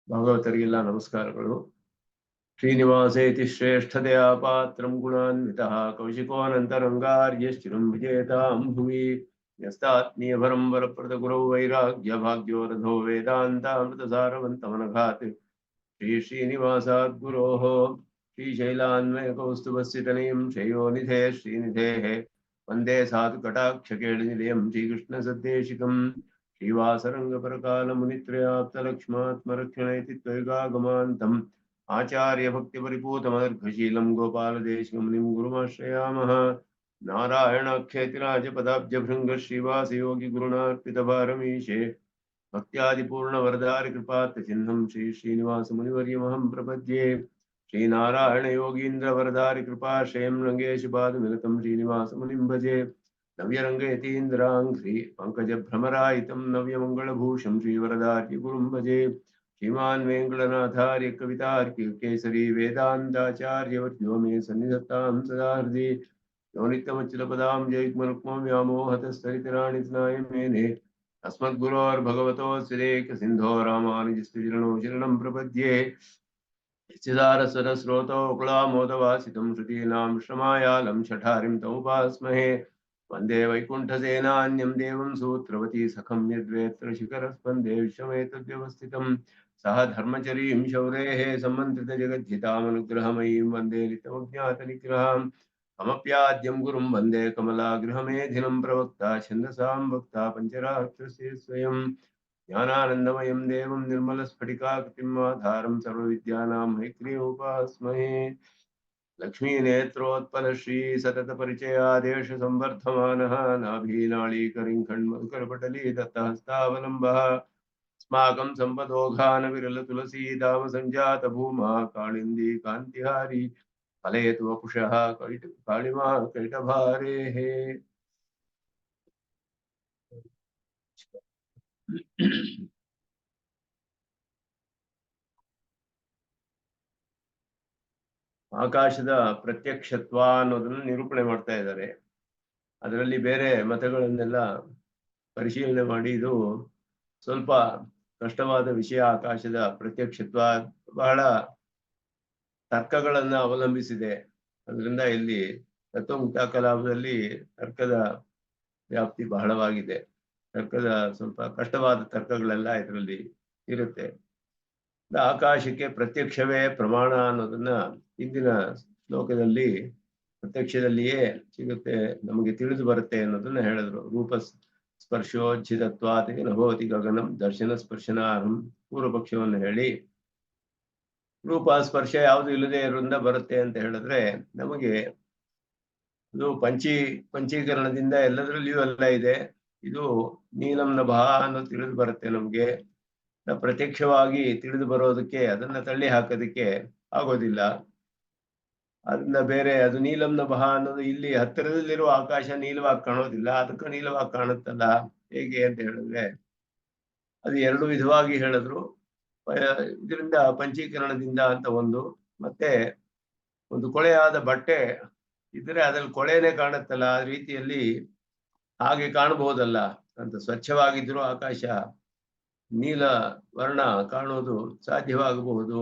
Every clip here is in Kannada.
ಭಾಗವತರಿಗೆಲ್ಲ ನಮಸ್ಕಾರಗಳು. ಶ್ರೀನಿವಾಸೇತಿ ಶ್ರೇಷ್ಠತೆಯ ಪಾತ್ರಂ ಗುಣಾನ್ವಿತಃ ಕೌಶಿಕೋನಂತರಂಗಾರ್ಯಶ್ಚಿರಂ ವಿಜೇತಾಂ ಭುವಿ ಯಸ್ತಾತ್ಮೀಯಭರಂ ವರಪ್ರದ ಗುರೌ ವೈರಾಗ್ಯ ಭಾಗ್ಯೋ ರಥೋ ವೇದಾಂತಾಮೃತಸಾರವಂತಮನಘಾತ್ ಶ್ರೀನಿವಾಸಾತ್ ಗುರೋಃ ಶ್ರೀಶೈಲಾನ್ವಯಕೌಸ್ತುಭಸ್ಥಿತನಯಂ ಶ್ರೇಯೋನಿಧೇ ಶ್ರೀನಿಧೇಃ ವಂದೇ ಸಾಧು ಕಟಾಕ್ಷಕೇಳಿನಿಲಯಂ ಶ್ರೀಕೃಷ್ಣಸದ್ದೇಶಿಕಂ ಶ್ರೀವಾಸರಂಗಪರಕಾಲಮುನಿತ್ರಯಾಪ್ತಲಕ್ಷ್ಮಾತ್ಮರಕ್ಷಣೈತಿ ತ್ವೈಗಾಗಮಾन्तम् आचार्यभक्तिपरिपूतमदर्घशीलं गोपालदेशिकमुनिं गुरुमाश्रयामः। नारायणाख्येतिराजपदाब्जभृङ्गः श्रीवासयोगिगुरुणार्पितभारमीशे भक्त्यादिपूर्णवरदारिकृपात्तचिह्नं श्रीश्रीनिवासमुनिवर्यमहं प्रपद्ये। श्रीनारायणयोगीन्द्रवरदारिकृपाश्रयं रङ्गेशपादमिलकं श्रीनिवासमुनिं भजे। नव्यरङ्गयतीन्द्राङ्घ्रि पङ्कजभ्रमरायितं नव्यमङ्गलभूषं श्रीवरदार्यगुरुं भजे। श्रीमान् वेङ्कटनाथार्य कवितार्किक केसरी वेदान्ताचार्यवर्यो मे सन्निधत्तां सदा हृदि यो नित्यमच्युतपदां जयग्मरुक्मं व्यामोहतस्तरितराणि तनाय मेने अस्मद्गुरोर्भगवतोऽस्तिदेकसिन्धो रामानुजस्य शरणं प्रपद्ये। यस्यदारसरस्रोतो कुलामोदवासितं श्रुतीनां श्रमायालं शठारिं तमुपास्महे। वन्दे वैकुण्ठसेनान्यं देवं सूत्रवती सखं यद्वेत्र शिखरस्पन्दे विश्वमेतद्व्यवस्थितं सह धर्मचरीं शौरेः सम्मन्त्रितजगद्धितामनुग्रहमयीं वन्दे नित्यमज्ञातनिग्रहां कमप्याद्यं गुरुं वन्दे कमलागृहमेधिनं प्रवक्ता छन्दसां वक्ता पञ्चराक्षसे स्वयं ज्ञानानन्दमयं देवं निर्मलस्फटिकाकृतिम् आधारं सर्वविद्यानां हैग्रीवोपास्महे। लक्ष्मीनेत्रोत्पलश्री सततपरिचयादेश संवर्धमानः नाभीनाळीकरिङ्खण्मधुकरपटली दत्तहस्तावलम्बः अस्माकं सम्पदोघानविरलतुलसीदाम सञ्जातभूमा काळिन्दी कान्तिहारी फलयतु वपुषः काळिमा कैटभारेः। ಆಕಾಶದ ಪ್ರತ್ಯಕ್ಷತ್ವ ಅನ್ನೋದನ್ನು ನಿರೂಪಣೆ ಮಾಡ್ತಾ ಇದ್ದಾರೆ. ಅದರಲ್ಲಿ ಬೇರೆ ಮತಗಳನ್ನೆಲ್ಲ ಪರಿಶೀಲನೆ ಮಾಡಿ ಇದು ಸ್ವಲ್ಪ ಕಷ್ಟವಾದ ವಿಷಯ. ಆಕಾಶದ ಪ್ರತ್ಯಕ್ಷತ್ವ ಬಹಳ ತರ್ಕಗಳನ್ನ ಅವಲಂಬಿಸಿದೆ. ಅದರಿಂದ ಇಲ್ಲಿ ತತ್ವಮುಕ್ತ ಕಲಾಪದಲ್ಲಿ ತರ್ಕದ ವ್ಯಾಪ್ತಿ ಬಹಳವಾಗಿದೆ. ತರ್ಕದ ಸ್ವಲ್ಪ ಕಷ್ಟವಾದ ತರ್ಕಗಳೆಲ್ಲ ಇದರಲ್ಲಿ ಇರುತ್ತೆ. ಆಕಾಶಕ್ಕೆ ಪ್ರತ್ಯಕ್ಷವೇ ಪ್ರಮಾಣ ಅನ್ನೋದನ್ನ ಇಂದಿನ ಶ್ಲೋಕದಲ್ಲಿ ಪ್ರತ್ಯಕ್ಷದಲ್ಲಿಯೇ ಸಿಗುತ್ತೆ, ನಮಗೆ ತಿಳಿದು ಬರುತ್ತೆ ಅನ್ನೋದನ್ನ ಹೇಳಿದ್ರು. ರೂಪ ಸ್ಪರ್ಶೋಜ್ಜಿತತ್ವಾತ್ ನಭವತಿ ಗಗನಂ ದರ್ಶನ ಸ್ಪರ್ಶನಾರ್ಹಂ ಪೂರ್ವ ಪಕ್ಷವನ್ನು ಹೇಳಿ, ರೂಪ ಸ್ಪರ್ಶ ಯಾವುದು ಇಲ್ಲದೆ ಇರೋದ್ರಿಂದ ಬರುತ್ತೆ ಅಂತ ಹೇಳಿದ್ರೆ ನಮಗೆ ಇದು ಪಂಚೀಕರಣದಿಂದ ಎಲ್ಲದರಲ್ಲಿಯೂ ಎಲ್ಲ ಇದೆ. ಇದು ನೀಲಂ ನಭಃ ಅನ್ನೋದು ತಿಳಿದು ಬರುತ್ತೆ ನಮ್ಗೆ. ಪ್ರತ್ಯಕ್ಷವಾಗಿ ತಿಳಿದು ಬರೋದಕ್ಕೆ ಅದನ್ನ ತಳ್ಳಿ ಹಾಕೋದಕ್ಕೆ ಆಗೋದಿಲ್ಲ. ಅದನ್ನ ಬೇರೆ ಅದು ನೀಲಂ ನಭಃ ಅನ್ನೋದು ಇಲ್ಲಿ ಹತ್ತಿರದಲ್ಲಿರುವ ಆಕಾಶ ನೀಲವಾಗಿ ಕಾಣೋದಿಲ್ಲ, ಅದಕ್ಕೆ ನೀಲವಾಗಿ ಕಾಣುತ್ತಲ್ಲ ಹೇಗೆ ಅಂತ ಹೇಳಿದ್ರೆ ಅದು ಎರಡು ವಿಧವಾಗಿ ಹೇಳಿದ್ರು. ಇದರಿಂದ ಪಂಚೀಕರಣದಿಂದ ಅಂತ ಒಂದು, ಮತ್ತೆ ಒಂದು ಕೊಳೆಯಾದ ಬಟ್ಟೆ ಇದ್ರೆ ಅದ್ರಲ್ಲಿ ಕೊಳೆನೇ ಕಾಣುತ್ತಲ್ಲ, ಆ ರೀತಿಯಲ್ಲಿ ಹಾಗೆ ಕಾಣಬಹುದಲ್ಲ ಅಂತ. ಸ್ವಚ್ಛವಾಗಿದ್ರು ಆಕಾಶ ನೀಲ ವರ್ಣ ಕಾಣೋದು ಸಾಧ್ಯವಾಗಬಹುದು.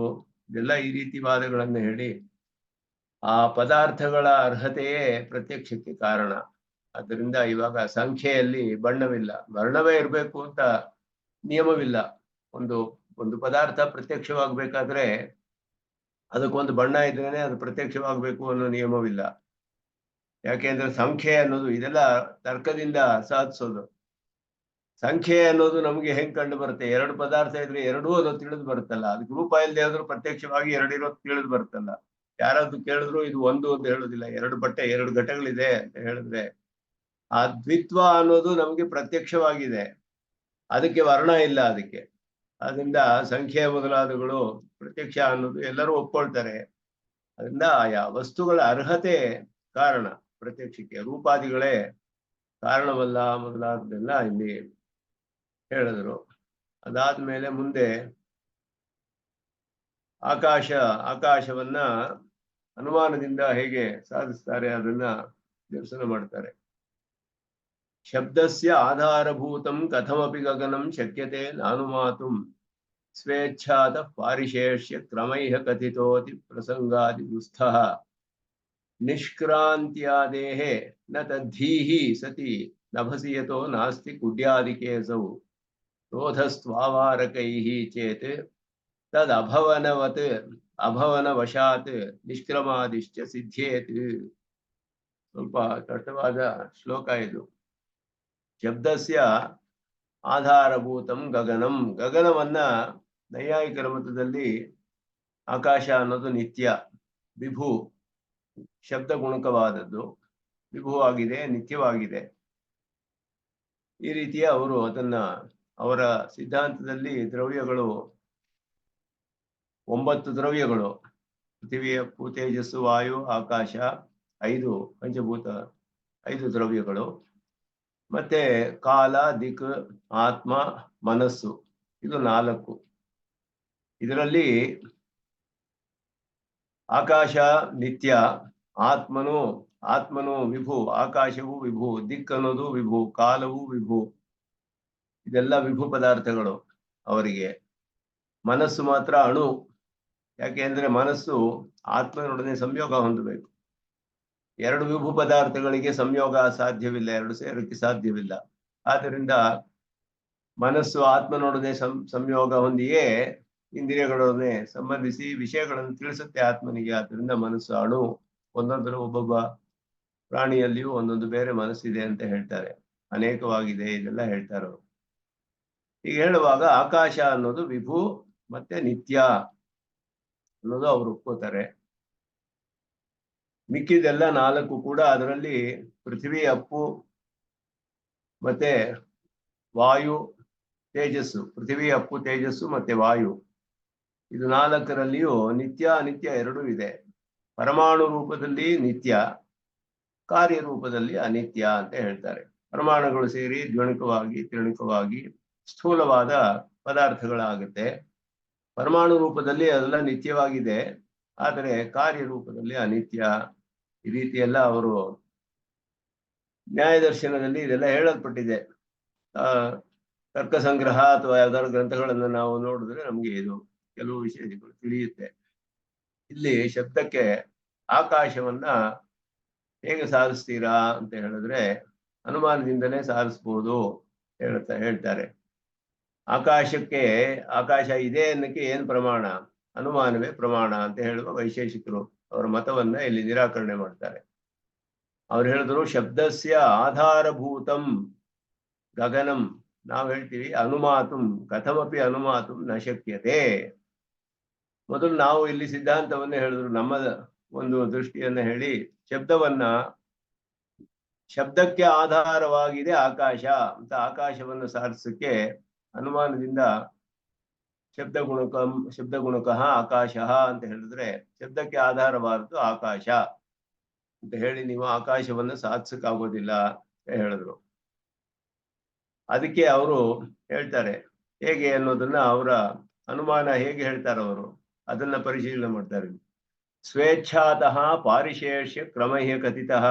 ಇದೆಲ್ಲ ಈ ರೀತಿ ವಾದಗಳನ್ನು ಹೇಳಿ ಆ ಪದಾರ್ಥಗಳ ಅರ್ಹತೆಯೇ ಪ್ರತ್ಯಕ್ಷಕ್ಕೆ ಕಾರಣ. ಆದ್ದರಿಂದ ಇವಾಗ ಸಂಖ್ಯೆಯಲ್ಲಿ ಬಣ್ಣವಿಲ್ಲ, ವರ್ಣವೇ ಇರಬೇಕು ಅಂತ ನಿಯಮವಿಲ್ಲ. ಒಂದು ಪದಾರ್ಥ ಪ್ರತ್ಯಕ್ಷವಾಗಬೇಕಾದ್ರೆ ಅದಕ್ಕೊಂದು ಬಣ್ಣ ಇದ್ರೇನೆ ಅದು ಪ್ರತ್ಯಕ್ಷವಾಗಬೇಕು ಅನ್ನೋ ನಿಯಮವಿಲ್ಲ. ಯಾಕೆಂದ್ರೆ ಸಂಖ್ಯೆ ಅನ್ನೋದು ಇದೆಲ್ಲ ತರ್ಕದಿಂದ ಸಾಧಿಸೋದು. ಸಂಖ್ಯೆ ಅನ್ನೋದು ನಮಗೆ ಹೆಂಗ್ ಕಂಡು ಬರುತ್ತೆ? ಎರಡು ಪದಾರ್ಥ ಇದ್ರೆ ಎರಡೂ ಅದು ತಿಳಿದು ಬರುತ್ತಲ್ಲ. ಅದಕ್ಕೆ ರೂಪ ಇಲ್ಲದೆ ಆದ್ರೂ ಪ್ರತ್ಯಕ್ಷವಾಗಿ ಎರಡಿರೋದು ತಿಳಿದು ಬರುತ್ತಲ್ಲ. ಯಾರಾದ್ರೂ ಕೇಳಿದ್ರು ಇದು ಒಂದು ಅಂತ ಹೇಳೋದಿಲ್ಲ. ಎರಡು ಬಟ್ಟೆ ಎರಡು ಘಟಗಳಿದೆ ಅಂತ ಹೇಳಿದ್ರೆ ಆ ದ್ವಿತ್ವ ಅನ್ನೋದು ನಮಗೆ ಪ್ರತ್ಯಕ್ಷವಾಗಿದೆ, ಅದಕ್ಕೆ ವರ್ಣ ಇಲ್ಲ ಅದಕ್ಕೆ. ಅದರಿಂದ ಸಂಖ್ಯೆ ಮೊದಲಾದಗಳು ಪ್ರತ್ಯಕ್ಷ ಅನ್ನೋದು ಎಲ್ಲರೂ ಒಪ್ಕೊಳ್ತಾರೆ. ಅದರಿಂದ ಆಯಾ ವಸ್ತುಗಳ ಅರ್ಹತೆ ಕಾರಣ ಪ್ರತ್ಯಕ್ಷಕ್ಕೆ, ರೂಪಾದಿಗಳೇ ಕಾರಣವಲ್ಲ ಮೊದಲಾದದೆಲ್ಲ ಇಲ್ಲಿ ಹೇಳಿದ್ರು. ಅದಾದ್ಮೇಲೆ ಮುಂದೆ ಆಕಾಶವನ್ನ ಅನುಮಾನದಿಂದ ಹೇಗೆ ಸಾಧಿಸ್ತಾರೆ ಅದನ್ನ ದರ್ಶನ ಮಾಡ್ತಾರೆ. ಶಬ್ದಸ್ಯ ಆಧಾರಭೂತಂ ಕಥಮಪಿ ಗಗನಂ ಶಕ್ಯತೆ ನಾನುಮಾತುಂ ಸ್ವೇಚ್ಛಾದ ಪಾರಿಶೇಷ್ಯ ಕ್ರಮೈಹ ಕಥಿತೋತಿ ಪ್ರಸಂಗಾದಿ ದುಸ್ಥಃ ನಿಷ್ಕ್ರಾಂತ್ಯಾದೇಹ ನ ತದ್ಧೀಹಿ ಸತಿ ನಭಸಿ ಯತೋ ನಾಸ್ತಿ ಕುಡ್ಯಾದಿಕೇಸೌ ಕ್ರೋಧಸ್ತ್ವಾವಾರಕೈಃ ಚೇತ್ ತದಭವನವತ್ ಅಭವನವಶಾತ್ ನಿಷ್ಕ್ರಮಾದಿಶ್ಚ ಸಿದ್ಧೇತ್. ಸ್ವಲ್ಪ ಕಷ್ಟವಾದ ಶ್ಲೋಕ ಇದು. ಶಬ್ದಸ್ಯ ಆಧಾರಭೂತಂ ಗಗನಂ. ಗಗನವನ್ನ ನೈಯಾಯಿಕರ ಮತದಲ್ಲಿ ಆಕಾಶ ಅನ್ನೋದು ನಿತ್ಯ, ವಿಭು, ಶಬ್ದ ಗುಣಕವಾದದ್ದು, ವಿಭುವಾಗಿದೆ, ನಿತ್ಯವಾಗಿದೆ. ಈ ರೀತಿಯ ಅವರು ಅದನ್ನ ಅವರ ಸಿದ್ಧಾಂತದಲ್ಲಿ ದ್ರವ್ಯಗಳು 9 ದ್ರವ್ಯಗಳು, ಪೃಥ್ವಿ, ಅಪ್ಪು, ತೇಜಸ್ಸು, ವಾಯು, ಆಕಾಶ, 5 ಪಂಚಭೂತ, 5 ದ್ರವ್ಯಗಳು, ಮತ್ತೆ ಕಾಲ, ದಿಕ್, ಆತ್ಮ, ಮನಸ್ಸು, ಇದು 4. ಇದರಲ್ಲಿ ಆಕಾಶ ನಿತ್ಯ, ಆತ್ಮನು ವಿಭು, ಆಕಾಶವು ವಿಭು, ದಿಕ್ ಅನ್ನೋದು ವಿಭು, ಕಾಲವು ವಿಭು, ಇದೆಲ್ಲ ವಿಭು ಪದಾರ್ಥಗಳು ಅವರಿಗೆ. ಮನಸ್ಸು ಮಾತ್ರ ಅಣು. ಯಾಕೆ ಅಂದ್ರೆ ಮನಸ್ಸು ಆತ್ಮನೊಡನೆ ಸಂಯೋಗ ಹೊಂದಬೇಕು. 2 ವಿಭು ಪದಾರ್ಥಗಳಿಗೆ ಸಂಯೋಗ ಸಾಧ್ಯವಿಲ್ಲ, 2 ಸೇರಕ್ಕೆ ಸಾಧ್ಯವಿಲ್ಲ. ಆದ್ದರಿಂದ ಮನಸ್ಸು ಆತ್ಮನೊಡನೆ ಸಂಯೋಗ ಹೊಂದಿಯೇ ಇಂದ್ರಿಯಗಳೊಡನೆ ಸಂಬಂಧಿಸಿ ವಿಷಯಗಳನ್ನು ತಿಳಿಸುತ್ತೆ ಆತ್ಮನಿಗೆ. ಆದ್ದರಿಂದ ಮನಸ್ಸು ಅಣು. ಒಂದೊಂದರ ಒಬ್ಬೊಬ್ಬ ಪ್ರಾಣಿಯಲ್ಲಿಯೂ ಒಂದೊಂದು ಬೇರೆ ಮನಸ್ಸಿದೆ ಅಂತ ಹೇಳ್ತಾರೆ, ಅನೇಕವಾಗಿದೆ, ಇದೆಲ್ಲ ಹೇಳ್ತಾರೆ ಅವರು. ಈಗ ಹೇಳುವಾಗ ಆಕಾಶ ಅನ್ನೋದು ವಿಭು ಮತ್ತೆ ನಿತ್ಯ ಅನ್ನೋದು ಅವರು ಒಪ್ಕೋತಾರೆ. ಮಿಕ್ಕಿದೆಲ್ಲ 4 ಕೂಡ ಅದರಲ್ಲಿ ಪೃಥ್ವಿ, ಅಪ್ಪು, ಮತ್ತೆ ವಾಯು, ತೇಜಸ್ಸು. ಪೃಥ್ವಿ, ಅಪ್ಪು, ತೇಜಸ್ಸು ಮತ್ತೆ ವಾಯು, ಇದು 4ರಲ್ಲಿಯೂ ನಿತ್ಯ ಅನಿತ್ಯ 2 ಇದೆ. ಪರಮಾಣು ರೂಪದಲ್ಲಿ ನಿತ್ಯ, ಕಾರ್ಯರೂಪದಲ್ಲಿ ಅನಿತ್ಯ ಅಂತ ಹೇಳ್ತಾರೆ. ಪರಮಾಣುಗಳು ಸೇರಿ ದ್ವಣಿಕವಾಗಿ ತ್ರಿಣಿಕವಾಗಿ ಸ್ಥೂಲವಾದ ಪದಾರ್ಥಗಳಾಗುತ್ತೆ. ಪರಮಾಣು ರೂಪದಲ್ಲಿ ಅದೆಲ್ಲ ನಿತ್ಯವಾಗಿದೆ, ಆದರೆ ಕಾರ್ಯರೂಪದಲ್ಲಿ ಅನಿತ್ಯ. ಈ ರೀತಿಯೆಲ್ಲ ಅವರು ನ್ಯಾಯದರ್ಶನದಲ್ಲಿ ಇದೆಲ್ಲ ಹೇಳಲ್ಪಟ್ಟಿದೆ. ತರ್ಕ ಸಂಗ್ರಹ ಅಥವಾ ಯಾವ್ದಾದ್ರು ಗ್ರಂಥಗಳನ್ನು ನಾವು ನೋಡಿದ್ರೆ ನಮ್ಗೆ ಇದು ಕೆಲವು ವಿಷಯಗಳು ತಿಳಿಯುತ್ತೆ. ಇಲ್ಲಿ ಶಬ್ದಕ್ಕೆ ಆಕಾಶವನ್ನ ಹೇಗೆ ಸಾಧಿಸ್ತೀರಾ ಅಂತ ಹೇಳಿದ್ರೆ ಅನುಮಾನದಿಂದಲೇ ಸಾಧಿಸ್ಬೋದು ಹೇಳ್ತಾರೆ. ಆಕಾಶ ಇದೆ ಅನ್ನಕ್ಕೆ ಏನ್ ಪ್ರಮಾಣ? ಅನುಮಾನವೇ ಪ್ರಮಾಣ ಅಂತ ಹೇಳುವ ವೈಶೇಷಿಕರು ಅವರ ಮತವನ್ನ ಇಲ್ಲಿ ನಿರಾಕರಣೆ ಮಾಡ್ತಾರೆ. ಅವ್ರು ಹೇಳಿದ್ರು ಶಬ್ದಸ್ಯ ಆಧಾರಭೂತಂ ಗಗನಂ. ನಾವು ಹೇಳ್ತೀವಿ ಅನುಮಾತುಂ, ಕಥಮಪಿ ಅನುಮಾತುಂ ನ ಶಕ್ಯತೆ. ಮೊದಲು ನಾವು ಇಲ್ಲಿ ಸಿದ್ಧಾಂತವನ್ನೇ ಹೇಳಿದ್ರು, ನಮ್ಮ ಒಂದು ದೃಷ್ಟಿಯನ್ನ ಹೇಳಿ ಶಬ್ದಕ್ಕೆ ಆಧಾರವಾಗಿದೆ ಆಕಾಶ ಅಂತ ಆಕಾಶವನ್ನು ಸಾಧಿಸಕ್ಕೆ ಅನುಮಾನದಿಂದ ಶಬ್ದ ಗುಣಕ ಆಕಾಶ ಅಂತ ಹೇಳಿದ್ರೆ ಶಬ್ದಕ್ಕೆ ಆಧಾರವಾದದ್ದು ಆಕಾಶ ಅಂತ ಹೇಳಿ ನೀವು ಆಕಾಶವನ್ನು ಸಾಧಿಸಕ್ಕಾಗೋದಿಲ್ಲ ಅಂತ ಹೇಳಿದ್ರು. ಅದಕ್ಕೆ ಅವರು ಹೇಳ್ತಾರೆ ಹೇಗೆ ಅನ್ನೋದನ್ನ, ಅವರ ಅನುಮಾನ ಹೇಗೆ ಹೇಳ್ತಾರೆ ಅವರು ಅದನ್ನ ಪರಿಶೀಲನೆ ಮಾಡ್ತಾರೆ. ಸ್ವೇಚ್ಛಾತಃ ಪಾರಿಶೇಷ್ಯ ಕ್ರಮಹ್ಯ ಕಥಿತಃ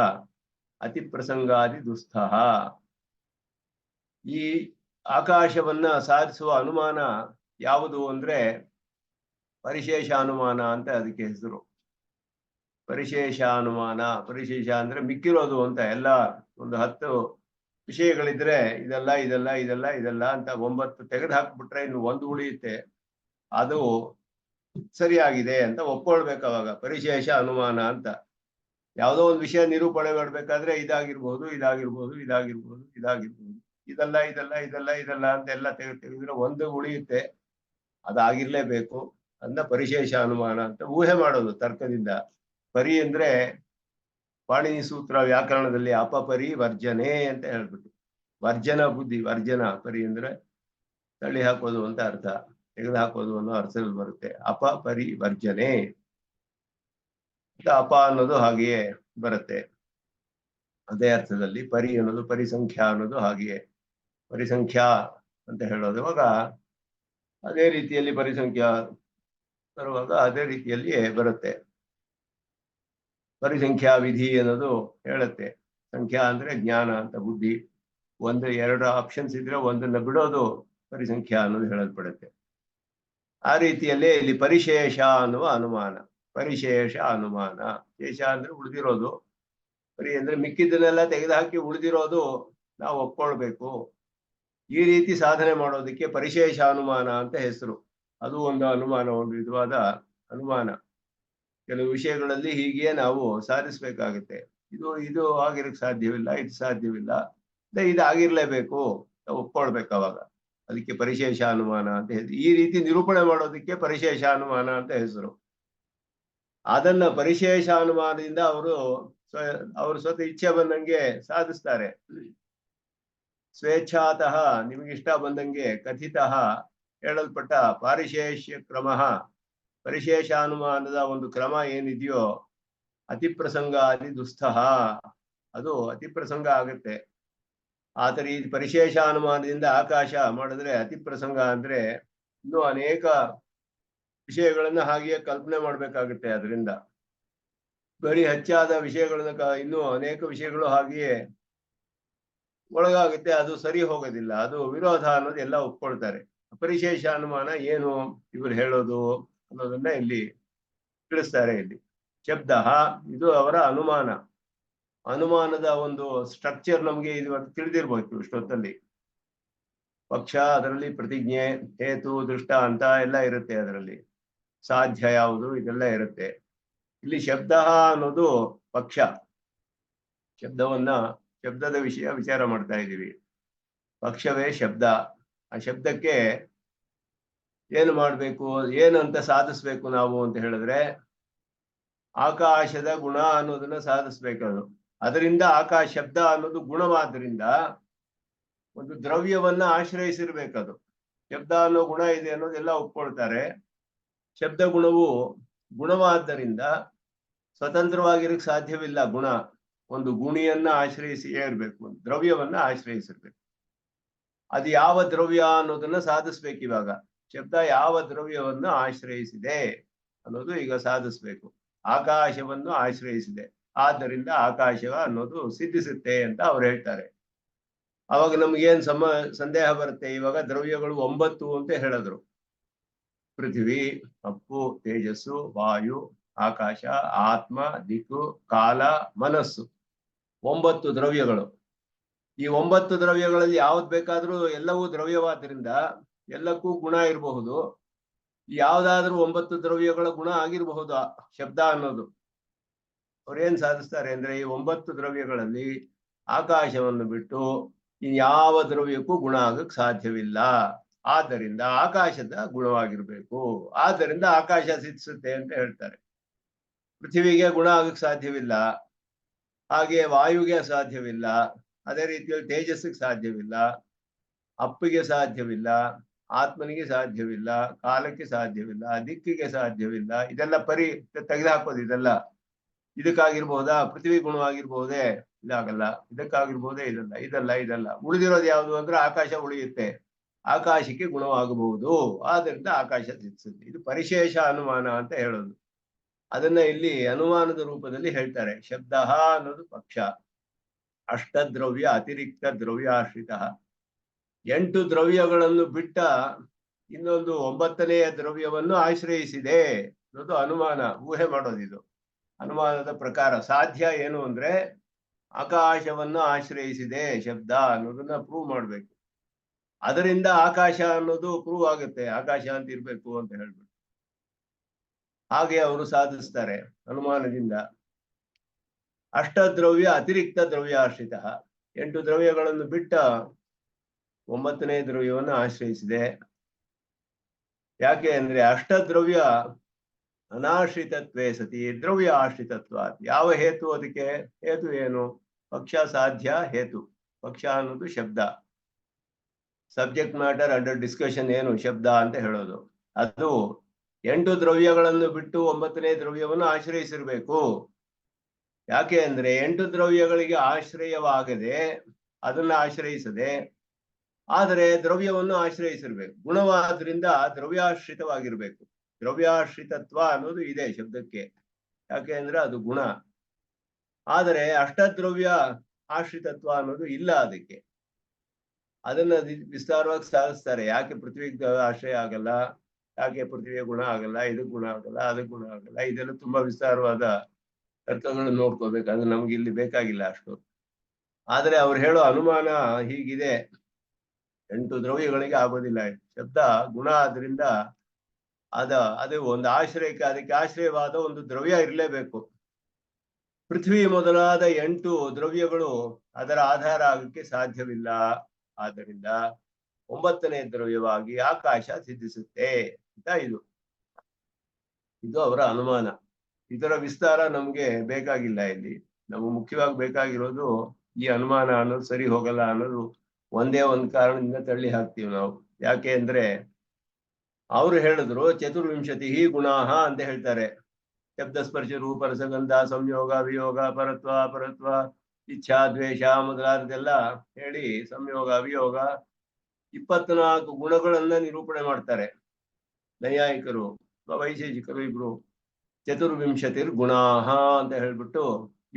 ಅತಿ ಪ್ರಸಂಗಾದಿ ದುಸ್ಥಃ. ಈ ಆಕಾಶವನ್ನ ಸಾಧಿಸುವ ಅನುಮಾನ ಯಾವುದು ಅಂದ್ರೆ ಪರಿಶೇಷ ಅನುಮಾನ ಅಂತ ಅದಕ್ಕೆ ಹೆಸರು. ಪರಿಶೇಷ ಅನುಮಾನ, ಪರಿಶೇಷ ಅಂದ್ರೆ ಮಿಕ್ಕಿರೋದು ಅಂತ. ಎಲ್ಲ ಒಂದು 10 ವಿಷಯಗಳಿದ್ರೆ ಇದೆಲ್ಲ ಅಂತ 9 ತೆಗೆದು ಹಾಕ್ಬಿಟ್ರೆ ಇನ್ನು 1 ಉಳಿಯುತ್ತೆ, ಅದು ಸರಿಯಾಗಿದೆ ಅಂತ ಒಪ್ಕೊಳ್ಬೇಕು. ಅವಾಗ ಪರಿಶೇಷ ಅನುಮಾನ ಅಂತ. ಯಾವುದೋ ಒಂದು ವಿಷಯ ನಿರೂಪಣೆ ಮಾಡ್ಬೇಕಾದ್ರೆ ಇದಾಗಿರ್ಬೋದು ಇದೆಲ್ಲ ಅಂತ ಎಲ್ಲ ತೆಗೆದ್ರೆ 1 ಉಳಿಯುತ್ತೆ, ಅದಾಗಿರ್ಲೇಬೇಕು. ಅದನ್ನ ಪರಿಶೇಷ ಅನುಮಾನ ಅಂತ ಊಹೆ ಮಾಡೋದು ತರ್ಕದಿಂದ. ಪರಿ ಅಂದ್ರೆ ಪಾಣಿನಿ ಸೂತ್ರ ವ್ಯಾಕರಣದಲ್ಲಿ ಅಪಪರಿ ವರ್ಜನೆ ಅಂತ ಹೇಳ್ಬಿಟ್ಟು, ವರ್ಜನ ಬುದ್ಧಿ, ವರ್ಜನ, ಪರಿ ಅಂದ್ರೆ ತಳ್ಳಿ ಹಾಕೋದು ಅಂತ ಅರ್ಥ, ತೆಗೆದು ಹಾಕೋದು ಅನ್ನೋ ಅರ್ಥದಲ್ಲಿ ಬರುತ್ತೆ. ಅಪಪರಿ ವರ್ಜನೆ, ಅಪ ಅನ್ನೋದು ಹಾಗೆಯೇ ಬರುತ್ತೆ ಅದೇ ಅರ್ಥದಲ್ಲಿ. ಪರಿ ಅನ್ನೋದು ಪರಿಸಂಖ್ಯಾ ಅನ್ನೋದು ಹಾಗೆಯೇ ಪರಿಸಂಖ್ಯಾ ಅಂತ ಹೇಳೋದು. ಇವಾಗ ಅದೇ ರೀತಿಯಲ್ಲಿ ಪರಿಸಂಖ್ಯಾ ಬರುವಾಗ ಅದೇ ರೀತಿಯಲ್ಲಿಯೇ ಬರುತ್ತೆ. ಪರಿಸಂಖ್ಯಾ ವಿಧಿ ಅನ್ನೋದು ಹೇಳುತ್ತೆ. ಸಂಖ್ಯಾ ಅಂದ್ರೆ ಜ್ಞಾನ ಅಂತ, ಬುದ್ಧಿ. 1-2 ಆಪ್ಷನ್ಸ್ ಇದ್ರೆ ಒಂದನ್ನ ಬಿಡೋದು ಪರಿಸಂಖ್ಯಾ ಅನ್ನೋದು ಹೇಳಲ್ಪಡುತ್ತೆ. ಆ ರೀತಿಯಲ್ಲೇ ಇಲ್ಲಿ ಪರಿಶೇಷ ಅನ್ನುವ ಅನುಮಾನ. ಪರಿಶೇಷ ಅನುಮಾನ. ಶೇಷ ಅಂದ್ರೆ ಉಳಿದಿರೋದು, ಪರಿ ಅಂದ್ರೆ ಮಿಕ್ಕಿದ್ದನ್ನೆಲ್ಲ ತೆಗೆದುಹಾಕಿ ಉಳಿದಿರೋದು ನಾವು ಒಪ್ಕೊಳ್ಬೇಕು. ಈ ರೀತಿ ಸಾಧನೆ ಮಾಡೋದಕ್ಕೆ ಪರಿಶೇಷ ಅನುಮಾನ ಅಂತ ಹೆಸರು. ಅದು ಒಂದು ಅನುಮಾನ, ಒಂದು ವಿಧವಾದ ಅನುಮಾನ. ಕೆಲವು ವಿಷಯಗಳಲ್ಲಿ ಹೀಗೆ ನಾವು ಸಾಧಿಸ್ಬೇಕಾಗುತ್ತೆ. ಇದು ಇದು ಆಗಿರಕ್ ಸಾಧ್ಯವಿಲ್ಲ, ಇದು ಸಾಧ್ಯವಿಲ್ಲ, ಇದು ಆಗಿರ್ಲೇಬೇಕು, ಒಪ್ಕೊಳ್ಬೇಕು ಅವಾಗ. ಅದಕ್ಕೆ ಪರಿಶೇಷ ಅನುಮಾನ ಅಂತ ಹೆಸರು. ಈ ರೀತಿ ನಿರೂಪಣೆ ಮಾಡೋದಕ್ಕೆ ಪರಿಶೇಷ ಅನುಮಾನ ಅಂತ ಹೆಸರು. ಅದನ್ನ ಪರಿಶೇಷ ಅನುಮಾನದಿಂದ ಅವರು ಸ್ವತಃ ಇಚ್ಛೆ ಬಂದಂಗೆ ಸಾಧಿಸ್ತಾರೆ. ಸ್ವೇಚ್ಛಾತಃ ನಿಮಗೆ ಇಷ್ಟ ಬಂದಂಗೆ ಕಥಿತಃ ಹೇಳಲ್ಪಟ್ಟ ಪಾರಿಶೇಷ್ಯ ಕ್ರಮ, ಪರಿಶೇಷ ಅನುಮಾನದ ಒಂದು ಕ್ರಮ ಏನಿದೆಯೋ ಅತಿಪ್ರಸಂಗ ಅತಿ ದುಸ್ಥಃ, ಅದು ಅತಿಪ್ರಸಂಗ ಆಗುತ್ತೆ. ಆತರ ಈ ಪರಿಶೇಷ ಅನುಮಾನದಿಂದ ಆಕಾಶ ಮಾಡಿದ್ರೆ ಅತಿಪ್ರಸಂಗ ಅಂದ್ರೆ ಇನ್ನೂ ಅನೇಕ ವಿಷಯಗಳನ್ನ ಹಾಗೆಯೇ ಕಲ್ಪನೆ ಮಾಡ್ಬೇಕಾಗುತ್ತೆ. ಅದರಿಂದ ಬರೀ ಹೆಚ್ಚಾದ ವಿಷಯಗಳನ್ನ ಇನ್ನೂ ಅನೇಕ ವಿಷಯಗಳು ಹಾಗೆಯೇ ಒಳಗಾಗುತ್ತೆ. ಅದು ಸರಿ ಹೋಗೋದಿಲ್ಲ, ಅದು ವಿರೋಧ ಅನ್ನೋದು ಎಲ್ಲ ಒಪ್ಕೊಳ್ತಾರೆ. ಪರಿಶೇಷ ಅನುಮಾನ ಏನು ಇವರು ಹೇಳೋದು ಅನ್ನೋದನ್ನ ಇಲ್ಲಿ ತಿಳಿಸ್ತಾರೆ. ಇಲ್ಲಿ ಶಬ್ದ, ಇದು ಅವರ ಅನುಮಾನ. ಅನುಮಾನದ ಒಂದು ಸ್ಟ್ರಕ್ಚರ್ ನಮ್ಗೆ ಇದು ತಿಳಿದಿರ್ಬೇಕು ಇಷ್ಟೊತ್ತಲ್ಲಿ. ಪಕ್ಷ, ಅದರಲ್ಲಿ ಪ್ರತಿಜ್ಞೆ, ಹೇತು, ದೃಷ್ಟ ಅಂತ ಎಲ್ಲ ಇರುತ್ತೆ. ಅದರಲ್ಲಿ ಸಾಧ್ಯ ಯಾವುದು ಇದೆಲ್ಲ ಇರುತ್ತೆ. ಇಲ್ಲಿ ಶಬ್ದ ಅನ್ನೋದು ಪಕ್ಷ. ಶಬ್ದದ ವಿಚಾರ ಮಾಡ್ತಾ ಇದ್ದೀವಿ. ಪಕ್ಷವೇ ಶಬ್ದ. ಆ ಶಬ್ದಕ್ಕೆ ಏನು ಮಾಡ್ಬೇಕು, ಏನಂತ ಸಾಧಿಸ್ಬೇಕು ನಾವು ಅಂತ ಹೇಳಿದ್ರೆ ಆಕಾಶದ ಗುಣ ಅನ್ನೋದನ್ನ ಸಾಧಿಸ್ಬೇಕದು. ಅದರಿಂದ ಆಕಾಶ ಶಬ್ದ ಅನ್ನೋದು ಗುಣವಾದ್ರಿಂದ ಒಂದು ದ್ರವ್ಯವನ್ನ ಆಶ್ರಯಿಸಿರ್ಬೇಕದು. ಶಬ್ದ ಅನ್ನೋ ಗುಣ ಇದೆ ಅನ್ನೋದೆಲ್ಲ ಒಪ್ಕೊಳ್ತಾರೆ. ಶಬ್ದ ಗುಣವು ಗುಣವಾದ್ದರಿಂದ ಸ್ವತಂತ್ರವಾಗಿರಕ್ಕೆ ಸಾಧ್ಯವಿಲ್ಲ. ಗುಣ ಒಂದು ಗುಣಿಯನ್ನ ಆಶ್ರಯಿಸಿಯೇ ಇರ್ಬೇಕು, ದ್ರವ್ಯವನ್ನ ಆಶ್ರಯಿಸಿರ್ಬೇಕು. ಅದು ಯಾವ ದ್ರವ್ಯ ಅನ್ನೋದನ್ನ ಸಾಧಿಸ್ಬೇಕು. ಇವಾಗ ಶಬ್ದ ಯಾವ ದ್ರವ್ಯವನ್ನು ಆಶ್ರಯಿಸಿದೆ ಅನ್ನೋದು ಈಗ ಸಾಧಿಸ್ಬೇಕು. ಆಕಾಶವನ್ನು ಆಶ್ರಯಿಸಿದೆ, ಆದ್ದರಿಂದ ಆಕಾಶ ಅನ್ನೋದು ಸಿದ್ಧಿಸುತ್ತೆ ಅಂತ ಅವ್ರು ಹೇಳ್ತಾರೆ. ಅವಾಗ ನಮ್ಗೇನ್ ಸಂದೇಹ ಬರುತ್ತೆ. ಇವಾಗ ದ್ರವ್ಯಗಳು 9 ಅಂತ ಹೇಳಿದ್ರು. ಪೃಥ್ವಿ, ಅಪ್ಪು, ತೇಜಸ್ಸು, ವಾಯು, ಆಕಾಶ, ಆತ್ಮ, ದಿಕ್ಕು, ಕಾಲ, ಮನಸ್ಸು, 9 ದ್ರವ್ಯಗಳು. ಈ 9 ದ್ರವ್ಯಗಳಲ್ಲಿ ಯಾವ್ದು ಬೇಕಾದ್ರೂ ಎಲ್ಲವೂ ದ್ರವ್ಯವಾದ್ರಿಂದ ಎಲ್ಲಕ್ಕೂ ಗುಣ ಇರಬಹುದು. ಯಾವ್ದಾದ್ರೂ 9 ದ್ರವ್ಯಗಳ ಗುಣ ಆಗಿರಬಹುದು ಶಬ್ದ ಅನ್ನೋದು. ಅವ್ರೇನ್ ಸಾಧಿಸ್ತಾರೆ ಅಂದ್ರೆ ಈ 9 ದ್ರವ್ಯಗಳಲ್ಲಿ ಆಕಾಶವನ್ನು ಬಿಟ್ಟು ಇನ್ಯಾವ ದ್ರವ್ಯಕ್ಕೂ ಗುಣ ಆಗಕ್ ಸಾಧ್ಯವಿಲ್ಲ. ಆದ್ದರಿಂದ ಆಕಾಶದ ಗುಣವಾಗಿರ್ಬೇಕು, ಆದ್ದರಿಂದ ಆಕಾಶ ಸಿದ್ಧಿಸುತ್ತೆ ಅಂತ ಹೇಳ್ತಾರೆ. ಪೃಥ್ವಿಗೆ ಗುಣ ಆಗಕ್ ಸಾಧ್ಯವಿಲ್ಲ, ಹಾಗೆ ವಾಯುಗೆ ಸಾಧ್ಯವಿಲ್ಲ, ಅದೇ ರೀತಿಯಲ್ಲಿ ತೇಜಸ್ಸಿಗೆ ಸಾಧ್ಯವಿಲ್ಲ, ಅಪ್ಪಿಗೆ ಸಾಧ್ಯವಿಲ್ಲ, ಆತ್ಮನಿಗೆ ಸಾಧ್ಯವಿಲ್ಲ, ಕಾಲಕ್ಕೆ ಸಾಧ್ಯವಿಲ್ಲ, ದಿಕ್ಕಿಗೆ ಸಾಧ್ಯವಿಲ್ಲ. ಇದೆಲ್ಲ ತೆಗೆದುಹಾಕೋದು. ಇದೆಲ್ಲ ಇದಕ್ಕಾಗಿರ್ಬಹುದಾ? ಪೃಥ್ವಿ ಗುಣವಾಗಿರ್ಬಹುದೇ? ಇದಾಗಲ್ಲ. ಇದಕ್ಕಾಗಿರ್ಬಹುದೇ? ಇದೆಲ್ಲ ಉಳಿದಿರೋದು ಯಾವುದು ಅಂದ್ರೆ ಆಕಾಶ ಉಳಿಯುತ್ತೆ, ಆಕಾಶಕ್ಕೆ ಗುಣವಾಗಬಹುದು, ಆದ್ರಿಂದ ಆಕಾಶ ಸಿದ್ಧಿಸುತ್ತೆ. ಇದು ಪರಿಶೇಷ ಅನುಮಾನ ಅಂತ ಹೇಳೋದು. ಅದನ್ನ ಇಲ್ಲಿ ಅನುಮಾನದ ರೂಪದಲ್ಲಿ ಹೇಳ್ತಾರೆ. ಶಬ್ದ ಅನ್ನೋದು ಪಕ್ಷ. ಅಷ್ಟದ್ರವ್ಯ ಅತಿರಿಕ್ತ ದ್ರವ್ಯಾಶ್ರಿತ, 8 ದ್ರವ್ಯಗಳನ್ನು ಬಿಟ್ಟ ಇನ್ನೊಂದು 9ನೆಯ ದ್ರವ್ಯವನ್ನು ಆಶ್ರಯಿಸಿದೆ ಅನ್ನೋದು ಅನುಮಾನ. ಊಹೆ ಮಾಡೋದಿದು ಅನುಮಾನದ ಪ್ರಕಾರ. ಸಾಧ್ಯ ಏನು ಅಂದ್ರೆ ಆಕಾಶವನ್ನು ಆಶ್ರಯಿಸಿದೆ ಶಬ್ದ ಅನ್ನೋದನ್ನ ಪ್ರೂವ್ ಮಾಡ್ಬೇಕು. ಅದರಿಂದ ಆಕಾಶ ಅನ್ನೋದು ಪ್ರೂವ್ ಆಗುತ್ತೆ, ಆಕಾಶ ಅಂತ ಇರ್ಬೇಕು ಅಂತ ಹೇಳ್ಬಿಟ್ಟು ಹಾಗೆ ಅವರು ಸಾಧಿಸ್ತಾರೆ ಅನುಮಾನದಿಂದ. ಅಷ್ಟದ್ರವ್ಯ ಅತಿರಿಕ್ತ ದ್ರವ್ಯಾಶ್ರಿತ, 8 ದ್ರವ್ಯಗಳನ್ನು ಬಿಟ್ಟ 9ನೇ ದ್ರವ್ಯವನ್ನು ಆಶ್ರಯಿಸಿದೆ. ಯಾಕೆ ಅಂದ್ರೆ ಅಷ್ಟದ್ರವ್ಯ ಅನಾಶ್ರಿತತ್ವೇ ಸತಿ ದ್ರವ್ಯ ಆಶ್ರಿತತ್ವ. ಯಾವ ಹೇತು ಅದಕ್ಕೆ? ಹೇತು ಏನು? ಪಕ್ಷ, ಸಾಧ್ಯ, ಹೇತು. ಪಕ್ಷ ಅನ್ನೋದು ಶಬ್ದ, ಸಬ್ಜೆಕ್ಟ್ ಮ್ಯಾಟರ್ ಅಂಡರ್ ಡಿಸ್ಕಷನ್ ಏನು ಶಬ್ದ ಅಂತ ಹೇಳೋದು. ಅದು 8 ದ್ರವ್ಯಗಳನ್ನು ಬಿಟ್ಟು 9ನೇ ದ್ರವ್ಯವನ್ನು ಆಶ್ರಯಿಸಿರ್ಬೇಕು. ಯಾಕೆ ಅಂದ್ರೆ 8 ದ್ರವ್ಯಗಳಿಗೆ ಆಶ್ರಯವಾಗದೆ, ಅದನ್ನ ಆಶ್ರಯಿಸದೆ, ಆದರೆ ದ್ರವ್ಯವನ್ನು ಆಶ್ರಯಿಸಿರ್ಬೇಕು. ಗುಣವಾದ್ರಿಂದ ದ್ರವ್ಯಾಶ್ರಿತವಾಗಿರ್ಬೇಕು. ದ್ರವ್ಯಾಶ್ರಿತತ್ವ ಅನ್ನೋದು ಇದೆ ಶಬ್ದಕ್ಕೆ. ಯಾಕೆ ಅಂದ್ರೆ ಅದು ಗುಣ. ಆದರೆ ಅಷ್ಟದ್ರವ್ಯ ಆಶ್ರಿತತ್ವ ಅನ್ನೋದು ಇಲ್ಲ ಅದಕ್ಕೆ. ಅದನ್ನ ವಿಸ್ತಾರವಾಗಿ ಸಾಧಿಸ್ತಾರೆ. ಯಾಕೆ ಪೃಥ್ವಿಗೆ ಆಶ್ರಯ ಆಗಲ್ಲ? ಯಾಕೆ ಪೃಥ್ವಿಯ ಗುಣ ಆಗಲ್ಲ, ಇದಕ್ ಗುಣ ಆಗಲ್ಲ, ಅದಕ್ ಗುಣ ಆಗಲ್ಲ, ಇದೆಲ್ಲ ತುಂಬಾ ವಿಸ್ತಾರವಾದ ತರ್ಕಗಳನ್ನು ನೋಡ್ಕೋಬೇಕು. ಅದು ನಮ್ಗೆ ಇಲ್ಲಿ ಬೇಕಾಗಿಲ್ಲ ಅಷ್ಟು. ಆದ್ರೆ ಅವ್ರು ಹೇಳೋ ಅನುಮಾನ ಹೀಗಿದೆ, 8 ದ್ರವ್ಯಗಳಿಗೆ ಆಗೋದಿಲ್ಲ. ಶಬ್ದ ಗುಣ ಆದ್ರಿಂದ ಅದು ಒಂದು ಆಶ್ರಯಕ್ಕೆ, ಅದಕ್ಕೆ ಆಶ್ರಯವಾದ ಒಂದು ದ್ರವ್ಯ ಇರಲೇಬೇಕು. ಪೃಥ್ವಿ ಮೊದಲಾದ 8 ದ್ರವ್ಯಗಳು ಅದರ ಆಧಾರ ಆಗಕ್ಕೆ ಸಾಧ್ಯವಿಲ್ಲ. ಆದ್ದರಿಂದ 9ನೇ ದ್ರವ್ಯವಾಗಿ ಆಕಾಶ ಸಿದ್ಧಿಸುತ್ತೆ ಅಂತ ಇದು ಅವರ ಅನುಮಾನ. ಇದರ ವಿಸ್ತಾರ ನಮ್ಗೆ ಬೇಕಾಗಿಲ್ಲ ಇಲ್ಲಿ. ನಮಗೆ ಮುಖ್ಯವಾಗಿ ಬೇಕಾಗಿರೋದು ಈ ಅನುಮಾನ ಅನ್ನೋದು ಸರಿ ಹೋಗಲ್ಲ ಅನ್ನೋದು ಒಂದೇ ಒಂದು ಕಾರಣದಿಂದ ತಳ್ಳಿ ಹಾಕ್ತೀವಿ ನಾವು. ಯಾಕೆ ಅಂದ್ರೆ ಅವರು ಹೇಳಿದ್ರು ಚತುರ್ವಿಂಶತಿ ಗುಣಾಹ ಅಂತ ಹೇಳ್ತಾರೆ. ಶಬ್ದ ಸ್ಪರ್ಶ ರೂಪ ರಸಗಂಧ ಸಂಯೋಗ ವಿಯೋಗ ಪರತ್ವ ಅಪರತ್ವ ಇಚ್ಛಾ ದ್ವೇಷ ಮೊದಲಾದದೆಲ್ಲ ಹೇಳಿ ಸಂಯೋಗ ವಿಯೋಗ 24 ಗುಣಗಳನ್ನ ನಿರೂಪಣೆ ಮಾಡ್ತಾರೆ ನೈಯಾಯಿಕರು, ವೈಶೇಷಿಕರು ಇಬ್ರು. ಚತುರ್ವಿಂಶತಿರ್ ಗುಣಾಹ ಅಂತ ಹೇಳ್ಬಿಟ್ಟು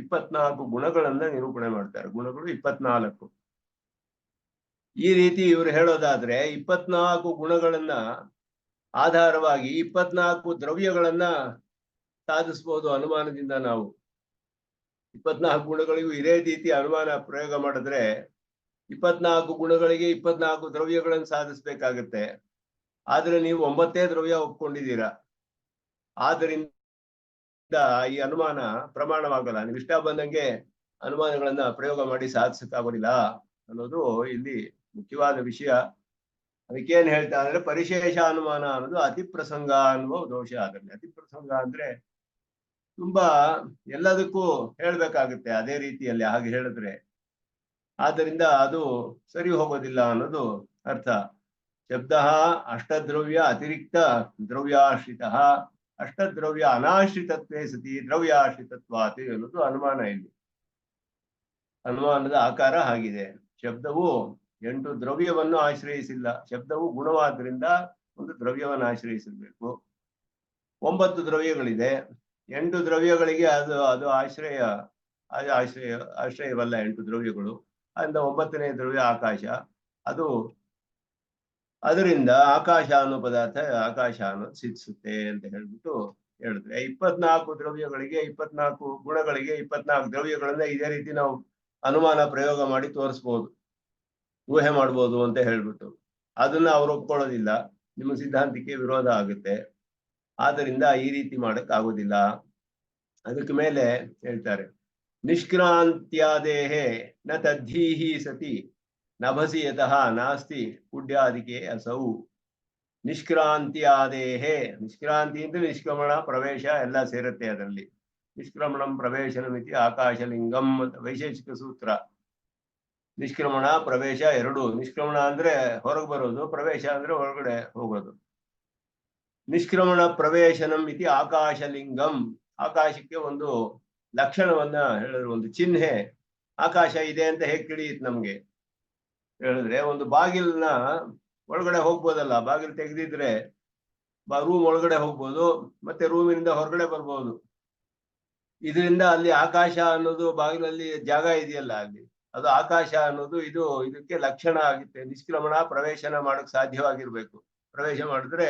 24 ಗುಣಗಳನ್ನ ನಿರೂಪಣೆ ಮಾಡ್ತಾರೆ. ಗುಣಗಳು 24. ಈ ರೀತಿ ಇವರು ಹೇಳೋದಾದ್ರೆ 24 ಗುಣಗಳನ್ನ ಆಧಾರವಾಗಿ 24 ದ್ರವ್ಯಗಳನ್ನ ಸಾಧಿಸ್ಬೋದು ಅನುಮಾನದಿಂದ. ನಾವು 24 ಗುಣಗಳಿಗೂ ಇದೇ ರೀತಿ ಅನುಮಾನ ಪ್ರಯೋಗ ಮಾಡಿದ್ರೆ 24 ಗುಣಗಳಿಗೆ 24 ದ್ರವ್ಯಗಳನ್ನು ಸಾಧಿಸ್ಬೇಕಾಗತ್ತೆ. ಆದ್ರೆ ನೀವು 9 ದ್ರವ್ಯ ಒಪ್ಕೊಂಡಿದ್ದೀರಾ. ಆದ್ರಿಂದ ಈ ಅನುಮಾನ ಪ್ರಮಾಣವಾಗಲ್ಲ. ನೀವು ಇಷ್ಟ ಬಂದಂಗೆ ಅನುಮಾನಗಳನ್ನ ಪ್ರಯೋಗ ಮಾಡಿ ಸಾಧಿಸಕ್ಕಾಗೋದಿಲ್ಲ ಅನ್ನೋದು ಇಲ್ಲಿ ಮುಖ್ಯವಾದ ವಿಷಯ. ಅದಕ್ಕೇನ್ ಹೇಳ್ತಾ ಅಂದ್ರೆ ಪರಿಶೇಷ ಅನುಮಾನ ಅನ್ನೋದು ಅತಿ ಪ್ರಸಂಗ ಅನ್ನುವ ದೋಷ. ಅದರಲ್ಲಿ ಅತಿ ಪ್ರಸಂಗ ಅಂದ್ರೆ ತುಂಬಾ ಎಲ್ಲದಕ್ಕೂ ಹೇಳ್ಬೇಕಾಗುತ್ತೆ ಅದೇ ರೀತಿಯಲ್ಲಿ, ಹಾಗೆ ಹೇಳಿದ್ರೆ ಆದ್ದರಿಂದ ಅದು ಸರಿ ಹೋಗೋದಿಲ್ಲ ಅನ್ನೋದು ಅರ್ಥ. ಶಬ್ದ ಅಷ್ಟದ್ರವ್ಯ ಅತಿರಿಕ್ತ ದ್ರವ್ಯಾಶ್ರಿತ, ಅಷ್ಟದ್ರವ್ಯ ಅನಾಶ್ರಿತತ್ವೇ ಸತಿ ದ್ರವ್ಯಾಶ್ರಿತತ್ವಾತಿ ಅನ್ನೋದು ಅನುಮಾನ. ಇಲ್ಲಿ ಅನುಮಾನದ ಆಕಾರ ಆಗಿದೆ. ಶಬ್ದವು 8 ದ್ರವ್ಯವನ್ನು ಆಶ್ರಯಿಸಿಲ್ಲ. ಶಬ್ದವು ಗುಣವಾದ್ರಿಂದ ಒಂದು ದ್ರವ್ಯವನ್ನು ಆಶ್ರಯಿಸಬೇಕು. 9 ದ್ರವ್ಯಗಳಿದೆ. 8 ದ್ರವ್ಯಗಳಿಗೆ ಅದು ಆಶ್ರಯವಲ್ಲ 8 ದ್ರವ್ಯಗಳು. ಅದರಿಂದ 9ನೇ ದ್ರವ್ಯ ಆಕಾಶ. ಅದರಿಂದ ಆಕಾಶ ಅನ್ನೋ ಪದಾರ್ಥ ಆಕಾಶ ಅನ್ನೋದು ಸಿದ್ಧಿಸುತ್ತೆ ಅಂತ ಹೇಳ್ಬಿಟ್ಟು ಹೇಳಿದ್ರೆ 24 ದ್ರವ್ಯಗಳಿಗೆ 24 ಗುಣಗಳಿಗೆ 24 ದ್ರವ್ಯಗಳನ್ನ ಇದೇ ರೀತಿ ನಾವು ಅನುಮಾನ ಪ್ರಯೋಗ ಮಾಡಿ ತೋರಿಸ್ಬೋದು, ಊಹೆ ಮಾಡ್ಬೋದು ಅಂತ ಹೇಳ್ಬಿಟ್ಟು ಅದನ್ನ ಅವ್ರು ಒಪ್ಕೊಳ್ಳೋದಿಲ್ಲ. ನಿಮ್ಮ ಸಿದ್ಧಾಂತಕ್ಕೆ ವಿರೋಧ ಆಗುತ್ತೆ. ಆದ್ದರಿಂದ ಈ ರೀತಿ ಮಾಡಕ್ ಆಗೋದಿಲ್ಲ. ಅದಕ್ಕೆ ಮೇಲೆ ಹೇಳ್ತಾರೆ ನಿಷ್ಕ್ರಾಂತ್ಯಾದೇಹೇ ನ ತದ್ಧೀಹಿ ಸತಿ ನಭಸಿ ಯತಃ ನಾಸ್ತಿ ಕುಡ್ಯಾದಿಕೆ ಅಸೌ. ನಿಷ್ಕ್ರಾಂತ್ಯಾದೇಹೇ, ನಿಷ್ಕ್ರಾಂತಿ ಅಂದ್ರೆ ನಿಷ್ಕ್ರಮಣ ಪ್ರವೇಶ ಎಲ್ಲ ಸೇರುತ್ತೆ ಅದರಲ್ಲಿ. ನಿಷ್ಕ್ರಮಣಂ ಪ್ರವೇಶನಮಿತಿ ಆಕಾಶಲಿಂಗಂ ಅಂತ ವೈಶೇಷಿಕ ಸೂತ್ರ. ನಿಷ್ಕ್ರಮಣ ಪ್ರವೇಶ ಎರಡು. ನಿಷ್ಕ್ರಮಣ ಅಂದ್ರೆ ಹೊರಗೆ ಬರೋದು, ಪ್ರವೇಶ ಅಂದ್ರೆ ಹೊರಗಡೆ ಹೋಗೋದು. ನಿಷ್ಕ್ರಮಣ ಪ್ರವೇಶನಂ ಇತಿ ಆಕಾಶಲಿಂಗಂ, ಆಕಾಶಕ್ಕೆ ಒಂದು ಲಕ್ಷಣವನ್ನ ಹೇಳಿದ್ರು, ಒಂದು ಚಿಹ್ನೆ. ಆಕಾಶ ಇದೆ ಅಂತ ಹೇಗೆ ತಿಳಿಯುತ್ತೆ ನಮ್ಗೆ ಹೇಳಿದ್ರೆ, ಒಂದು ಬಾಗಿಲನ್ನ ಒಳಗಡೆ ಹೋಗ್ಬೋದಲ್ಲ, ಬಾಗಿಲು ತೆಗೆದಿದ್ರೆ ರೂಮ್ ಒಳಗಡೆ ಹೋಗ್ಬೋದು, ಮತ್ತೆ ರೂಮಿನಿಂದ ಹೊರಗಡೆ ಬರ್ಬೋದು. ಇದರಿಂದ ಅಲ್ಲಿ ಆಕಾಶ ಅನ್ನೋದು ಬಾಗಿಲಲ್ಲಿ ಜಾಗ ಇದೆಯಲ್ಲ, ಅಲ್ಲಿ ಅದು ಆಕಾಶ ಅನ್ನೋದು ಇದಕ್ಕೆ ಲಕ್ಷಣ ಆಗುತ್ತೆ. ನಿಷ್ಕ್ರಮಣ ಪ್ರವೇಶನ ಮಾಡಕ್ ಸಾಧ್ಯವಾಗಿರ್ಬೇಕು. ಪ್ರವೇಶ ಮಾಡಿದ್ರೆ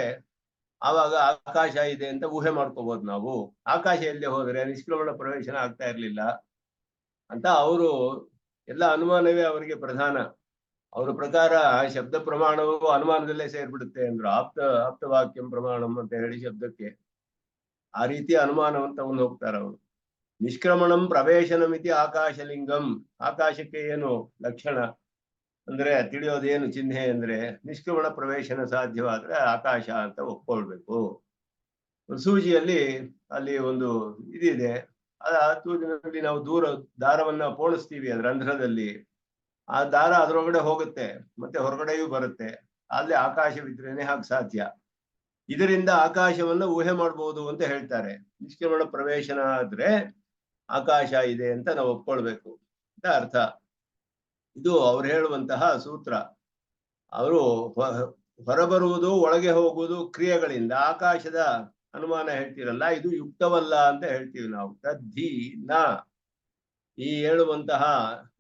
ಆವಾಗ ಆಕಾಶ ಇದೆ ಅಂತ ಊಹೆ ಮಾಡ್ಕೋಬಹುದು ನಾವು. ಆಕಾಶ ಎಲ್ಲೇ ಹೋದ್ರೆ ನಿಷ್ಕ್ರಮಣ ಪ್ರವೇಶನ ಆಗ್ತಾ ಇರ್ಲಿಲ್ಲ ಅಂತ ಅವರು ಎಲ್ಲ ಅನುಮಾನವೇ ಅವರಿಗೆ ಪ್ರಧಾನ. ಅವರ ಪ್ರಕಾರ ಶಬ್ದ ಪ್ರಮಾಣವು ಅನುಮಾನದಲ್ಲೇ ಸೇರ್ಬಿಡುತ್ತೆ ಅಂದ್ರು. ಆಪ್ತವಾಕ್ಯಂ ಪ್ರಮಾಣಂ ಅಂತ ಹೇಳಿ ಶಬ್ದಕ್ಕೆ ಆ ರೀತಿ ಅನುಮಾನವನ್ನು ತಗೊಂಡು ಹೋಗ್ತಾರೆ ಅವರು. ನಿಷ್ಕ್ರಮಣಂ ಪ್ರವೇಶನಮಿತಿ ಆಕಾಶಲಿಂಗಂ, ಆಕಾಶಕ್ಕೆ ಏನು ಲಕ್ಷಣ ಅಂದ್ರೆ ತಿಳಿಯೋದೇನು ಚಿಹ್ನೆ ಅಂದ್ರೆ ನಿಷ್ಕ್ರಮಣ ಪ್ರವೇಶನ ಸಾಧ್ಯವಾದ್ರೆ ಆಕಾಶ ಅಂತ ಒಪ್ಕೊಳ್ಬೇಕು. ಸೂಜಿಯಲ್ಲಿ ಅಲ್ಲಿ ಒಂದು ಇದಿದೆ, ಆ ಸೂಜಿನಲ್ಲಿ ನಾವು ದಾರವನ್ನ ಪೋಣಿಸ್ತೀವಿ ಅದ್ರ ರಂಧ್ರದಲ್ಲಿ, ಆ ದಾರ ಅದರೊಳಗಡೆ ಹೋಗುತ್ತೆ ಮತ್ತೆ ಹೊರಗಡೆಯೂ ಬರುತ್ತೆ. ಅಲ್ಲಿ ಆಕಾಶವಿದ್ರೇನೆ ಹಾಗೆ ಸಾಧ್ಯ. ಇದರಿಂದ ಆಕಾಶವನ್ನ ಊಹೆ ಮಾಡ್ಬೋದು ಅಂತ ಹೇಳ್ತಾರೆ. ನಿಷ್ಕ್ರಮಣ ಪ್ರವೇಶನ ಆದ್ರೆ ಆಕಾಶ ಇದೆ ಅಂತ ನಾವು ಒಪ್ಕೊಳ್ಬೇಕು ಅಂತ ಅರ್ಥ. ಇದು ಅವ್ರು ಹೇಳುವಂತಹ ಸೂತ್ರ. ಅವರು ಹೊರಬರುವುದು ಒಳಗೆ ಹೋಗುವುದು ಕ್ರಿಯೆಗಳಿಂದ ಆಕಾಶದ ಅನುಮಾನ ಹೇಳ್ತೀರಲ್ಲ, ಇದು ಯುಕ್ತವಲ್ಲ ಅಂತ ಹೇಳ್ತೀವಿ ನಾವು. ತದ್ಧಿ ನ, ಈ ಹೇಳುವಂತಹ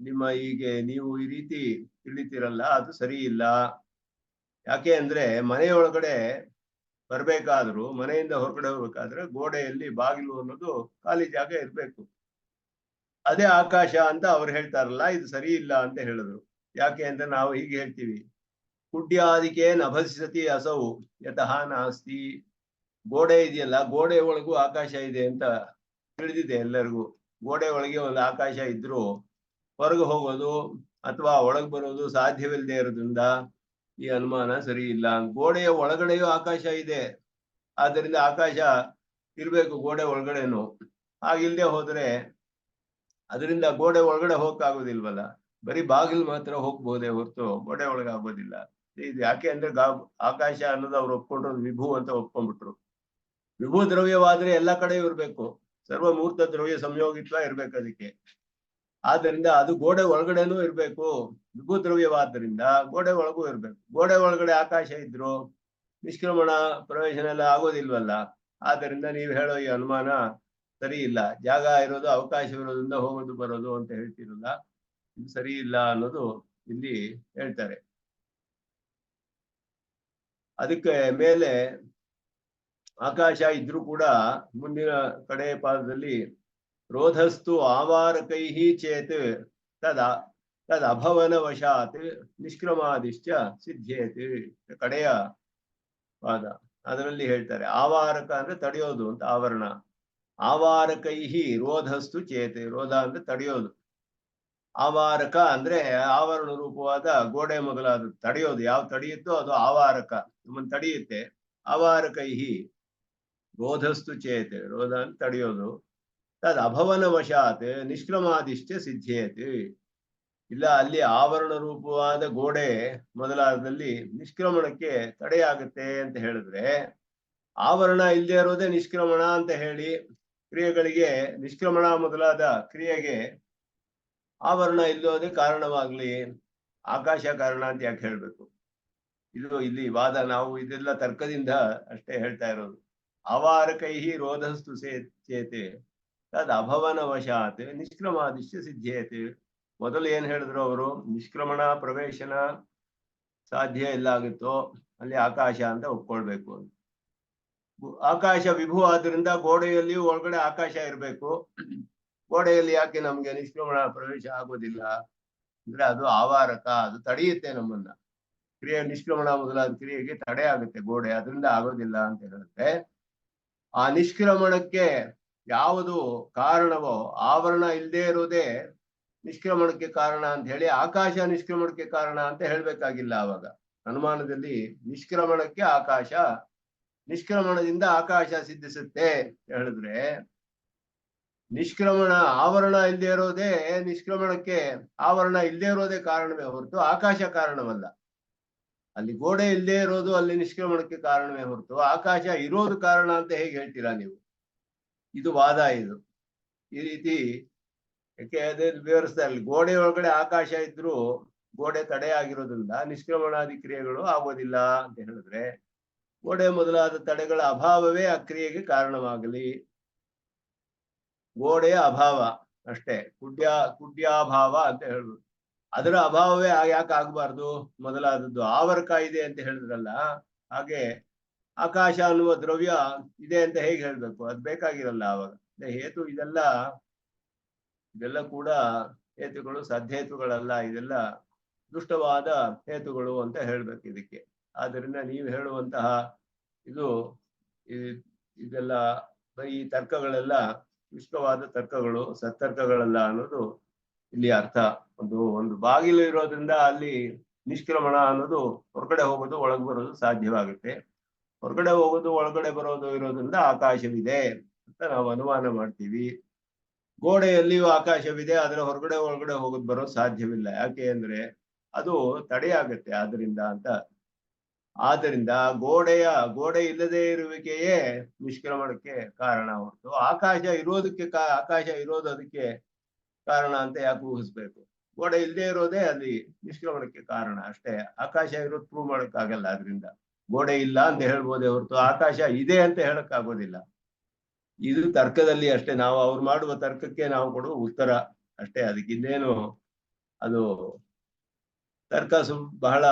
ನಿಮ್ಮ ಹೀಗೆ ನೀವು ಈ ರೀತಿ ತಿಳಿತೀರಲ್ಲ ಅದು ಸರಿ ಇಲ್ಲ. ಯಾಕೆ ಅಂದ್ರೆ ಮನೆಯೊಳಗಡೆ ಬರ್ಬೇಕಾದ್ರೂ ಮನೆಯಿಂದ ಹೊರಗಡೆ ಹೋಗ್ಬೇಕಾದ್ರೆ ಗೋಡೆಯಲ್ಲಿ ಬಾಗಿಲು ಅನ್ನೋದು ಖಾಲಿ ಜಾಗ ಇರ್ಬೇಕು. ಅದೇ ಆಕಾಶ ಅಂತ ಅವ್ರು ಹೇಳ್ತಾರಲ್ಲ, ಇದು ಸರಿ ಇಲ್ಲ ಅಂತ ಹೇಳಿದ್ರು. ಯಾಕೆ ಅಂತ ನಾವು ಹೀಗೆ ಹೇಳ್ತೀವಿ, ಕುಡ್ಯಾದಿಕೆ ನಭಸಿಸತಿ ಅಸೌ ಯತಃ ನಾಸ್ತಿ. ಗೋಡೆ ಇದೆಯಲ್ಲ, ಗೋಡೆ ಒಳಗೂ ಆಕಾಶ ಇದೆ ಅಂತ ತಿಳಿದಿದೆ ಎಲ್ಲರಿಗೂ. ಗೋಡೆ ಒಳಗೆ ಒಂದು ಆಕಾಶ ಇದ್ರು ಹೊರಗೆ ಹೋಗೋದು ಅಥವಾ ಒಳಗೆ ಬರೋದು ಸಾಧ್ಯವಿಲ್ಲದೆ ಇರೋದ್ರಿಂದ ಈ ಅನುಮಾನ ಸರಿ ಇಲ್ಲ. ಗೋಡೆಯ ಒಳಗಡೆಯೂ ಆಕಾಶ ಇದೆ, ಆದ್ದರಿಂದ ಆಕಾಶ ಇರ್ಬೇಕು ಗೋಡೆ ಒಳಗಡೆನು. ಹಾಗಿಲ್ದೆ ಹೋದ್ರೆ ಅದರಿಂದ ಗೋಡೆ ಒಳಗಡೆ ಹೋಗಕ್ಕಾಗೋದಿಲ್ವಲ್ಲ, ಬರೀ ಬಾಗಿಲು ಮಾತ್ರ ಹೋಗ್ಬೋದೇ ಹೊರತು ಗೋಡೆ ಒಳಗೆ ಆಗೋದಿಲ್ಲ. ಇದು ಯಾಕೆ ಅಂದ್ರೆ ಆಕಾಶ ಅನ್ನೋದು ಅವ್ರು ಒಪ್ಕೊಂಡ್ರು ವಿಭು ಅಂತ ಒಪ್ಕೊಂಡ್ಬಿಟ್ರು. ವಿಭು ದ್ರವ್ಯವಾದ್ರೆ ಎಲ್ಲ ಕಡೆ ಇರ್ಬೇಕು, ಸರ್ವಮೂರ್ತ ದ್ರವ್ಯ ಸಂಯೋಗಿತ್ವ ಇರ್ಬೇಕು ಅದಕ್ಕೆ. ಆದ್ದರಿಂದ ಅದು ಗೋಡೆ ಒಳಗಡೆನೂ ಇರ್ಬೇಕು. ವಿಭು ದ್ರವ್ಯವಾದ್ದರಿಂದ ಗೋಡೆ ಒಳಗೂ ಇರ್ಬೇಕು. ಗೋಡೆ ಒಳಗಡೆ ಆಕಾಶ ಇದ್ರು ನಿಷ್ಕ್ರಮಣ ಪ್ರವೇಶನ ಎಲ್ಲ ಆಗೋದಿಲ್ವಲ್ಲ. ಆದ್ದರಿಂದ ನೀವು ಹೇಳೋ ಈ ಅನುಮಾನ ಸರಿ ಇಲ್ಲ. ಜಾಗ ಇರೋದು ಅವಕಾಶವಿರೋದ್ರಿಂದ ಹೋಗೋದು ಬರೋದು ಅಂತ ಹೇಳ್ತಿರಲ್ಲ, ಇದು ಸರಿ ಇಲ್ಲ ಅನ್ನೋದು ಇಲ್ಲಿ ಹೇಳ್ತಾರೆ. ಅದಕ್ಕೆ ಮೇಲೆ ಆಕಾಶ ಇದ್ರೂ ಕೂಡ ಮುಂದಿನ ಕಡೆ ಪಾದದಲ್ಲಿ ರೋಧಸ್ತು ಆವಾರಕೈಹಿ ಚೇತ್ ತದ್ ಅಭವನ ವಶಾತ್ ನಿಷ್ಕ್ರಮಾದಿಶ್ಚ ಸಿದ್ಧೇತ್. ಕಡೆಯ ಪಾದ ಅದರಲ್ಲಿ ಹೇಳ್ತಾರೆ ಆವಾರಕ ಅಂದ್ರೆ ತಡೆಯೋದು ಅಂತ, ಆವರಣ. ಆವಾರಕೈಹಿ ರೋಧಸ್ತು ಚೇತ್, ರೋಧ ಅಂದ್ರೆ ತಡೆಯೋದು. ಆವಾರಕ ಅಂದ್ರೆ ಆವರಣ ರೂಪವಾದ ಗೋಡೆ ಮೊದಲಾದ ತಡೆಯೋದು. ಯಾವ ತಡೆಯುತ್ತೋ ಅದು ಆವಾರಕ, ನಮ್ಮನ್ನು ತಡೆಯುತ್ತೆ. ಆವಾರಕೈಹಿ ರೋಧಸ್ತು ಚೇತ್, ರೋಧ ಅಂತ ತಡೆಯೋದು. ತದ್ ಅಭವನ ವಶಾತ್ ನಿಷ್ಕ್ರಮಾದಿಶ್ಚ ಸಿದ್ಧೇತ್. ಇಲ್ಲ, ಅಲ್ಲಿ ಆವರಣ ರೂಪವಾದ ಗೋಡೆ ಮೊದಲಾದಲ್ಲಿ ನಿಷ್ಕ್ರಮಣಕ್ಕೆ ತಡೆಯಾಗುತ್ತೆ ಅಂತ ಹೇಳಿದ್ರೆ, ಆವರಣ ಇಲ್ಲದೆ ಇರೋದೇ ನಿಷ್ಕ್ರಮಣ ಅಂತ ಹೇಳಿ ಕ್ರಿಯೆಗಳಿಗೆ, ನಿಷ್ಕ್ರಮಣ ಮೊದಲಾದ ಕ್ರಿಯೆಗೆ ಆವರಣ ಇಲ್ಲೋದೇ ಕಾರಣವಾಗ್ಲಿ, ಆಕಾಶ ಕಾರಣ ಅಂತ ಯಾಕೆ ಹೇಳ್ಬೇಕು? ಇದು ಇಲ್ಲಿ ವಾದ. ನಾವು ಇದೆಲ್ಲ ತರ್ಕದಿಂದ ಅಷ್ಟೇ ಹೇಳ್ತಾ ಇರೋದು. ಆವಾರಕೈಹಿ ರೋಧಸ್ತು ಚೇತೆ ತದ್ ಅಭವನ ವಶಾತ್ ನಿಷ್ಕ್ರಮಾದಿಶ್ಚ ಸಿದ್ಧೇತ್. ಮೊದಲು ಏನ್ ಹೇಳಿದ್ರು ಅವರು, ನಿಷ್ಕ್ರಮಣ ಪ್ರವೇಶನ ಸಾಧ್ಯ ಎಲ್ಲಾಗುತ್ತೋ ಅಲ್ಲಿ ಆಕಾಶ ಅಂತ ಒಪ್ಕೊಳ್ಬೇಕು ಅಂತ. ಆಕಾಶ ವಿಭು ಆದ್ರಿಂದ ಗೋಡೆಯಲ್ಲಿ ಒಳಗಡೆ ಆಕಾಶ ಇರಬೇಕು. ಗೋಡೆಯಲ್ಲಿ ಯಾಕೆ ನಮ್ಗೆ ನಿಷ್ಕ್ರಮಣ ಪ್ರವೇಶ ಆಗೋದಿಲ್ಲ ಅಂದ್ರೆ ಅದು ಆವಾರಕ, ಅದು ತಡೆಯುತ್ತೆ ನಮ್ಮನ್ನ. ಕ್ರಿಯೆ ನಿಷ್ಕ್ರಮಣ ಮೊದಲಾದ ಕ್ರಿಯೆಗೆ ತಡೆ ಆಗುತ್ತೆ ಗೋಡೆ, ಅದರಿಂದ ಆಗೋದಿಲ್ಲ ಅಂತ ಹೇಳಿದ್ರೆ, ಆ ನಿಷ್ಕ್ರಮಣಕ್ಕೆ ಯಾವುದು ಕಾರಣವೋ ಆವರಣ ಇಲ್ಲದೆ ಇರೋದೇ ನಿಷ್ಕ್ರಮಣಕ್ಕೆ ಕಾರಣ ಅಂತ ಹೇಳಿ ಆಕಾಶ ನಿಷ್ಕ್ರಮಣಕ್ಕೆ ಕಾರಣ ಅಂತ ಹೇಳ್ಬೇಕಾಗಿಲ್ಲ. ಆವಾಗ ಅನುಮಾನದಲ್ಲಿ ನಿಷ್ಕ್ರಮಣಕ್ಕೆ ಆಕಾಶ, ನಿಷ್ಕ್ರಮಣದಿಂದ ಆಕಾಶ ಸಿದ್ಧಿಸುತ್ತೆ ಹೇಳಿದ್ರೆ, ನಿಷ್ಕ್ರಮಣ ಆವರಣ ಇಲ್ಲದೆ ಇರೋದೇ ನಿಷ್ಕ್ರಮಣಕ್ಕೆ, ಆವರಣ ಇಲ್ಲದೆ ಇರೋದೇ ಕಾರಣವೇ ಹೊರತು ಆಕಾಶ ಕಾರಣವಲ್ಲ. ಅಲ್ಲಿ ಗೋಡೆ ಇಲ್ಲದೆ ಇರೋದು ಅಲ್ಲಿ ನಿಷ್ಕ್ರಮಣಕ್ಕೆ ಕಾರಣವೇ ಹೊರತು ಆಕಾಶ ಇರೋದು ಕಾರಣ ಅಂತ ಹೇಗೆ ಹೇಳ್ತೀರಾ ನೀವು? ಇದು ವಾದ. ಇದು ಈ ರೀತಿ ಯಾಕೆ ಅದೇ ವಿವರಿಸ್ತಾ ಇರಲಿ. ಗೋಡೆ ಒಳಗಡೆ ಆಕಾಶ ಇದ್ರೂ ಗೋಡೆ ತಡೆ ಆಗಿರೋದ್ರಿಂದ ನಿಷ್ಕ್ರಮಣಾದಿ ಕ್ರಿಯೆಗಳು ಆಗೋದಿಲ್ಲ ಅಂತ ಹೇಳಿದ್ರೆ, ಗೋಡೆ ಮೊದಲಾದ ತಡೆಗಳ ಅಭಾವವೇ ಆ ಕ್ರಿಯೆಗೆ ಕಾರಣವಾಗಲಿ. ಗೋಡೆಯ ಅಭಾವ ಅಷ್ಟೇ, ಕುಡ್ಯಾಭಾವ ಅಂತ ಹೇಳ್ಬೋದು. ಅದರ ಅಭಾವವೇ ಯಾಕೆ ಆಗ್ಬಾರ್ದು? ಮೊದಲಾದದ್ದು ಆವರಕ ಇದೆ ಅಂತ ಹೇಳಿದ್ರಲ್ಲ, ಹಾಗೆ ಆಕಾಶ ಅನ್ನುವ ದ್ರವ್ಯ ಇದೆ ಅಂತ ಹೇಗೆ ಹೇಳ್ಬೇಕು? ಅದು ಬೇಕಾಗಿರಲ್ಲ ಆವಾಗ. ಹೇತು ಇದೆಲ್ಲ ಕೂಡ ಹೇತುಗಳು ಸದ್ಹೇತುಗಳಲ್ಲ, ಇದೆಲ್ಲ ದುಷ್ಟವಾದ ಹೇತುಗಳು ಅಂತ ಹೇಳ್ಬೇಕು ಇದಕ್ಕೆ. ಆದ್ದರಿಂದ ನೀವು ಹೇಳುವಂತಹ ಇದೆಲ್ಲ ಈ ತರ್ಕಗಳೆಲ್ಲ ದುಷ್ಟವಾದ ತರ್ಕಗಳು, ಸತ್ತರ್ಕಗಳಲ್ಲ ಅನ್ನೋದು ಇಲ್ಲಿ ಅರ್ಥ. ಒಂದು ಬಾಗಿಲು ಇರೋದ್ರಿಂದ ಅಲ್ಲಿ ನಿಷ್ಕ್ರಮಣ ಅನ್ನೋದು ಹೊರಗಡೆ ಹೋಗೋದು ಒಳಗೆ ಬರೋದು ಸಾಧ್ಯವಾಗುತ್ತೆ. ಹೊರಗಡೆ ಹೋಗೋದು ಒಳಗಡೆ ಬರೋದು ಇರೋದ್ರಿಂದ ಆಕಾಶವಿದೆ ಅಂತ ನಾವು ಅನುಮಾನ ಮಾಡ್ತೀವಿ. ಗೋಡೆಯಲ್ಲಿಯೂ ಆಕಾಶವಿದೆ, ಅದರ ಹೊರಗಡೆ ಒಳಗಡೆ ಹೋಗೋದು ಬರೋದು ಸಾಧ್ಯವಿಲ್ಲ. ಯಾಕೆ ಅಂದ್ರೆ ಅದು ತಡೆಯಾಗತ್ತೆ ಆದ್ರಿಂದ ಅಂತ. ಆದ್ದರಿಂದ ಗೋಡೆ ಇಲ್ಲದೆ ಇರುವಿಕೆಯೇ ನಿಷ್ಕ್ರಮಣಕ್ಕೆ ಕಾರಣ ಹೊರತು ಆಕಾಶ ಇರೋದು ಅದಕ್ಕೆ ಕಾರಣ ಅಂತ ಯಾಕೆ ಊಹಿಸ್ಬೇಕು? ಗೋಡೆ ಇಲ್ಲದೆ ಇರೋದೇ ಅಲ್ಲಿ ನಿಷ್ಕ್ರಮಣಕ್ಕೆ ಕಾರಣ ಅಷ್ಟೇ. ಆಕಾಶ ಇರೋದು ಪ್ರೂವ್ ಮಾಡಕ್ಕಾಗಲ್ಲ. ಅದರಿಂದ ಗೋಡೆ ಇಲ್ಲ ಅಂತ ಹೇಳ್ಬೋದೇ ಹೊರತು ಆಕಾಶ ಇದೆ ಅಂತ ಹೇಳಕ್ಕಾಗೋದಿಲ್ಲ. ಇದು ತರ್ಕದಲ್ಲಿ ಅಷ್ಟೇ, ನಾವು ಅವ್ರು ಮಾಡುವ ತರ್ಕಕ್ಕೆ ನಾವು ಕೊಡುವ ಉತ್ತರ ಅಷ್ಟೇ. ಅದಕ್ಕಿಂದೇನು ಅದು ತರ್ಕ ಬಹಳ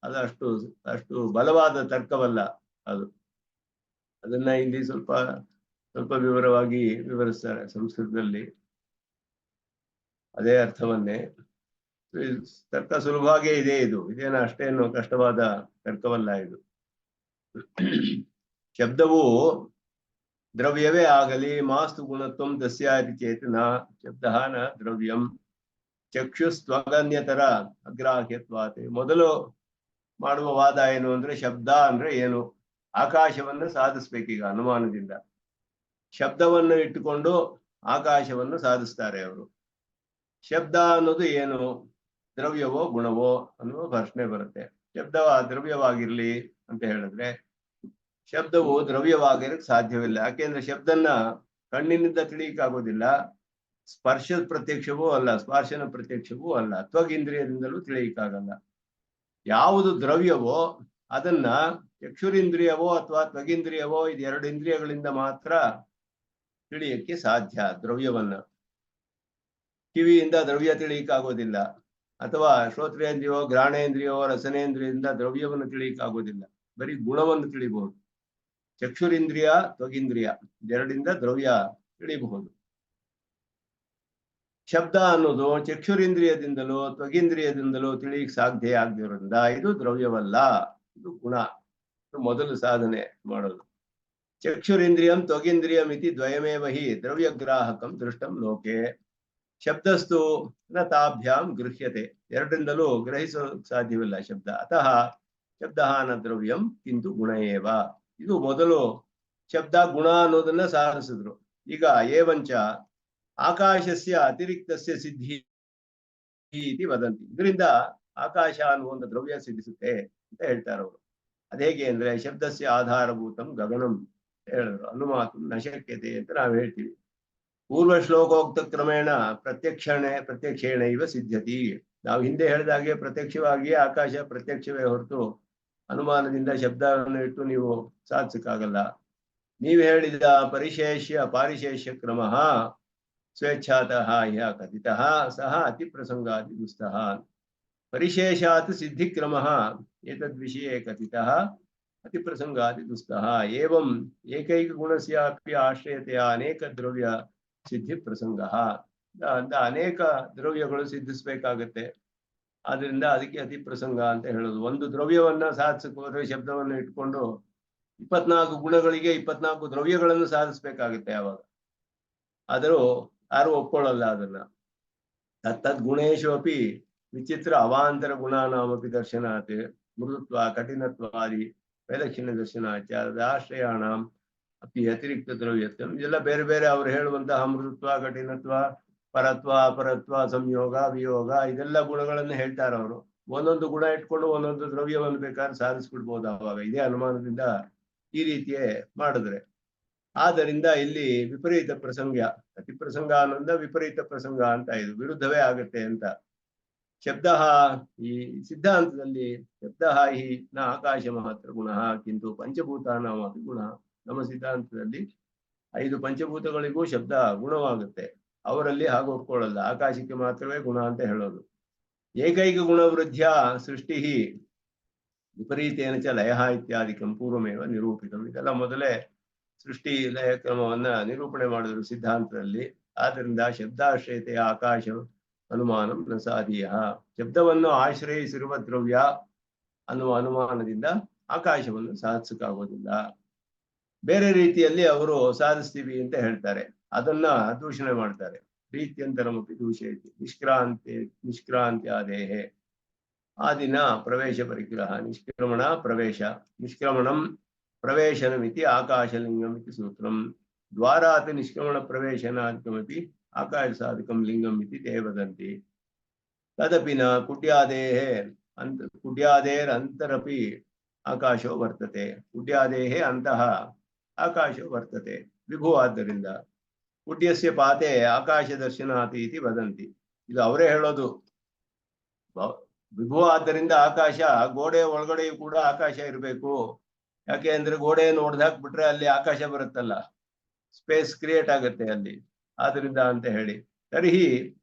ಅಷ್ಟು ಬಲವಾದ ತರ್ಕವಲ್ಲ ಅದು. ಅದನ್ನ ಇಲ್ಲಿ ಸ್ವಲ್ಪ ಸ್ವಲ್ಪ ವಿವರವಾಗಿ ವಿವರಿಸ್ತಾರೆ ಸಂಸ್ಕೃತದಲ್ಲಿ, ಅದೇ ಅರ್ಥವನ್ನೇ. ತರ್ಕ ಸುಲಭವಾಗೇ ಇದೆ, ಇದೇನು ಅಷ್ಟೇನು ಕಷ್ಟವಾದ ತರ್ಕವಲ್ಲ ಇದು. ಶಬ್ದವು ದ್ರವ್ಯವೇ ಆಗಲಿ ಮಾಸ್ತು ಗುಣತ್ವಂ ತಸ್ಯಾತಿ ಚೇತನ ಶಬ್ದ ನ ದ್ರವ್ಯಂ ಚಕ್ಷುಸ್ತ್ವಗನ್ಯತರ ಅಗ್ರಾಹ್ಯತ್ವಾತೆ. ಮೊದಲು ಮಾಡುವ ವಾದ ಏನು ಅಂದ್ರೆ, ಶಬ್ದ ಅಂದ್ರೆ ಏನು, ಆಕಾಶವನ್ನು ಸಾಧಿಸ್ಬೇಕೀಗ ಅನುಮಾನದಿಂದ. ಶಬ್ದವನ್ನು ಇಟ್ಟುಕೊಂಡು ಆಕಾಶವನ್ನು ಸಾಧಿಸ್ತಾರೆ ಅವರು. ಶಬ್ದ ಅನ್ನೋದು ಏನು, ದ್ರವ್ಯವೋ ಗುಣವೋ ಅನ್ನುವ ಪ್ರಶ್ನೆ ಬರುತ್ತೆ. ಶಬ್ದ ದ್ರವ್ಯವಾಗಿರ್ಲಿ ಅಂತ ಹೇಳಿದ್ರೆ ಶಬ್ದವು ದ್ರವ್ಯವಾಗಿರಕ್ಕೆ ಸಾಧ್ಯವಿಲ್ಲ. ಯಾಕೆಂದ್ರೆ ಶಬ್ದನ್ನ ಕಣ್ಣಿನಿಂದ ತಿಳಿಯಕ್ಕಾಗೋದಿಲ್ಲ, ಸ್ಪರ್ಶದ ಪ್ರತ್ಯಕ್ಷವೂ ಅಲ್ಲ, ಸ್ಪರ್ಶನ ಪ್ರತ್ಯಕ್ಷವೂ ಅಲ್ಲ, ತ್ವಗಿಂದ್ರಿಯದಿಂದಲೂ ತಿಳಿಯಕ್ಕಾಗಲ್ಲ. ಯಾವುದು ದ್ರವ್ಯವೋ ಅದನ್ನ ಚಕ್ಷುರಿಂದ್ರಿಯವೋ ಅಥವಾ ತ್ವಗಿಂದ್ರಿಯವೋ ಇದು 2 ಇಂದ್ರಿಯಗಳಿಂದ ಮಾತ್ರ ತಿಳಿಯಕ್ಕೆ ಸಾಧ್ಯ. ದ್ರವ್ಯವನ್ನ ಕಿವಿಯಿಂದ ದ್ರವ್ಯ ತಿಳಿಯಕ್ಕಾಗೋದಿಲ್ಲ, ಅಥವಾ ಶ್ರೋತ್ರೇಂದ್ರಿಯವೋ ಘ್ರಾಣೇಂದ್ರಿಯವೋ ರಸನೇಂದ್ರಿಯದಿಂದ ದ್ರವ್ಯವನ್ನು ತಿಳಿಯಕ್ಕಾಗೋದಿಲ್ಲ, ಬರೀ ಗುಣವನ್ನು ತಿಳಿಬಹುದು. ಚಕ್ಷುರಿಂದ್ರಿಯ ತ್ವಗಿಂದ್ರಿಯ ಎರಡಿಂದ ದ್ರವ್ಯ ತಿಳಿಯಬಹುದು. ಶಬ್ದ ಅನ್ನೋದು ಚಕ್ಷುರಿಂದ್ರಿಯದಿಂದಲೂ ತ್ವಗಿಂದ್ರಿಯದಿಂದಲೂ ತಿಳಿಯಕ್ಕೆ ಸಾಧ್ಯ ಆಗದಿರೋದ್ರಿಂದ ಇದು ದ್ರವ್ಯವಲ್ಲ, ಇದು ಗುಣ. ಮೊದಲು ಸಾಧನೆ ಮಾಡೋದು. ಚಕ್ಷುರಿಂದ್ರಿಯಂ ತ್ವಗಿಂದ್ರಿಯಂ ಇತಿ ದ್ವಯಮೇವ ಹಿ ದ್ರವ್ಯಗ್ರಾಹಕಂ ದೃಷ್ಟಂ ಲೋಕೆ ಶಬ್ದಸ್ತು ನ ತಾಭ್ಯಾಂ ಗೃಹ್ಯತೆ. ಎರಡರಿಂದಲೂ ಗ್ರಹಿಸೋ ಸಾಧ್ಯವಿಲ್ಲ ಶಬ್ದ. ಅತಃ ಶಬ್ದ ನ ದ್ರವ್ಯಂ ಕಿಂತು ಗುಣ ಏವ. ಇದು ಮೊದಲು ಶಬ್ದ ಗುಣ ಅನ್ನೋದನ್ನ ಸಾಧಿಸಿದ್ರು. ಈಗ ಏವಂಚ ಆಕಾಶಸ್ಯ ಅತಿರಿಕ್ತಸ್ಯ ಸಿದ್ಧಿ ಇತಿ ವದಂತಿ. ಇದರಿಂದ ಆಕಾಶ ಅನ್ನುವಂಥ ದ್ರವ್ಯ ಸಿದ್ಧಿಸುತ್ತೆ ಅಂತ ಹೇಳ್ತಾರೆ ಅವರು. ಅದೇಗೆ ಅಂದ್ರೆ ಶಬ್ದಸ್ಯ ಆಧಾರಭೂತಂ ಗಗನಂ ಹೇಳಿದ್ರು, ಅನುಮಾತು ನಶಕ್ಯತೆ ಅಂತ ನಾವು ಹೇಳ್ತೀವಿ. ಪೂರ್ವ ಶ್ಲೋಕೋಕ್ತ ಕ್ರಮೇಣ ಪ್ರತ್ಯಕ್ಷೇಣ ಇವ ಸಿದ್ಧತಿ. ನಾವು ಹಿಂದೆ ಹೇಳಿದಾಗೆ ಪ್ರತ್ಯಕ್ಷವಾಗಿಯೇ ಆಕಾಶ ಪ್ರತ್ಯಕ್ಷವೇ ಹೊರತು ಅನುಮಾನದಿಂದ ಶಬ್ದವನ್ನು ಇಟ್ಟು ನೀವು ಸಾಧಿಸಕ್ಕಾಗಲ್ಲ. ನೀವು ಹೇಳಿದ ಪಾರಿಶೇಷ್ಯ ಕ್ರಮ ಸ್ವೇಚ್ಛಾತಃ ಇಹ ಕಥಿತಃ ಸಹ ಅತಿ ಪ್ರಸಂಗಾದಿ ದುಸ್ತಃ. ಪರಿಶೇಷಾತ್ ಸಿದ್ಧಿಕ್ರಮ ಏತದ್ವಿಷಯೇ ಕಥಿತಃ ಅತಿ ಪ್ರಸಂಗಾದಿ ದುಸ್ತಃ. ಏವಂ ಏಕೈಕ ಗುಣಸ್ಯಾಪಿ ಆಶ್ರಯತೆಯ ಅನೇಕ ದ್ರವ್ಯ ಸಿದ್ಧಿ ಪ್ರಸಂಗ ಅಂತ ಅನೇಕ ದ್ರವ್ಯಗಳು ಸಿದ್ಧಿಸ್ಬೇಕಾಗತ್ತೆ. ಆದ್ರಿಂದ ಅದಕ್ಕೆ ಅತಿ ಪ್ರಸಂಗ ಅಂತ ಹೇಳೋದು. ಒಂದು ದ್ರವ್ಯವನ್ನ ಸಾಧಿಸಕ್ಕೆ ಹೋದ್ರೆ ಶಬ್ದವನ್ನು ಇಟ್ಕೊಂಡು 24 ಗುಣಗಳಿಗೆ 24 ದ್ರವ್ಯಗಳನ್ನು ಸಾಧಿಸ್ಬೇಕಾಗುತ್ತೆ ಯಾವಾಗ. ಆದರೂ ಯಾರು ಒಪ್ಕೊಳ್ಳಲ್ಲ ಅದನ್ನ. ತತ್ತದ್ ಗುಣೇಶು ಅಪಿ ವಿಚಿತ್ರ ಅವಾಂತರ ಗುಣಾನಾಮಪಿ ದರ್ಶನಾತ್ ಮೃದುತ್ವ ಕಠಿಣತ್ವಾದಿ ವೈಲಕ್ಷಣ್ಯ ದರ್ಶನಾಚಾರದ ಆಶ್ರಯಾಣಂ ಅಪಿ ಅತಿರಿಕ್ತ ದ್ರವ್ಯತ್ವ. ಇದೆಲ್ಲ ಬೇರೆ ಬೇರೆ ಅವ್ರು ಹೇಳುವಂತಹ ಮೃದುತ್ವ ಕಠಿಣತ್ವ ಪರತ್ವ ಅಪರತ್ವ ಸಂಯೋಗ ವಿಯೋಗ ಇದೆಲ್ಲ ಗುಣಗಳನ್ನು ಹೇಳ್ತಾರೆ ಅವರು. ಒಂದೊಂದು ಗುಣ ಇಟ್ಕೊಂಡು ಒಂದೊಂದು ದ್ರವ್ಯವನ್ನು ಬೇಕಾದ್ರೆ ಸಾಧಿಸ್ಬಿಡ್ಬೋದು ಅವಾಗ, ಇದೇ ಅನುಮಾನದಿಂದ ಈ ರೀತಿಯೇ ಮಾಡಿದ್ರೆ. ಆದ್ದರಿಂದ ಇಲ್ಲಿ ವಿಪರೀತ ಪ್ರಸಂಗ, ಅತಿ ಪ್ರಸಂಗ ಅನ್ನೋದ ವಿಪರೀತ ಪ್ರಸಂಗ ಅಂತ, ಇದು ವಿರುದ್ಧವೇ ಆಗುತ್ತೆ ಅಂತ. ಶಬ್ದ ಈ ಸಿದ್ಧಾಂತದಲ್ಲಿ ಶಬ್ದ ಹಿ ನ ಆಕಾಶ ಮಾತ್ರ ಗುಣ ಕಿಂತು ಪಂಚಭೂತಾನಾಮಪಿ ಗುಣ. ನಮ್ಮ ಸಿದ್ಧಾಂತದಲ್ಲಿ 5 ಪಂಚಭೂತಗಳಿಗೂ ಶಬ್ದ ಗುಣವಾಗುತ್ತೆ. ಅವರಲ್ಲಿ ಹಾಗೆ ಒಪ್ಕೊಳ್ಳಲ್ಲ, ಆಕಾಶಕ್ಕೆ ಮಾತ್ರವೇ ಗುಣ ಅಂತ ಹೇಳೋದು. ಏಕೈಕ ಗುಣವೃದ್ಧಿಯ ಸೃಷ್ಟಿ ವಿಪರೀತೇನ ಚ ಲಯ ಇತ್ಯಾದಿಕಂ ಪೂರ್ವಮೇವ ನಿರೂಪಿತಂ. ಇದೆಲ್ಲ ಮೊದಲೇ ಸೃಷ್ಟಿ ಲಯ ಕ್ರಮವನ್ನ ನಿರೂಪಣೆ ಮಾಡಿದ್ರು ಸಿದ್ಧಾಂತದಲ್ಲಿ. ಆದ್ದರಿಂದ ಶಬ್ದಾಶ್ರಯತೆಯ ಆಕಾಶ ಅನುಮಾನಂ ನ ಸಾಧೀಯ. ಶಬ್ದವನ್ನು ಆಶ್ರಯಿಸಿರುವ ದ್ರವ್ಯ ಅನ್ನುವ ಅನುಮಾನದಿಂದ ಆಕಾಶವನ್ನು ಸಾಧಿಸಕ್ಕಾಗೋದಿಲ್ಲ. ಬೇರೆ ರೀತಿಯಲ್ಲಿ ಅವರು ಸಾಧಿಸ್ತೀವಿ ಅಂತ ಹೇಳ್ತಾರೆ, ಅದನ್ನ ದೂಷಣೆ ಮಾಡ್ತಾರೆ. ರೀತ್ಯಂತರಮಪಿ ದೂಷಯತಿ ನಿಷ್ಕ್ರಾಂತ್ಯಾದೇಹೆ ಆದಿನ ಪ್ರವೇಶ ಪರಿಗ್ರಹ ನಿಷ್ಕ್ರಮಣ ಪ್ರವೇಶ ನಿಷ್ಕ್ರಮಣಂ ಪ್ರವೇಶನಮಿತಿ ಆಕಾಶಲಿಂಗಂ ಇತಿ ಸೂತ್ರಂ. ದ್ವಾರಾತ್ ನಿಷ್ಕ್ರಮಣ ಪ್ರವೇಶನಾದಿಕಮಪಿ ಆಕಾಶ ಸಾಧಕಂ ಲಿಂಗಂ ಇತಿ ತೇ ವದಂತಿ. ತದಪಿ ನ ಕುಡ್ಯಾದೇರಂತರಪಿ ಆಕಾಶೋ ವರ್ತತೆ. ಕುಡ್ಯಾದೇಹೇ ಅಂತಃ ಆಕಾಶೋ ವರ್ತತೆ ವಿಭು. ಆದ್ದರಿಂದ ಕುಡ್ಯಸ್ಯ ಪಾತೆ ಆಕಾಶ ದರ್ಶನಾತಿ ಇತಿ ವದಂತಿ. ಇದು ಅವರೇ ಹೇಳೋದು. ವಿಭು ಆದ್ದರಿಂದ ಆಕಾಶ, ಗೋಡೆ ಒಳಗಡೆಯೂ ಕೂಡ ಆಕಾಶ ಇರಬೇಕು. ಯಾಕೆ ಅಂದ್ರೆ ಗೋಡೆಯನ್ನು ಹೊಡೆದಾಕ್ಬಿಟ್ರೆ ಅಲ್ಲಿ ಆಕಾಶ ಬರುತ್ತಲ್ಲ, ಸ್ಪೇಸ್ ಕ್ರಿಯೇಟ್ ಆಗುತ್ತೆ ಅಲ್ಲಿ, ಆದ್ರಿಂದ ಅಂತ ಹೇಳಿ. ತರ್ಹಿ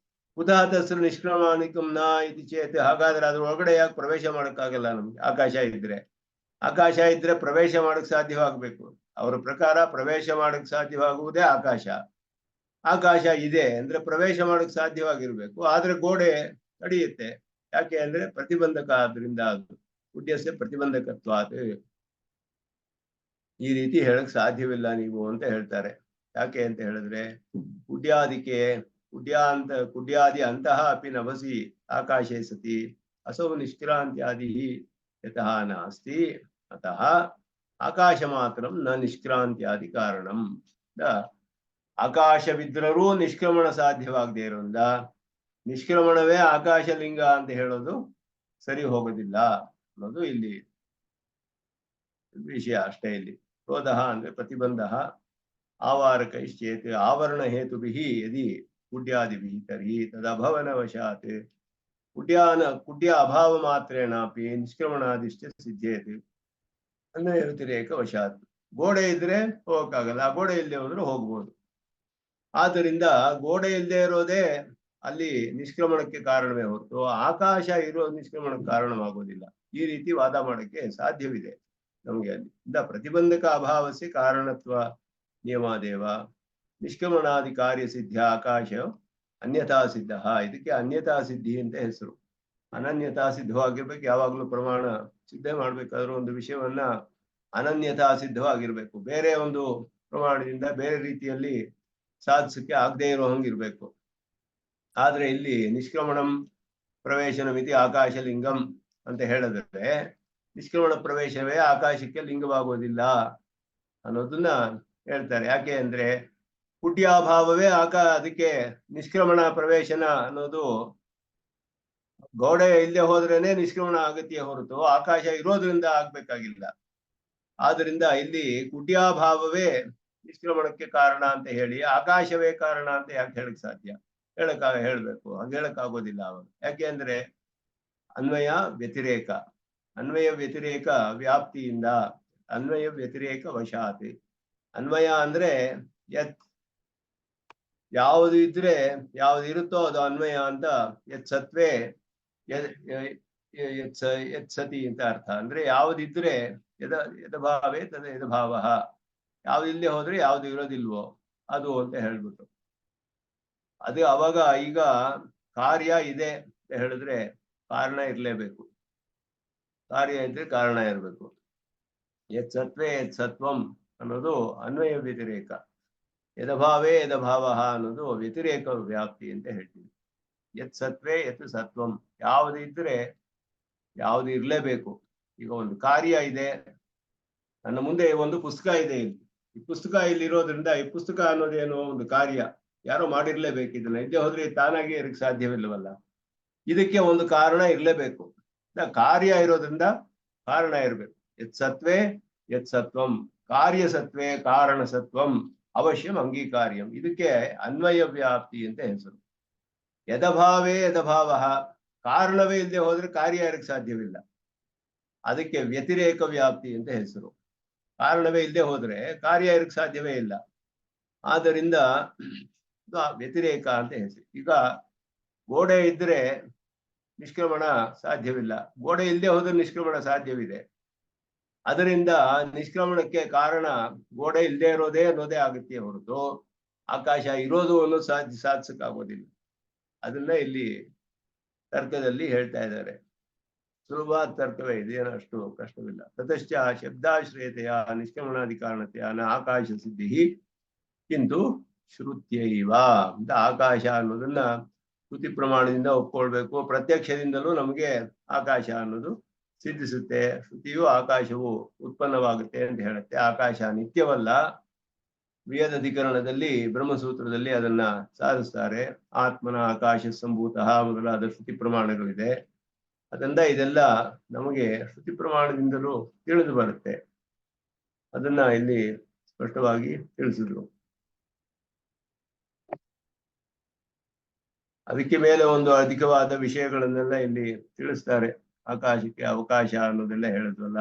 ಕುತಃ ತಸ್ರು ನಿಷ್ಕ್ರಮಾಣಿಕಂ ನ ಇತಿ ಚೇತ್. ಹಾಗಾದ್ರೆ ಅದ್ರ ಒಳಗಡೆ ಯಾಕೆ ಪ್ರವೇಶ ಮಾಡೋಕ್ಕಾಗಲ್ಲ ನಮ್ಗೆ? ಆಕಾಶ ಇದ್ರೆ ಪ್ರವೇಶ ಮಾಡಕ್ ಸಾಧ್ಯವಾಗಬೇಕು. ಅವರ ಪ್ರಕಾರ ಪ್ರವೇಶ ಮಾಡಕ್ ಸಾಧ್ಯವಾಗುವುದೇ ಆಕಾಶ. ಆಕಾಶ ಇದೆ ಅಂದ್ರೆ ಪ್ರವೇಶ ಮಾಡಕ್ ಸಾಧ್ಯವಾಗಿರ್ಬೇಕು, ಆದ್ರೆ ಗೋಡೆ ತಡೆಯುತ್ತೆ. ಯಾಕೆ ಅಂದ್ರೆ ಪ್ರತಿಬಂಧಕ, ಆದ್ರಿಂದ ಅದು ಕುಡ್ಯಸ್ಯ ಪ್ರತಿಬಂಧಕತ್ವಾತ್. ಈ ರೀತಿ ಹೇಳಕ್ ಸಾಧ್ಯವಿಲ್ಲ ನೀವು ಅಂತ ಹೇಳ್ತಾರೆ. ಯಾಕೆ ಅಂತ ಹೇಳಿದ್ರೆ ಕುಡ್ಯಾದಿಕೆ ಕುಡ್ಯಾದಿ ಅಂತಹ ಅಪಿ ನಭಸಿ ಆಕಾಶೇ ಸತಿ ಅಸೌ ನಿಷ್ಕ್ರಾಂತ್ಯಾದಿ ಯತಃ ನಾಸ್ತಿ ಅತಃ ಆಕಾಶ ಮಾತ್ರ ನ ನಿಷ್ಕ್ರಾಂತ್ಯಾದಿ ಕಾರಣಂ. ಆಕಾಶವಿದ್ದರೂ ನಿಷ್ಕ್ರಮಣ ಸಾಧ್ಯವಾಗದೇ ಇರೋದ್ರಿಂದ ನಿಷ್ಕ್ರಮಣವೇ ಆಕಾಶಲಿಂಗ ಅಂತ ಹೇಳೋದು ಸರಿ ಹೋಗೋದಿಲ್ಲ ಅನ್ನೋದು ಇಲ್ಲಿ ವಿಷಯ ಅಷ್ಟೇ. ಇಲ್ಲಿ ಕ್ರೋಧ ಅಂದ್ರೆ ಪ್ರತಿಬಂಧ, ಆವಾರಕೈಶ್ಚೇತ್ ಆವರಣ ಹೇತುಭಿಃ ಯದಿ ಕುಡ್ಯಾದಿಭಿಃ ತರ್ಹಿ ತದಭವನವಶಾತ್ ಕುಡ್ಯ ಅಭಾವ ಮಾತ್ರೇಣಾಪಿ ನಿಷ್ಕ್ರಮಣಾದಿಶ್ಚ ಸಿದ್ಧೇತ್ ಅಂದ್ರೆ ವ್ಯತಿರೇಕ ವಶಾತ್. ಗೋಡೆ ಇದ್ರೆ ಹೋಗಕ್ಕಾಗಲ್ಲ, ಆ ಗೋಡೆ ಇಲ್ಲದೆ ಹೋದ್ರೆ ಹೋಗ್ಬೋದು. ಆದ್ದರಿಂದ ಗೋಡೆ ಇಲ್ಲದೆ ಇರೋದೇ ಅಲ್ಲಿ ನಿಷ್ಕ್ರಮಣಕ್ಕೆ ಕಾರಣವೇ ಹೊರತು ಆಕಾಶ ಇರೋ ನಿಷ್ಕ್ರಮಣಕ್ಕೆ ಕಾರಣವಾಗೋದಿಲ್ಲ. ಈ ರೀತಿ ವಾದ ಮಾಡಕ್ಕೆ ಸಾಧ್ಯವಿದೆ ನಮಗೆ. ಅಲ್ಲಿ ಪ್ರತಿಬಂಧಕ ಅಭಾವಸ್ಯ ಕಾರಣತ್ವ ನಿಯಮಾದೇವ ನಿಷ್ಕ್ರಮಣಾದಿ ಕಾರ್ಯ ಸಿದ್ಧ ಆಕಾಶ ಅನ್ಯಥಾ ಸಿದ್ಧ. ಇದಕ್ಕೆ ಅನ್ಯಥಾ ಸಿದ್ಧಿ ಅಂತ ಹೆಸರು. ಅನನ್ಯತಾ ಸಿದ್ಧವಾಗಿರ್ಬೇಕು. ಯಾವಾಗಲೂ ಪ್ರಮಾಣ ಸಿದ್ಧ ಮಾಡ್ಬೇಕಾದ್ರೂ ಒಂದು ವಿಷಯವನ್ನ ಅನನ್ಯತಾ ಸಿದ್ಧವಾಗಿರ್ಬೇಕು. ಬೇರೆ ಒಂದು ಪ್ರಮಾಣದಿಂದ ಬೇರೆ ರೀತಿಯಲ್ಲಿ ಸಾಧಿಸಕ್ಕೆ ಆಗದೆ ಇರೋ ಹಂಗಿರ್ಬೇಕು. ಆದ್ರೆ ಇಲ್ಲಿ ನಿಷ್ಕ್ರಮಣಂ ಪ್ರವೇಶನ ಮಿತಿ ಆಕಾಶ ಲಿಂಗಂ ಅಂತ ಹೇಳಿದ್ರೆ ನಿಷ್ಕ್ರಮಣ ಪ್ರವೇಶವೇ ಆಕಾಶಕ್ಕೆ ಲಿಂಗವಾಗೋದಿಲ್ಲ ಅನ್ನೋದನ್ನ ಹೇಳ್ತಾರೆ. ಯಾಕೆ ಅಂದ್ರೆ ಕುಡ್ಯಾಭಾವವೇ ಅದಕ್ಕೆ ನಿಷ್ಕ್ರಮಣ ಪ್ರವೇಶನ ಅನ್ನೋದು ಗೋಡೆ ಇಲ್ಲದೆ ಹೋದ್ರೇನೆ ನಿಷ್ಕ್ರಮಣ ಆಗತ್ಯೇ ಹೊರತು ಆಕಾಶ ಇರೋದ್ರಿಂದ ಆಗ್ಬೇಕಾಗಿಲ್ಲ. ಆದ್ರಿಂದ ಇಲ್ಲಿ ಕುಡ್ಯಾಭಾವವೇ ನಿಷ್ಕ್ರಮಣಕ್ಕೆ ಕಾರಣ ಅಂತ ಹೇಳಿ ಆಕಾಶವೇ ಕಾರಣ ಅಂತ ಯಾಕೆ ಹೇಳಕ್ ಸಾಧ್ಯ? ಹೇಳ್ಬೇಕು, ಹಂಗೆ ಹೇಳಕ್ ಆಗೋದಿಲ್ಲ ಅವಾಗ. ಯಾಕೆ ಅಂದ್ರೆ ಅನ್ವಯ ವ್ಯತಿರೇಕ, ಅನ್ವಯ ವ್ಯತಿರೇಕ ವ್ಯಾಪ್ತಿಯಿಂದ ಅನ್ವಯ ವ್ಯತಿರೇಕ ವಶಾತ್. ಅನ್ವಯ ಅಂದ್ರೆ ಯಾವುದು ಇದ್ರೆ ಯಾವ್ದು ಇರುತ್ತೋ ಅದು ಅನ್ವಯ ಅಂತ. ಯತ್ ಸತ್ವೇ ಯತ್ ಸತಿ ಅಂತ ಅರ್ಥ. ಅಂದ್ರೆ ಯಾವ್ದಿದ್ರೆ ಯದಭಾವೇ ತದ ಯದಭಾವ, ಯಾವ್ದಿಲ್ಲದೆ ಹೋದ್ರೆ ಯಾವ್ದು ಇರೋದಿಲ್ವೋ ಅದು ಅಂತ ಹೇಳ್ಬಿಟ್ಟು. ಅದು ಅವಾಗ ಈಗ ಕಾರ್ಯ ಇದೆ ಅಂತ ಹೇಳಿದ್ರೆ ಕಾರಣ ಇರ್ಲೇಬೇಕು. ಕಾರ್ಯ ಇದ್ರೆ ಕಾರಣ ಇರಬೇಕು. ಯತ್ ಸತ್ವೇ ಯತ್ ಸತ್ವಂ ಅನ್ನೋದು ಅನ್ವಯ ವ್ಯತಿರೇಕ. ಯದಭಾವೇ ಯದಭಾವ ಅನ್ನೋದು ವ್ಯತಿರೇಕ ವ್ಯಾಪ್ತಿ ಅಂತ ಹೇಳ್ತೀವಿ. ಯತ್ ಸತ್ವೇ ಯತ್ ಸತ್ವಂ, ಯಾವ್ದು ಇದ್ರೆ ಯಾವ್ದು ಇರ್ಲೇಬೇಕು. ಈಗ ಒಂದು ಕಾರ್ಯ ಇದೆ, ನನ್ನ ಮುಂದೆ ಒಂದು ಪುಸ್ತಕ ಇದೆ. ಇಲ್ಲಿ ಈ ಪುಸ್ತಕ ಇಲ್ಲಿ ಇರೋದ್ರಿಂದ ಈ ಪುಸ್ತಕ ಅನ್ನೋದೇನೋ ಒಂದು ಕಾರ್ಯ, ಯಾರೋ ಮಾಡಿರ್ಲೇಬೇಕು. ಇದನ್ನ ಇಲ್ಲದೆ ಹೋದ್ರೆ ತಾನಾಗಿ ಇರಕ್ಕೆ ಸಾಧ್ಯವಿಲ್ಲವಲ್ಲ. ಇದಕ್ಕೆ ಒಂದು ಕಾರಣ ಇರ್ಲೇಬೇಕು. ಕಾರ್ಯ ಇರೋದ್ರಿಂದ ಕಾರಣ ಇರ್ಬೇಕು. ಯತ್ ಸತ್ವೇ ಯತ್ ಸತ್ವಂ, ಕಾರ್ಯ ಸತ್ವೇ ಕಾರಣ ಸತ್ವಂ ಅವಶ್ಯಂ ಅಂಗೀಕಾರ್ಯಂ. ಇದಕ್ಕೆ ಅನ್ವಯ ವ್ಯಾಪ್ತಿ ಅಂತ ಹೆಸರು. ಯದಭಾವೇ ಯದಭಾವ, ಕಾರಣವೇ ಇಲ್ಲದೆ ಹೋದ್ರೆ ಕಾರ್ಯ ಇರಕ್ಕೆ ಸಾಧ್ಯವಿಲ್ಲ. ಅದಕ್ಕೆ ವ್ಯತಿರೇಕ ವ್ಯಾಪ್ತಿ ಅಂತ ಹೆಸರು. ಕಾರಣವೇ ಇಲ್ಲದೆ ಹೋದ್ರೆ ಕಾರ್ಯ ಇರಕ್ಕೆ ಸಾಧ್ಯವೇ ಇಲ್ಲ. ಆದ್ದರಿಂದ ವ್ಯತಿರೇಕ ಅಂತ ಹೆಸರು. ಈಗ ಗೋಡೆ ಇದ್ರೆ ನಿಷ್ಕ್ರಮಣ ಸಾಧ್ಯವಿಲ್ಲ, ಗೋಡೆ ಇಲ್ಲದೆ ಹೋದ್ರೆ ನಿಷ್ಕ್ರಮಣ ಸಾಧ್ಯವಿದೆ. ಅದರಿಂದ ನಿಷ್ಕ್ರಮಣಕ್ಕೆ ಕಾರಣ ಗೋಡೆ ಇಲ್ಲದೆ ಇರೋದೇ ಅನ್ನೋದೇ ಆಗುತ್ತೆ ಹೊರತು ಆಕಾಶ ಇರೋದು ಅನ್ನೋದು ಸಾಧಿಸಕ್ಕಾಗೋದಿಲ್ಲ. ಅದನ್ನ ಇಲ್ಲಿ ತರ್ಕದಲ್ಲಿ ಹೇಳ್ತಾ ಇದ್ದಾರೆ. ಸುಲಭವಾದ ತರ್ಕವೇ, ಇದೇನೋ ಅಷ್ಟು ಕಷ್ಟವಿಲ್ಲ. ತತಶ್ಚ ಶಬ್ದಾಶ್ರಯತೆಯ ನಿಷ್ಕ್ರಮಣಾದಿ ಕಾರಣತೆಯ ನ ಆಕಾಶ ಸಿದ್ಧಿ ಕಿಂತು ಶ್ರುತ್ಯೈವ ಅಂತ. ಆಕಾಶ ಅನ್ನೋದನ್ನ ಶ್ರುತಿ ಪ್ರಮಾಣದಿಂದ ಒಪ್ಕೊಳ್ಬೇಕು. ಪ್ರತ್ಯಕ್ಷದಿಂದಲೂ ನಮಗೆ ಆಕಾಶ ಅನ್ನೋದು ಸಿದ್ಧಿಸುತ್ತೆ. ಶ್ರುತಿಯು ಆಕಾಶವು ಉತ್ಪನ್ನವಾಗುತ್ತೆ ಅಂತ ಹೇಳುತ್ತೆ. ಆಕಾಶ ನಿತ್ಯವಲ್ಲ. ವೇದಾಧಿಕರಣದಲ್ಲಿ ಬ್ರಹ್ಮಸೂತ್ರದಲ್ಲಿ ಅದನ್ನ ಸಾಧಿಸ್ತಾರೆ. ಆತ್ಮನ ಆಕಾಶ ಸಂಭೂತಃ ಮೊದಲಾದ ಶ್ರುತಿ ಪ್ರಮಾಣಗಳಿದೆ. ಅದರಿಂದ ಇದೆಲ್ಲ ನಮಗೆ ಶ್ರುತಿ ಪ್ರಮಾಣದಿಂದಲೂ ತಿಳಿದು ಬರುತ್ತೆ. ಅದನ್ನ ಇಲ್ಲಿ ಸ್ಪಷ್ಟವಾಗಿ ತಿಳಿಸಿದ್ರು. ಅದಕ್ಕೆ ಮೇಲೆ ಒಂದು ಅಧಿಕವಾದ ವಿಷಯಗಳನ್ನೆಲ್ಲ ಇಲ್ಲಿ ತಿಳಿಸ್ತಾರೆ. ಆಕಾಶಕ್ಕೆ ಅವಕಾಶ ಅನ್ನೋದೆಲ್ಲ ಹೇಳಿದ್ವಲ್ಲ,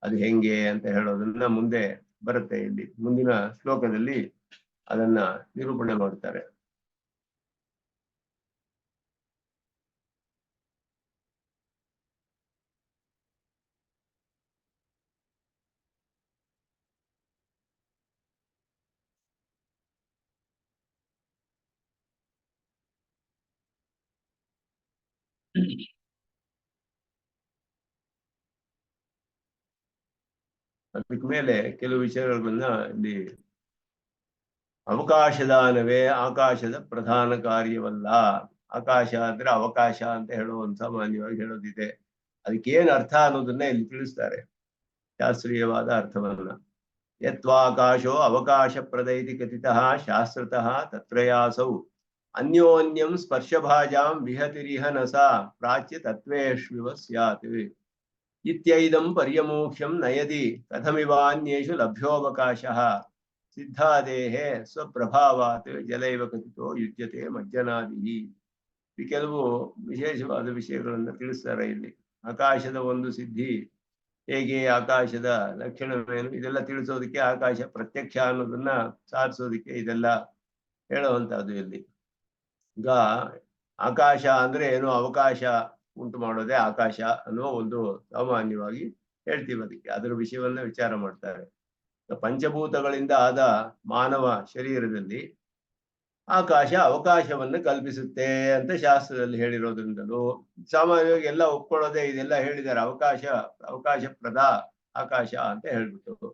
ಅದು ಹೆಂಗೆ ಅಂತ ಹೇಳೋದನ್ನ ಮುಂದೆ ಬರುತ್ತೆ. ಇಲ್ಲಿ ಮುಂದಿನ ಶ್ಲೋಕದಲ್ಲಿ ಅದನ್ನ ನಿರೂಪಣೆ ಮಾಡ್ತಾರೆ. ಅದಕ್ಕೆ ಮೇಲೆ ಕೆಲವು ವಿಚಾರಗಳನ್ನ ಇಲ್ಲಿ ಅವಕಾಶದಾನವೇ ಆಕಾಶದ ಪ್ರಧಾನ ಕಾರ್ಯವಲ್ಲ. ಆಕಾಶ ಅಂದ್ರೆ ಅವಕಾಶ ಅಂತ ಹೇಳುವಂತ ಸಾಮಾನ್ಯವಾಗಿ ಹೇಳೋದಿದೆ. ಅದಕ್ಕೇನು ಅರ್ಥ ಅನ್ನೋದನ್ನ ಇಲ್ಲಿ ತಿಳಿಸ್ತಾರೆ, ಶಾಸ್ತ್ರೀಯವಾದ ಅರ್ಥವನ್ನ. ಯತ್ವಾಕಾಶೋ ಅವಕಾಶ ಪ್ರದೈತಿ ಕಥಿತಃ ಶಾಸ್ತ್ರತಃ ತತ್ರಯಾಸೌ ಅನ್ಯೋನ್ಯಂ ಸ್ಪರ್ಶಭಾಜಾಂ ವಿಹತಿರಿಹ ನಸಾ ಪ್ರಾಚ್ಯ ತತ್ವೇಷ್ವಿವ ಸ್ಯಾತ್ ಇತ್ಯೈದಂ ಪರ್ಯಮೋಕ್ಷಂ ನಯದಿ ಕಥಮಿವಾನ್ಯೇಷು ಲಭ್ಯೋವಕಾಶಃ ಸಿದ್ಧಾದೇಹೇ ಸ್ವಪ್ರಭಾವಾತ್ ಜಲೈವ ಕಥಿತೋ ಯುಜ್ಯತೆ ಮಜ್ಜನಾದಿ. ಈ ಕೆಲವು ವಿಶೇಷವಾದ ವಿಷಯಗಳನ್ನು ತಿಳಿಸ್ತಾರೆ ಇಲ್ಲಿ. ಆಕಾಶದ ಒಂದು ಸಿದ್ಧಿ ಹೇಗೆ, ಆಕಾಶದ ಲಕ್ಷಣವೇನು, ಇದೆಲ್ಲ ತಿಳಿಸೋದಕ್ಕೆ ಆಕಾಶ ಪ್ರತ್ಯಕ್ಷ ಅನ್ನೋದನ್ನ ಸಾಧಿಸೋದಕ್ಕೆ ಇದೆಲ್ಲ ಹೇಳುವಂತಹದ್ದು ಇಲ್ಲಿ. ಈಗ ಆಕಾಶ ಅಂದ್ರೆ ಏನು, ಅವಕಾಶ ಉಂಟು ಮಾಡೋದೇ ಆಕಾಶ ಅನ್ನುವ ಒಂದು ಸಾಮಾನ್ಯವಾಗಿ ಹೇಳ್ತೀವಿ. ಅದಕ್ಕೆ ಅದರ ವಿಷಯವನ್ನ ವಿಚಾರ ಮಾಡ್ತಾರೆ. ಪಂಚಭೂತಗಳಿಂದ ಆದ ಮಾನವ ಶರೀರದಲ್ಲಿ ಆಕಾಶ ಅವಕಾಶವನ್ನು ಕಲ್ಪಿಸುತ್ತೆ ಅಂತ ಶಾಸ್ತ್ರದಲ್ಲಿ ಹೇಳಿರೋದ್ರಿಂದಲೂ ಸಾಮಾನ್ಯವಾಗಿ ಎಲ್ಲ ಒಪ್ಕೊಳ್ಳೋದೇ, ಇದೆಲ್ಲ ಹೇಳಿದ್ದಾರೆ. ಅವಕಾಶಪ್ರದ ಆಕಾಶ ಅಂತ ಹೇಳ್ಬಿಟ್ಟು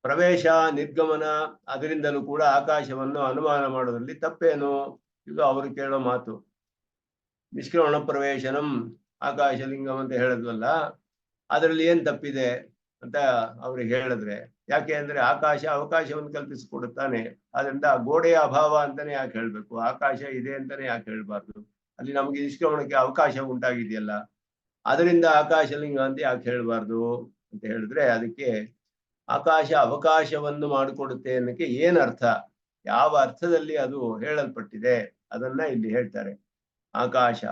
ಪ್ರವೇಶ ನಿರ್ಗಮನ ಅದರಿಂದಲೂ ಕೂಡ ಆಕಾಶವನ್ನು ಅನುಮಾನ ಮಾಡೋದ್ರಲ್ಲಿ ತಪ್ಪೇನು? ಇದು ಅವರು ಕೇಳೋ ಮಾತು. ನಿಷ್ಕ್ರಮಣ ಪ್ರವೇಶನಂ ಆಕಾಶಲಿಂಗಂ ಅಂತ ಹೇಳಿದ್ವಲ್ಲ, ಅದರಲ್ಲಿ ಏನ್ ತಪ್ಪಿದೆ ಅಂತ ಅವ್ರಿಗೆ ಹೇಳಿದ್ರೆ, ಯಾಕೆ ಅಂದ್ರೆ ಆಕಾಶ ಅವಕಾಶವನ್ನು ಕಲ್ಪಿಸಿಕೊಡುತ್ತಾನೆ. ಆದ್ರಿಂದ ಗೋಡೆಯ ಅಭಾವ ಅಂತಾನೆ ಯಾಕೆ ಹೇಳ್ಬೇಕು, ಆಕಾಶ ಇದೆ ಅಂತಾನೆ ಯಾಕೆ ಹೇಳ್ಬಾರ್ದು? ಅಲ್ಲಿ ನಮ್ಗೆ ನಿಷ್ಕ್ರಮಣಕ್ಕೆ ಅವಕಾಶ ಉಂಟಾಗಿದೆಯಲ್ಲ, ಅದರಿಂದ ಆಕಾಶಲಿಂಗ ಅಂತ ಯಾಕೆ ಹೇಳ್ಬಾರ್ದು ಅಂತ ಹೇಳಿದ್ರೆ, ಅದಕ್ಕೆ ಆಕಾಶ ಅವಕಾಶವನ್ನು ಮಾಡಿಕೊಡುತ್ತೆ ಅನ್ನಕ್ಕೆ ಏನ್ ಅರ್ಥ, ಯಾವ ಅರ್ಥದಲ್ಲಿ ಅದು ಹೇಳಲ್ಪಟ್ಟಿದೆ ಅದನ್ನ ಇಲ್ಲಿ ಹೇಳ್ತಾರೆ. ಆಕಾಶ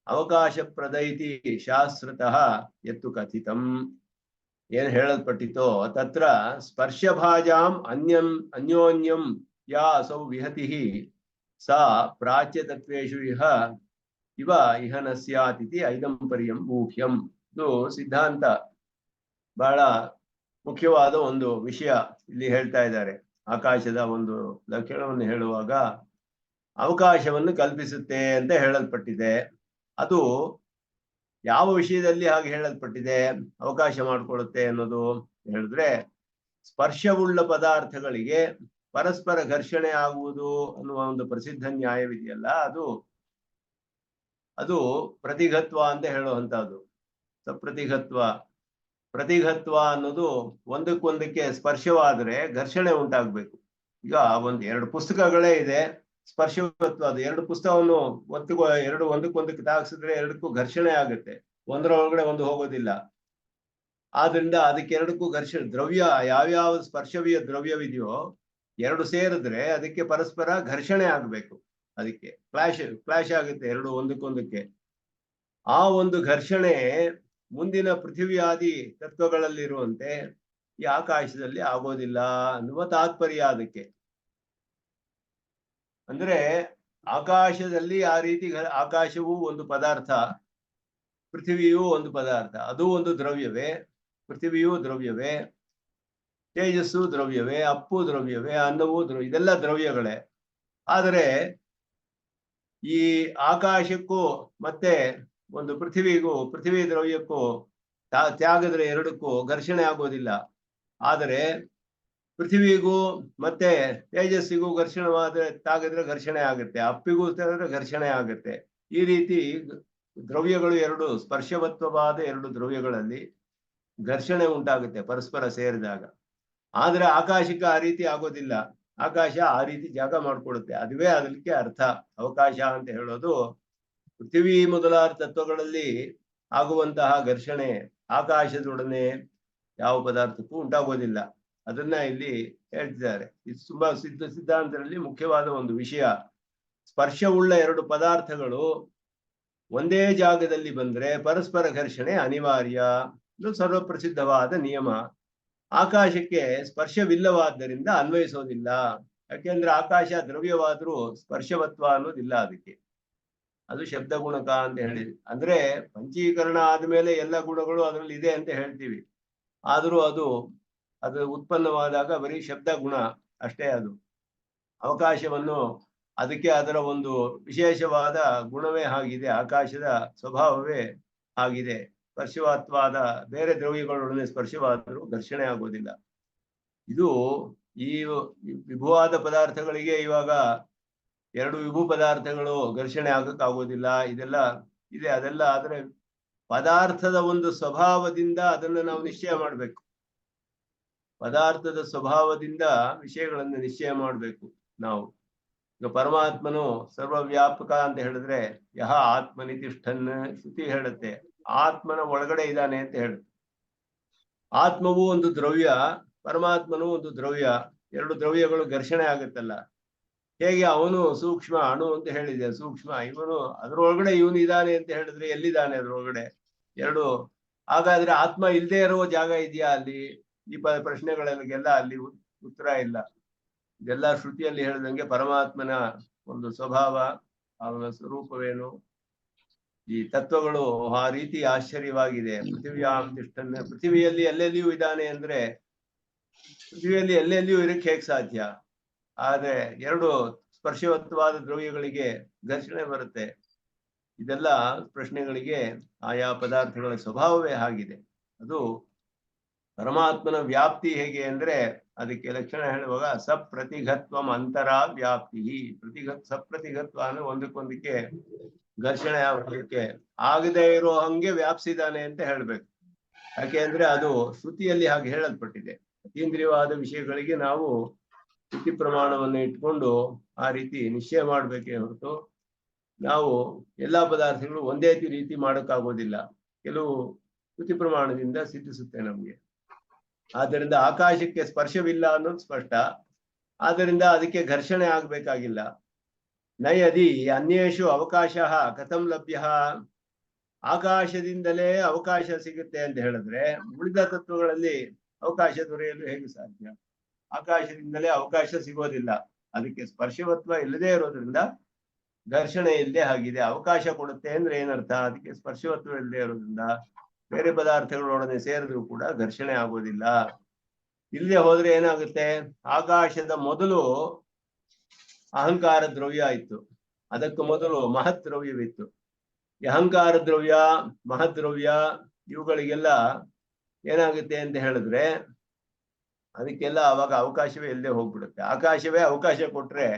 ಅವಕಾಶ ಪ್ರದೈತಿ ಶಾಸ್ತ್ರತಃ ಎತ್ತು ಕಥಿತಂ, ಏನ್ ಹೇಳಲ್ಪಟ್ಟಿತೋ ತತ್ರ ಸ್ಪರ್ಶಭಾಜಾಂ ಅನ್ಯೋನ್ಯಂ ಯಾ ಅಸೌ ವಿಹತಿ ಸಾ ಪ್ರಾಚ್ಯ ತತ್ವೇಷು ಇವ ಇಹ ನ ಸ್ಯಾತ್ ಇತಿ ಐದಂ ಪರ್ಯಂ ಊಹ್ಯಂ. ಇದು ಸಿದ್ಧಾಂತ ಬಹಳ ಮುಖ್ಯವಾದ ಒಂದು ವಿಷಯ ಇಲ್ಲಿ ಹೇಳ್ತಾ ಇದ್ದಾರೆ. ಆಕಾಶದ ಒಂದು ಲಕ್ಷಣವನ್ನು ಹೇಳುವಾಗ ಅವಕಾಶವನ್ನು ಕಲ್ಪಿಸುತ್ತೆ ಅಂತ ಹೇಳಲ್ಪಟ್ಟಿದೆ. ಅದು ಯಾವ ವಿಷಯದಲ್ಲಿ ಹಾಗೆ ಹೇಳಲ್ಪಟ್ಟಿದೆ, ಅವಕಾಶ ಮಾಡಿಕೊಳ್ಳುತ್ತೆ ಅನ್ನೋದು ಹೇಳಿದ್ರೆ, ಸ್ಪರ್ಶವುಳ್ಳ ಪದಾರ್ಥಗಳಿಗೆ ಪರಸ್ಪರ ಘರ್ಷಣೆ ಆಗುವುದು ಅನ್ನುವ ಒಂದು ಪ್ರಸಿದ್ಧ ನ್ಯಾಯವಿದೆಯಲ್ಲ, ಅದು ಪ್ರತಿಘತ್ವ ಅಂತ ಹೇಳುವಂತಹದ್ದು. ಪ್ರತಿಘತ್ವ ಅನ್ನೋದು ಒಂದಕ್ಕೊಂದಕ್ಕೆ ಸ್ಪರ್ಶವಾದರೆ ಘರ್ಷಣೆ ಉಂಟಾಗ್ಬೇಕು. ಈಗ ಎರಡು ಪುಸ್ತಕಗಳೇ ಇದೆ, ಸ್ಪರ್ಶವತ್ವ, ಅದು ಎರಡು ಪುಸ್ತಕವನ್ನು ಎರಡು ಒಂದಕ್ಕೊಂದಕ್ಕೆ ತಾಗಿಸಿದ್ರೆ ಎರಡಕ್ಕೂ ಘರ್ಷಣೆ ಆಗುತ್ತೆ, ಒಂದರ ಒಳಗಡೆ ಒಂದು ಹೋಗೋದಿಲ್ಲ. ಆದ್ರಿಂದ ಅದಕ್ಕೆ ಎರಡಕ್ಕೂ ಘರ್ಷಣೆ, ದ್ರವ್ಯ ಯಾವ್ಯಾವ ಸ್ಪರ್ಶವೀಯ ದ್ರವ್ಯವಿದೆಯೋ ಎರಡು ಸೇರಿದ್ರೆ ಅದಕ್ಕೆ ಪರಸ್ಪರ ಘರ್ಷಣೆ ಆಗ್ಬೇಕು, ಅದಕ್ಕೆ ಕ್ಲಾಶ್ ಆಗುತ್ತೆ ಎರಡು ಒಂದಕ್ಕೊಂದಕ್ಕೆ. ಆ ಒಂದು ಘರ್ಷಣೆ ಮುಂದಿನ ಪೃಥಿವಿಯಾದಿ ತತ್ವಗಳಲ್ಲಿರುವಂತೆ ಈ ಆಕಾಶದಲ್ಲಿ ಆಗೋದಿಲ್ಲ ಅನ್ನುವ ತಾತ್ಪರ್ಯ ಅದಕ್ಕೆ. ಅಂದ್ರೆ ಆಕಾಶದಲ್ಲಿ ಆ ರೀತಿ, ಆಕಾಶವೂ ಒಂದು ಪದಾರ್ಥ, ಪೃಥಿವಿಯೂ ಒಂದು ಪದಾರ್ಥ, ಅದು ಒಂದು ದ್ರವ್ಯವೇ, ಪೃಥಿವಿಯೂ ದ್ರವ್ಯವೇ, ತೇಜಸ್ಸು ದ್ರವ್ಯವೇ, ಅಪ್ಪು ದ್ರವ್ಯವೇ, ಅನ್ನವೂ ಇದೆಲ್ಲ ದ್ರವ್ಯಗಳೇ. ಆದರೆ ಈ ಆಕಾಶಕ್ಕೂ ಮತ್ತೆ ಒಂದು ಪೃಥಿವಿ ದ್ರವ್ಯಕ್ಕೂ ತ್ಯಾಗದ್ರೆ ಎರಡಕ್ಕೂ ಘರ್ಷಣೆ ಆಗೋದಿಲ್ಲ. ಆದರೆ ಪೃಥ್ವಿಗೂ ಮತ್ತೆ ತೇಜಸ್ಸಿಗೂ ತಾಗಿದ್ರೆ ಘರ್ಷಣೆ ಆಗುತ್ತೆ, ಅಪ್ಪಿಗೂ ತೆಗೆದ್ರೆ ಘರ್ಷಣೆ ಆಗುತ್ತೆ. ಈ ರೀತಿ ದ್ರವ್ಯಗಳು ಎರಡು ಸ್ಪರ್ಶವತ್ವವಾದ ಎರಡು ದ್ರವ್ಯಗಳಲ್ಲಿ ಘರ್ಷಣೆ ಉಂಟಾಗುತ್ತೆ ಪರಸ್ಪರ ಸೇರಿದಾಗ. ಆದ್ರೆ ಆಕಾಶಕ್ಕೆ ಆ ರೀತಿ ಆಗೋದಿಲ್ಲ, ಆಕಾಶ ಆ ರೀತಿ ಜಾಗ ಮಾಡ್ಕೊಡುತ್ತೆ. ಅದುವೇ ಅದಕ್ಕೆ ಅರ್ಥ. ಅವಕಾಶ ಅಂತ ಹೇಳೋದು ಪೃಥ್ವಿ ಮೊದಲಾದ ತತ್ವಗಳಲ್ಲಿ ಆಗುವಂತಹ ಘರ್ಷಣೆ ಆಕಾಶದೊಡನೆ ಯಾವ ಪದಾರ್ಥಕ್ಕೂ ಉಂಟಾಗೋದಿಲ್ಲ. ಅದನ್ನ ಇಲ್ಲಿ ಹೇಳ್ತಿದ್ದಾರೆ. ಇದು ತುಂಬಾ ಸಿದ್ಧಾಂತದಲ್ಲಿ ಮುಖ್ಯವಾದ ಒಂದು ವಿಷಯ. ಸ್ಪರ್ಶವುಳ್ಳ ಎರಡು ಪದಾರ್ಥಗಳು ಒಂದೇ ಜಾಗದಲ್ಲಿ ಬಂದ್ರೆ ಪರಸ್ಪರ ಘರ್ಷಣೆ ಅನಿವಾರ್ಯ. ಇದು ಸರ್ವಪ್ರಸಿದ್ಧವಾದ ನಿಯಮ. ಆಕಾಶಕ್ಕೆ ಸ್ಪರ್ಶವಿಲ್ಲವಾದ್ದರಿಂದ ಅನ್ವಯಿಸೋದಿಲ್ಲ. ಯಾಕೆಂದ್ರೆ ಆಕಾಶ ದ್ರವ್ಯವಾದ್ರೂ ಸ್ಪರ್ಶವತ್ವ ಅನ್ನೋದಿಲ್ಲ ಅದಕ್ಕೆ. ಅದು ಶಬ್ದ ಗುಣಕ ಅಂತ ಹೇಳಿ, ಅಂದ್ರೆ ಪಂಚೀಕರಣ ಆದ್ಮೇಲೆ ಎಲ್ಲ ಗುಣಗಳು ಅದರಲ್ಲಿ ಇದೆ ಅಂತ ಹೇಳ್ತೀವಿ. ಆದ್ರೂ ಅದು ಉತ್ಪನ್ನವಾದಾಗ ಬರೀ ಶಬ್ದ ಗುಣ ಅಷ್ಟೇ. ಅದು ಅವಕಾಶವನ್ನು ಅದಕ್ಕೆ ಅದರ ಒಂದು ವಿಶೇಷವಾದ ಗುಣವೇ ಆಗಿದೆ, ಆಕಾಶದ ಸ್ವಭಾವವೇ ಆಗಿದೆ. ಸ್ಪರ್ಶವಾತ್ವಾದ ಬೇರೆ ದ್ರವ್ಯಗಳೊಡನೆ ಸ್ಪರ್ಶವಾದರೂ ಘರ್ಷಣೆ ಆಗೋದಿಲ್ಲ. ಇದು ಈ ವಿಭುವಾದ ಪದಾರ್ಥಗಳಿಗೆ ಇವಾಗ ಎರಡು ವಿಭು ಪದಾರ್ಥಗಳು ಘರ್ಷಣೆ ಆಗಕ್ಕಾಗೋದಿಲ್ಲ, ಇದೆಲ್ಲ ಇದೆ. ಅದೆಲ್ಲ ಆದ್ರೆ ಪದಾರ್ಥದ ಒಂದು ಸ್ವಭಾವದಿಂದ ಅದನ್ನು ನಾವು ನಿಶ್ಚಯ ಮಾಡ್ಬೇಕು. ಪದಾರ್ಥದ ಸ್ವಭಾವದಿಂದ ವಿಷಯಗಳನ್ನು ನಿಶ್ಚಯ ಮಾಡ್ಬೇಕು ನಾವು. ಈಗ ಪರಮಾತ್ಮನು ಸರ್ವವ್ಯಾಪಕ ಅಂತ ಹೇಳಿದ್ರೆ ಯಹ ಆತ್ಮನಿ ತಿಷ್ಠನ್ ಶ್ರುತಿ ಹೇಳುತ್ತೆ, ಆತ್ಮನ ಒಳಗಡೆ ಇದ್ದಾನೆ ಅಂತ ಹೇಳುತ್ತೆ. ಆತ್ಮವು ಒಂದು ದ್ರವ್ಯ, ಪರಮಾತ್ಮನು ಒಂದು ದ್ರವ್ಯ, ಎರಡು ದ್ರವ್ಯಗಳು ಘರ್ಷಣೆ ಆಗುತ್ತಲ್ಲ. ಹೇಗೆ ಅವನು ಸೂಕ್ಷ್ಮ ಅಣು ಅಂತ ಹೇಳಿದೆ, ಸೂಕ್ಷ್ಮ, ಇವನು ಅದ್ರೊಳಗಡೆ ಇವನು ಇದ್ದಾನೆ ಅಂತ ಹೇಳಿದ್ರೆ ಎಲ್ಲಿದ್ದಾನೆ ಅದ್ರೊಳಗಡೆ? ಎರಡು. ಹಾಗಾದ್ರೆ ಆತ್ಮ ಇಲ್ಲದೆ ಇರುವ ಜಾಗ ಇದೆಯಾ ಅಲ್ಲಿ? ಈ ಪ್ರಶ್ನೆಗಳಿಗೆಲ್ಲ ಅಲ್ಲಿ ಉತ್ತರ ಇಲ್ಲ. ಇದೆಲ್ಲ ಶ್ರುತಿಯಲ್ಲಿ ಹೇಳಿದಂಗೆ ಪರಮಾತ್ಮನ ಒಂದು ಸ್ವಭಾವ, ಅವನ ಸ್ವರೂಪವೇನು, ಈ ತತ್ವಗಳು ಆ ರೀತಿ ಆಶ್ಚರ್ಯವಾಗಿದೆ. ಪೃಥಿವ್ಯಾಂ ತಿಷ್ಠನ್, ಪೃಥಿವಿಯಲ್ಲಿ ಎಲ್ಲೆಲ್ಲಿಯೂ ಇದ್ದಾನೆ ಅಂದ್ರೆ ಪೃಥ್ವಿಯಲ್ಲಿ ಎಲ್ಲೆಲ್ಲಿಯೂ ಇರಕ್ಕೆ ಹೇಗೆ ಸಾಧ್ಯ? ಆದ್ರೆ ಎರಡು ಸ್ಪರ್ಶವತ್ವಾದ ದ್ರವ್ಯಗಳಿಗೆ ಘರ್ಷಣೆ ಬರುತ್ತೆ. ಇದೆಲ್ಲ ಪ್ರಶ್ನೆಗಳಿಗೆ ಆಯಾ ಪದಾರ್ಥಗಳ ಸ್ವಭಾವವೇ ಆಗಿದೆ. ಅದು ಪರಮಾತ್ಮನ ವ್ಯಾಪ್ತಿ ಹೇಗೆ ಅಂದ್ರೆ ಅದಕ್ಕೆ ಲಕ್ಷಣ ಹೇಳುವಾಗ ಸಪ್ರತಿಘತ್ವಂ ಅಂತರ ವ್ಯಾಪ್ತಿ. ಸಪ್ರತಿಘತ್ವ ಅಂದ್ರೆ ಒಂದಕ್ಕೊಂದಕ್ಕೆ ಘರ್ಷಣೆ ಆಗೋದಕ್ಕೆ ಆಗದೆ ಇರೋ ಹಂಗೆ ವ್ಯಾಪಿಸಿದಾನೆ ಅಂತ ಹೇಳ್ಬೇಕು. ಯಾಕೆ ಅಂದ್ರೆ ಅದು ಶ್ರುತಿಯಲ್ಲಿ ಹಾಗೆ ಹೇಳಲ್ಪಟ್ಟಿದೆ. ಅತೀಂದ್ರಿಯವಾದ ವಿಷಯಗಳಿಗೆ ನಾವು ಶ್ರುತಿ ಪ್ರಮಾಣವನ್ನು ಇಟ್ಕೊಂಡು ಆ ರೀತಿ ನಿಶ್ಚಯ ಮಾಡ್ಬೇಕೇ ಹೊರತು ನಾವು ಎಲ್ಲಾ ಪದಾರ್ಥಗಳು ಒಂದೇ ರೀತಿ ಮಾಡೋಕ್ಕಾಗೋದಿಲ್ಲ. ಕೆಲವು ಶ್ರುತಿ ಪ್ರಮಾಣದಿಂದ ಸಿದ್ಧಿಸುತ್ತೆ ನಮ್ಗೆ. ಆದ್ದರಿಂದ ಆಕಾಶಕ್ಕೆ ಸ್ಪರ್ಶವಿಲ್ಲ ಅನ್ನೋದು ಸ್ಪಷ್ಟ. ಆದ್ದರಿಂದ ಅದಕ್ಕೆ ಘರ್ಷಣೆ ಆಗ್ಬೇಕಾಗಿಲ್ಲ. ನಯದಿ ಅನ್ಯೇಷು ಅವಕಾಶ ಕಥಂ ಲಭ್ಯ, ಆಕಾಶದಿಂದಲೇ ಅವಕಾಶ ಸಿಗುತ್ತೆ ಅಂತ ಹೇಳಿದ್ರೆ ಉಳಿದ ತತ್ವಗಳಲ್ಲಿ ಅವಕಾಶ ದೊರೆಯಲು ಹೇಗೆ ಸಾಧ್ಯ? ಆಕಾಶದಿಂದಲೇ ಅವಕಾಶ ಸಿಗೋದಿಲ್ಲ. ಅದಕ್ಕೆ ಸ್ಪರ್ಶವತ್ವ ಇಲ್ಲದೆ ಇರೋದ್ರಿಂದ ಘರ್ಷಣೆ ಇಲ್ಲದೆ ಆಗಿದೆ. ಅವಕಾಶ ಕೊಡುತ್ತೆ ಅಂದ್ರೆ ಏನರ್ಥ? ಅದಕ್ಕೆ ಸ್ಪರ್ಶವತ್ವ ಇಲ್ಲದೆ ಇರೋದ್ರಿಂದ ಬೇರೆ ಪದಾರ್ಥಗಳೊಡನೆ ಸೇರಿದ್ರು ಕೂಡ ಘರ್ಷಣೆ ಆಗೋದಿಲ್ಲ. ಇಲ್ಲದೆ ಹೋದ್ರೆ ಏನಾಗುತ್ತೆ? ಆಕಾಶದ ಮೊದಲು ಅಹಂಕಾರ ದ್ರವ್ಯ ಇತ್ತು, ಅದಕ್ಕೆ ಮೊದಲು ಮಹತ್ ದ್ರವ್ಯವಿತ್ತು. ಈ ಅಹಂಕಾರ ದ್ರವ್ಯ, ಮಹತ್ ದ್ರವ್ಯ ಇವುಗಳಿಗೆಲ್ಲ ಏನಾಗುತ್ತೆ ಅಂತ ಹೇಳಿದ್ರೆ ಅದಕ್ಕೆಲ್ಲ ಅವಾಗ ಅವಕಾಶವೇ ಇಲ್ಲದೆ ಹೋಗ್ಬಿಡುತ್ತೆ. ಆಕಾಶವೇ ಅವಕಾಶ ಕೊಟ್ರೆ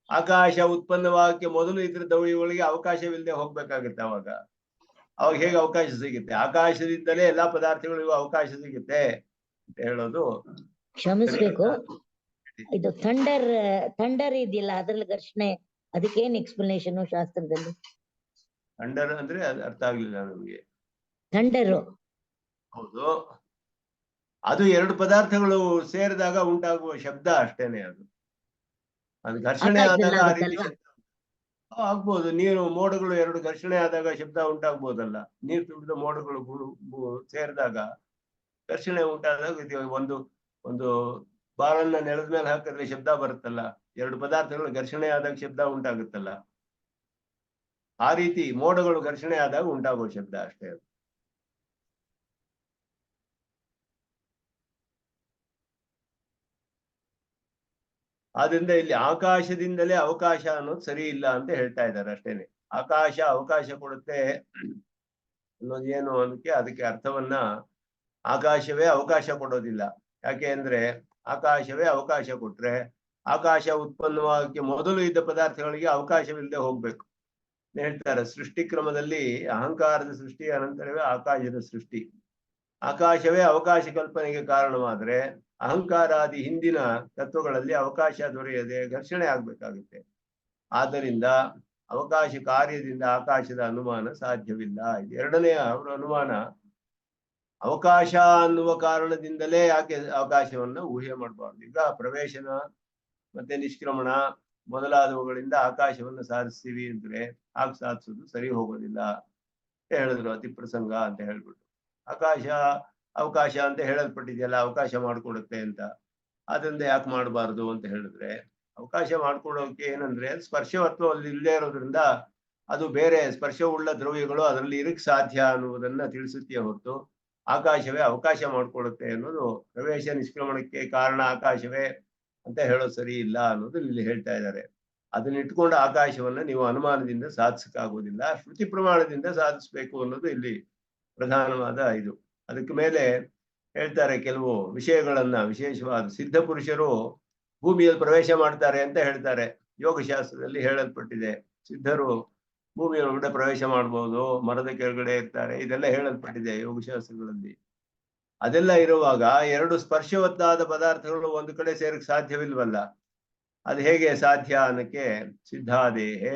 ಆಕಾಶ ಉತ್ಪನ್ನವಾಗಕ್ಕೆ ಮೊದಲು ಇದ್ರ ದ್ರವ್ಯಗಳಿಗೆ ಅವಕಾಶವಿಲ್ಲದೆ ಹೋಗ್ಬೇಕಾಗುತ್ತೆ. ಅವಾಗ ಹೇಗೆ ಅವಕಾಶ ಸಿಗುತ್ತೆ? ಆಕಾಶದಿಂದಲೇ ಎಲ್ಲಾ ಪದಾರ್ಥಗಳಿಗೂ ಅವಕಾಶ ಸಿಗುತ್ತೆ ಅಂತ ಹೇಳೋದು. ಕ್ಷಮಿಸ್ಬೇಕು, ಇದು ಥಂಡರ್ ಇದೆಯಲ್ಲ ಅದ್ರಲ್ಲಿ ಘರ್ಷಣೆ, ಅದಕ್ಕೇನ್ ಎಕ್ಸ್ಪ್ಲನೇಷನ್ ಶಾಸ್ತ್ರದಲ್ಲಿ? ಥಂಡರ್ ಅಂದ್ರೆ ಅರ್ಥ ಆಗ್ಲಿಲ್ಲ ನಮ್ಗೆ. ಥಂಡರು ಹೌದು, ಅದು ಎರಡು ಪದಾರ್ಥಗಳು ಸೇರಿದಾಗ ಉಂಟಾಗುವ ಶಬ್ದ ಅಷ್ಟೇನೆ. ಅದು ಘರ್ಷಣೆ ಆದಾಗ ಆ ರೀತಿ ಶಬ್ದ ಆಗ್ಬೋದು. ನೀರು ಮೋಡಗಳು ಎರಡು ಘರ್ಷಣೆ ಆದಾಗ ಶಬ್ದ ಉಂಟಾಗ್ಬೋದಲ್ಲ. ನೀರು ತುಂಬಿದ ಮೋಡಗಳು ಸೇರಿದಾಗ ಘರ್ಷಣೆ ಉಂಟಾದಾಗ ಒಂದು ಬಾಳನ್ನ ನೆಲದ ಮೇಲೆ ಹಾಕಿದ್ರೆ ಶಬ್ದ ಬರುತ್ತಲ್ಲ. ಎರಡು ಪದಾರ್ಥಗಳು ಘರ್ಷಣೆ ಆದಾಗ ಶಬ್ದ ಉಂಟಾಗುತ್ತಲ್ಲ, ಆ ರೀತಿ ಮೋಡಗಳು ಘರ್ಷಣೆ ಆದಾಗ ಉಂಟಾಗುವ ಶಬ್ದ ಅಷ್ಟೇ. ಆದ್ರಿಂದ ಇಲ್ಲಿ ಆಕಾಶದಿಂದಲೇ ಅವಕಾಶ ಅನ್ನೋದು ಸರಿ ಇಲ್ಲ ಅಂತ ಹೇಳ್ತಾ ಇದ್ದಾರೆ ಅಷ್ಟೇನೆ. ಆಕಾಶ ಅವಕಾಶ ಕೊಡುತ್ತೆ ಅನ್ನೋದು ಏನು ಅದಕ್ಕೆ ಅರ್ಥವನ್ನ ಆಕಾಶವೇ ಅವಕಾಶ ಕೊಡೋದಿಲ್ಲ. ಯಾಕೆ ಅಂದ್ರೆ ಆಕಾಶವೇ ಅವಕಾಶ ಕೊಟ್ರೆ ಆಕಾಶ ಉತ್ಪನ್ನವಾಗಕ್ಕೆ ಮೊದಲು ಇದ್ದ ಪದಾರ್ಥಗಳಿಗೆ ಅವಕಾಶವಿಲ್ಲದೆ ಹೋಗ್ಬೇಕು ಹೇಳ್ತಾರೆ. ಸೃಷ್ಟಿ ಕ್ರಮದಲ್ಲಿ ಅಹಂಕಾರದ ಸೃಷ್ಟಿ ಅನಂತರವೇ ಆಕಾಶದ ಸೃಷ್ಟಿ. ಆಕಾಶವೇ ಅವಕಾಶ ಕಲ್ಪನೆಗೆ ಕಾರಣವಾದ್ರೆ ಅಹಂಕಾರಾದಿ ಹಿಂದಿನ ತತ್ವಗಳಲ್ಲಿ ಅವಕಾಶ ದೊರೆಯದೆ ಘರ್ಷಣೆ ಆಗ್ಬೇಕಾಗುತ್ತೆ. ಆದ್ದರಿಂದ ಅವಕಾಶ ಕಾರ್ಯದಿಂದ ಆಕಾಶದ ಅನುಮಾನ ಸಾಧ್ಯವಿಲ್ಲ. ಇದು ಎರಡನೆಯ ಅವರ ಅನುಮಾನ. ಅವಕಾಶ ಅನ್ನುವ ಕಾರಣದಿಂದಲೇ ಯಾಕೆ ಅವಕಾಶವನ್ನ ಊಹೆ ಮಾಡಬಾರ್ದು? ಈಗ ಪ್ರವೇಶನ ಮತ್ತೆ ನಿಷ್ಕ್ರಮಣ ಮೊದಲಾದವುಗಳಿಂದ ಆಕಾಶವನ್ನು ಸಾಧಿಸ್ತೀವಿ ಅಂದ್ರೆ ಆಗ ಸಾಧಿಸೋದು ಸರಿ ಹೋಗೋದಿಲ್ಲ ಹೇಳಿದ್ರು. ಅತಿ ಪ್ರಸಂಗ ಅಂತ ಹೇಳ್ಬಿಟ್ಟು ಅವಕಾಶ ಅಂತ ಹೇಳಲ್ಪಟ್ಟಿದೆಯಲ್ಲ, ಅವಕಾಶ ಮಾಡಿಕೊಡುತ್ತೆ ಅಂತ. ಅದರಿಂದ ಯಾಕೆ ಮಾಡಬಾರ್ದು ಅಂತ ಹೇಳಿದ್ರೆ ಅವಕಾಶ ಮಾಡ್ಕೊಡೋಕೆ ಏನಂದ್ರೆ ಸ್ಪರ್ಶವತ್ವ ಅಲ್ಲಿ ಇಲ್ಲದೆ ಇರೋದ್ರಿಂದ ಅದು ಬೇರೆ ಸ್ಪರ್ಶವುಳ್ಳ ದ್ರವ್ಯಗಳು ಅದರಲ್ಲಿ ಇರಕ್ ಸಾಧ್ಯ ಅನ್ನುವುದನ್ನ ತಿಳಿಸುತ್ತೆ ಹೊರತು ಆಕಾಶವೇ ಅವಕಾಶ ಮಾಡಿಕೊಡುತ್ತೆ ಅನ್ನೋದು ಪ್ರವೇಶ ನಿಷ್ಕ್ರಮಣಕ್ಕೆ ಕಾರಣ ಆಕಾಶವೇ ಅಂತ ಹೇಳೋದು ಸರಿ ಇಲ್ಲ ಅನ್ನೋದು ಇಲ್ಲಿ ಹೇಳ್ತಾ ಇದ್ದಾರೆ. ಅದನ್ನ ಇಟ್ಕೊಂಡು ಆಕಾಶವನ್ನ ನೀವು ಅನುಮಾನದಿಂದ ಸಾಧಿಸಕ್ಕಾಗೋದಿಲ್ಲ, ಶ್ರುತಿ ಪ್ರಮಾಣದಿಂದ ಸಾಧಿಸ್ಬೇಕು ಅನ್ನೋದು ಇಲ್ಲಿ ಪ್ರಧಾನವಾದ ಇದು. ಅದಕ್ಕೆ ಮೇಲೆ ಹೇಳ್ತಾರೆ ಕೆಲವು ವಿಷಯಗಳನ್ನ, ವಿಶೇಷವಾದ ಸಿದ್ಧ ಪುರುಷರು ಭೂಮಿಯಲ್ಲಿ ಪ್ರವೇಶ ಮಾಡ್ತಾರೆ ಅಂತ ಹೇಳ್ತಾರೆ. ಯೋಗಶಾಸ್ತ್ರದಲ್ಲಿ ಹೇಳಲ್ಪಟ್ಟಿದೆ, ಸಿದ್ಧರು ಭೂಮಿಯೊಳಗಡೆ ಪ್ರವೇಶ ಮಾಡ್ಬೋದು, ಮರದ ಕೆಳಗಡೆ ಇರ್ತಾರೆ, ಇದೆಲ್ಲ ಹೇಳಲ್ಪಟ್ಟಿದೆ ಯೋಗಶಾಸ್ತ್ರಗಳಲ್ಲಿ. ಅದೆಲ್ಲ ಇರುವಾಗ ಎರಡು ಸ್ಪರ್ಶವತ್ತಾದ ಪದಾರ್ಥಗಳು ಒಂದು ಕಡೆ ಸೇರಕ್ಕೆ ಸಾಧ್ಯವಿಲ್ವಲ್ಲ, ಅದು ಹೇಗೆ ಸಾಧ್ಯ ಅನ್ನಕ್ಕೆ ಸಿದ್ಧಾದೇಹೆ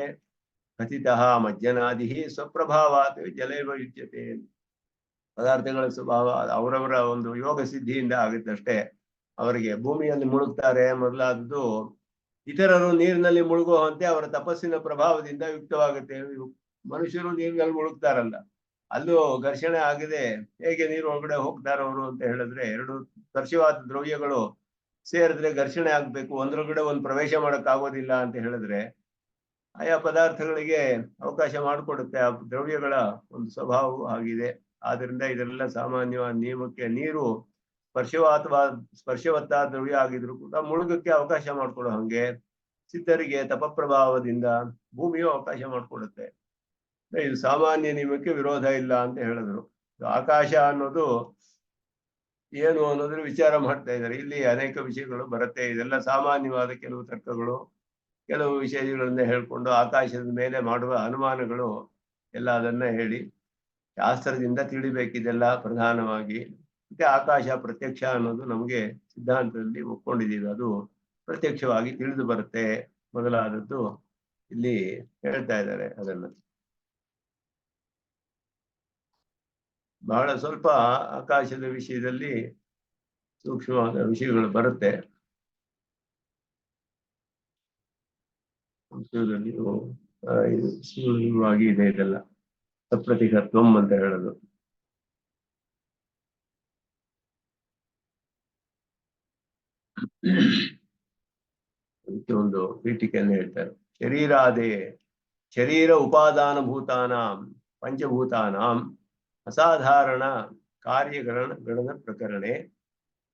ಕಥಿತಃ ಮಜ್ಜನಾದಿ ಸ್ವಪ್ರಭಾವಾತ್ ಜಲೈವ ಯುಜ್ಯತೆ. ಪದಾರ್ಥಗಳ ಸ್ವಭಾವ ಅವರವರ ಒಂದು ಯೋಗ ಸಿದ್ಧಿಯಿಂದ ಆಗುತ್ತಷ್ಟೇ. ಅವರಿಗೆ ಭೂಮಿಯಲ್ಲಿ ಮುಳುಗ್ತಾರೆ ಮೊದಲಾದದ್ದು ಇತರರು ನೀರಿನಲ್ಲಿ ಮುಳುಗುವಂತೆ ಅವರ ತಪಸ್ಸಿನ ಪ್ರಭಾವದಿಂದ ಯುಕ್ತವಾಗುತ್ತೆ. ಮನುಷ್ಯರು ನೀರಿನಲ್ಲಿ ಮುಳುಗ್ತಾರಲ್ಲ, ಅಲ್ಲೂ ಘರ್ಷಣೆ ಆಗದೆ ಹೇಗೆ ನೀರು ಒಳಗಡೆ ಹೋಗ್ತಾರವರು ಅಂತ ಹೇಳಿದ್ರೆ, ಎರಡು ಸ್ಪರ್ಶವಾದ ದ್ರವ್ಯಗಳು ಸೇರಿದ್ರೆ ಘರ್ಷಣೆ ಆಗ್ಬೇಕು, ಒಂದ್ರೊಳಗಡೆ ಒಂದು ಪ್ರವೇಶ ಮಾಡಕ್ ಆಗೋದಿಲ್ಲ ಅಂತ ಹೇಳಿದ್ರೆ ಆಯಾ ಪದಾರ್ಥಗಳಿಗೆ ಅವಕಾಶ ಮಾಡಿಕೊಡುತ್ತೆ. ಆ ದ್ರವ್ಯಗಳ ಒಂದು ಸ್ವಭಾವವು ಆಗಿದೆ. ಆದ್ರಿಂದ ಇದೆಲ್ಲ ಸಾಮಾನ್ಯವಾದ ನಿಯಮಕ್ಕೆ ನೀರು ಸ್ಪರ್ಶವತ್ತಾದ ದ್ರವ್ಯ ಆಗಿದ್ರು ಕೂಡ ಮುಳುಗಕ್ಕೆ ಅವಕಾಶ ಮಾಡ್ಕೊಡೋ ಹಂಗೆ ಸಿದ್ಧರಿಗೆ ತಪಪ್ರಭಾವದಿಂದ ಭೂಮಿಯು ಅವಕಾಶ ಮಾಡಿಕೊಡುತ್ತೆ. ಇದು ಸಾಮಾನ್ಯ ನಿಯಮಕ್ಕೆ ವಿರೋಧ ಇಲ್ಲ ಅಂತ ಹೇಳಿದ್ರು. ಆಕಾಶ ಅನ್ನೋದು ಏನು ಅನ್ನೋದ್ರ ವಿಚಾರ ಮಾಡ್ತಾ ಇದ್ದಾರೆ. ಇಲ್ಲಿ ಅನೇಕ ವಿಷಯಗಳು ಬರುತ್ತೆ. ಇದೆಲ್ಲ ಸಾಮಾನ್ಯವಾದ ಕೆಲವು ತರ್ಕಗಳು, ಕೆಲವು ವಿಷಯಗಳನ್ನ ಹೇಳ್ಕೊಂಡು ಆಕಾಶದ ಮೇಲೆ ಮಾಡುವ ಅನುಮಾನಗಳು ಎಲ್ಲ ಅದನ್ನ ಹೇಳಿ ಶಾಸ್ತ್ರದಿಂದ ತಿಳಿಬೇಕಿದೆಲ್ಲ ಪ್ರಧಾನವಾಗಿ. ಮತ್ತೆ ಆಕಾಶ ಪ್ರತ್ಯಕ್ಷ ಅನ್ನೋದು ನಮಗೆ ಸಿದ್ಧಾಂತದಲ್ಲಿ ಒಪ್ಕೊಂಡಿದ್ದೀವಿ, ಅದು ಪ್ರತ್ಯಕ್ಷವಾಗಿ ತಿಳಿದು ಬರುತ್ತೆ ಮೊದಲಾದದ್ದು ಇಲ್ಲಿ ಹೇಳ್ತಾ ಇದ್ದಾರೆ. ಅದನ್ನ ಬಹಳ ಸ್ವಲ್ಪ ಆಕಾಶದ ವಿಷಯದಲ್ಲಿ ಸೂಕ್ಷ್ಮವಾದ ವಿಷಯಗಳು ಬರುತ್ತೆ. ಸಂಸ್ಕೃತದಲ್ಲಿ ಸುಲಭವಾಗಿ ಇದೆ ಇದೆಲ್ಲ. ಸಪ್ರತಿಕತ್ವಂ ಅಂತ ಹೇಳೋದು. ಅದಕ್ಕೆ ಒಂದು ಪೀಠಿಕೆಯನ್ನು ಹೇಳ್ತಾರೆ. ಶರೀರ ಉಪಾದಾನ ಭೂತಾನಾಂ ಪಂಚಭೂತಾನಾಂ ಅಸಾಧಾರಣ ಕಾರ್ಯಗಣನ ಪ್ರಕರಣೆ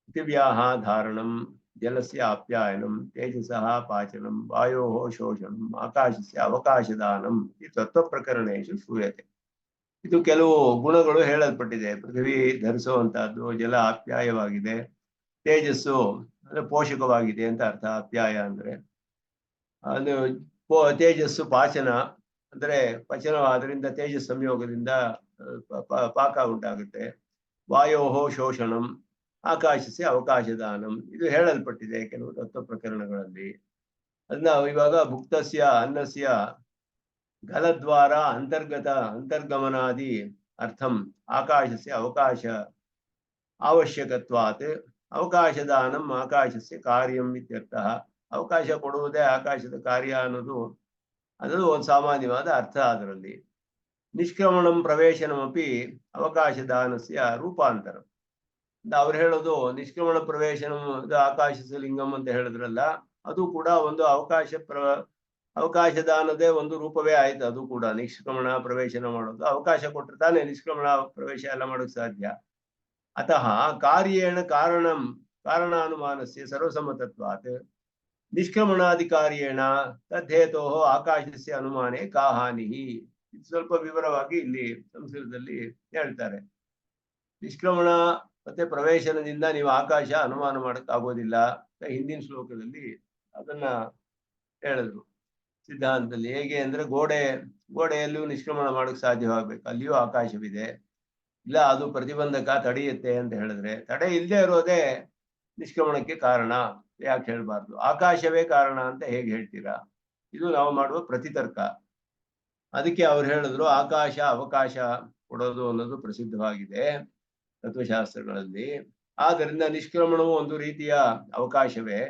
ಪೃಥಿವ್ಯಾಹ ಧಾರಣಂ ಜಲಸ್ಯ ಆಪ್ಯಾಯನಂ ತೇಜಸಃ ಪಾಚನಂ ವಾಯೋಃ ಶೋಷಣಂ ಆಕಾಶಸ್ಯ ಅವಕಾಶದಾನಂ ಈ ತತ್ವ ಪ್ರಕರಣೇಶು ಶ್ರೂಯತೆ. ಇದು ಕೆಲವು ಗುಣಗಳು ಹೇಳಲ್ಪಟ್ಟಿದೆ. ಪೃಥ್ವಿ ಧರಿಸುವಂತಹದ್ದು, ಜಲ ಆಪ್ಯಾಯವಾಗಿದೆ, ತೇಜಸ್ಸು ಅಂದ್ರೆ ಪೋಷಕವಾಗಿದೆ ಅಂತ ಅರ್ಥ. ಆಪ್ಯಾಯ ಅಂದ್ರೆ ಅದು ತೇಜಸ್ಸು ಪಾಚನ ಅಂದ್ರೆ ಪಚನವಾದ್ರಿಂದ ತೇಜಸ್ ಸಂಯೋಗದಿಂದ ಪಾಕ ಉಂಟಾಗುತ್ತೆ. ವಾಯೋಃ ಶೋಷಣಂ ಆಕಾಶಸ್ಯ ಅವಕಾಶದಾನಂ ಇದು ಹೇಳಲ್ಪಟ್ಟಿದೆ ಕೆಲವು ತತ್ವ ಪ್ರಕರಣಗಳಲ್ಲಿ. ಅದನ್ನ ಇವಾಗ ಭುಕ್ತಸ್ಯ ಅನ್ನಸ್ಯ ಗಲದ್ವಾರ ಅಂತರ್ಗಮನಾದಿ ಅರ್ಥಂ ಆಕಾಶಸ್ಯ ಅವಕಾಶ ಅವಶ್ಯಕತ್ವಾತ್ ಅವಕಾಶದಾನಂ ಆಕಾಶಸ್ಯ ಕಾರ್ಯಂ ಇತ್ಯರ್ಥಃ. ಅವಕಾಶ ಕೊಡುವುದೇ ಆಕಾಶದ ಕಾರ್ಯ ಅನ್ನೋದು ಅದು ಒಂದು ಸಾಮಾನ್ಯವಾದ ಅರ್ಥ. ಅದರಲ್ಲಿ ನಿಷ್ಕ್ರಮಣಂ ಪ್ರವೇಶನಮಪಿ ಅವಕಾಶದಾನಸ್ಯ ರೂಪಾಂತರ. ಅವ್ರು ಹೇಳೋದು ನಿಷ್ಕ್ರಮಣ ಪ್ರವೇಶನಂ ಆಕಾಶದ ಲಿಂಗಂ ಅಂತ ಹೇಳಿದ್ರಲ್ಲ, ಅದು ಕೂಡ ಒಂದು ಅವಕಾಶದಾನದೇ ಒಂದು ರೂಪವೇ ಆಯ್ತು. ಅದು ಕೂಡ ನಿಷ್ಕ್ರಮಣ ಪ್ರವೇಶನ ಮಾಡೋದು, ಅವಕಾಶ ಕೊಟ್ಟರೆ ತಾನೇ ನಿಷ್ಕ್ರಮಣ ಪ್ರವೇಶ ಎಲ್ಲ ಮಾಡೋಕ್ ಸಾಧ್ಯ. ಅತಃ ಕಾರ್ಯೇಣ ಕಾರಣಾನುಮಾನಸ್ಯ ಸರ್ವಸಮ್ಮತತ್ವಾತ್ ನಿಷ್ಕ್ರಮಣಾಧಿಕಾರ್ಯೇಣ ತದ್ಹೇತೋ ಆಕಾಶಸ್ಯ ಅನುಮಾನೇ ಕಾ ಹಾನಿ. ಇದು ಸ್ವಲ್ಪ ವಿವರವಾಗಿ ಇಲ್ಲಿ ಸಂಸ್ಕೃತದಲ್ಲಿ ಹೇಳ್ತಾರೆ. ನಿಷ್ಕ್ರಮಣ ಮತ್ತೆ ಪ್ರವೇಶನದಿಂದ ನೀವು ಆಕಾಶ ಅನುಮಾನ ಮಾಡಕ್ ಆಗೋದಿಲ್ಲ. ಹಿಂದಿನ ಶ್ಲೋಕದಲ್ಲಿ ಅದನ್ನ ಹೇಳಿದ್ರು ಸಿದ್ಧಾಂತದಲ್ಲಿ. ಹೇಗೆ ಅಂದ್ರೆ ಗೋಡೆಯಲ್ಲೂ ನಿಷ್ಕ್ರಮಣ ಮಾಡಕ್ ಸಾಧ್ಯವಾಗ್ಬೇಕು, ಅಲ್ಲಿಯೂ ಆಕಾಶವಿದೆ. ಇಲ್ಲ ಅದು ಪ್ರತಿಬಂಧಕ ತಡೆಯುತ್ತೆ ಅಂತ ಹೇಳಿದ್ರೆ, ತಡೆ ಇಲ್ಲದೆ ಇರೋದೇ ನಿಷ್ಕ್ರಮಣಕ್ಕೆ ಕಾರಣ. ಯಾಕೆ ಹೇಳ್ಬಾರ್ದು? ಆಕಾಶವೇ ಕಾರಣ ಅಂತ ಹೇಗೆ ಹೇಳ್ತೀರಾ? ಇದು ನಾವು ಮಾಡುವ ಪ್ರತಿತರ್ಕ. ಅದಕ್ಕೆ ಅವ್ರು ಹೇಳಿದ್ರು ಆಕಾಶ ಅವಕಾಶ ಕೊಡೋದು ಅನ್ನೋದು ಪ್ರಸಿದ್ಧವಾಗಿದೆ ತತ್ವಶಾಸ್ತ್ರಗಳಲ್ಲಿ. ಆದ್ದರಿಂದ ನಿಷ್ಕ್ರಮಣವು ಒಂದು ರೀತಿಯ ಅವಕಾಶವೇ,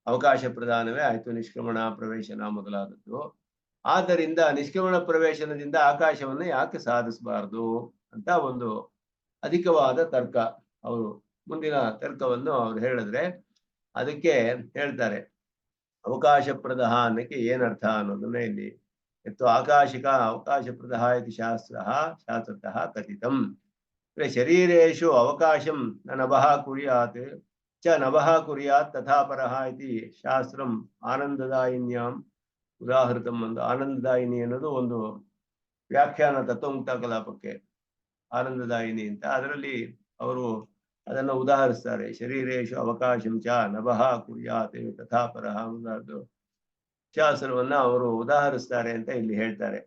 ಅವಕಾಶ ಪ್ರಧಾನವೇ ಆಯ್ತು ನಿಷ್ಕ್ರಮಣ ಪ್ರವೇಶನ ಮೊದಲಾದದ್ದು. ಆದ್ದರಿಂದ ನಿಷ್ಕ್ರಮಣ ಪ್ರವೇಶನದಿಂದ ಆಕಾಶವನ್ನು ಯಾಕೆ ಸಾಧಿಸಬಾರದು ಅಂತ ಒಂದು ಅಧಿಕವಾದ ತರ್ಕ. ಅವರು ಮುಂದಿನ ತರ್ಕವನ್ನು ಅವ್ರು ಹೇಳಿದ್ರೆ ಅದಕ್ಕೆ ಹೇಳ್ತಾರೆ ಅವಕಾಶಪ್ರದ ಅನ್ನಕ್ಕೆ ಏನರ್ಥ ಅನ್ನೋದನ್ನ ಇಲ್ಲಿ ಎತ್ತು ಆಕಾಶಿಕ ಅವಕಾಶಪ್ರದ ಇತಿ ಶಾಸ್ತ್ರತಃ ಕಥಿತಂ. ಶರೀರೇಶು ಅವಕಾಶಂ ನಭಃ ಕುರ್ಯಾತ್ ಚ ನಭಃ ಕುರ್ಯಾತ್ ತಥಾ ಪರಃ ಇತಿ ಶಾಸ್ತ್ರಂ ಆನಂದದಾಯಿನ್ಯಾಂ ಉದಾಹೃತಂ ಒಂದು ಆನಂದದಾಯಿನಿ ಅನ್ನೋದು ಒಂದು ವ್ಯಾಖ್ಯಾನ ತತ್ವಮುಕ್ತ ಕಲಾಪಕ್ಕೆ, ಆನಂದದಾಯಿನಿ ಅಂತ. ಅದರಲ್ಲಿ ಅವರು ಅದನ್ನು ಉದಾಹರಿಸ್ತಾರೆ. ಶರೀರೇಶು ಅವಕಾಶಂ ಚ ನಭಃ ಕುರ್ಯಾತ್ ತಥಾ ಪರಃ ಅನ್ನೋದು ಶಾಸ್ತ್ರವನ್ನ ಅವರು ಉದಾಹರಿಸ್ತಾರೆ ಅಂತ ಇಲ್ಲಿ ಹೇಳ್ತಾರೆ.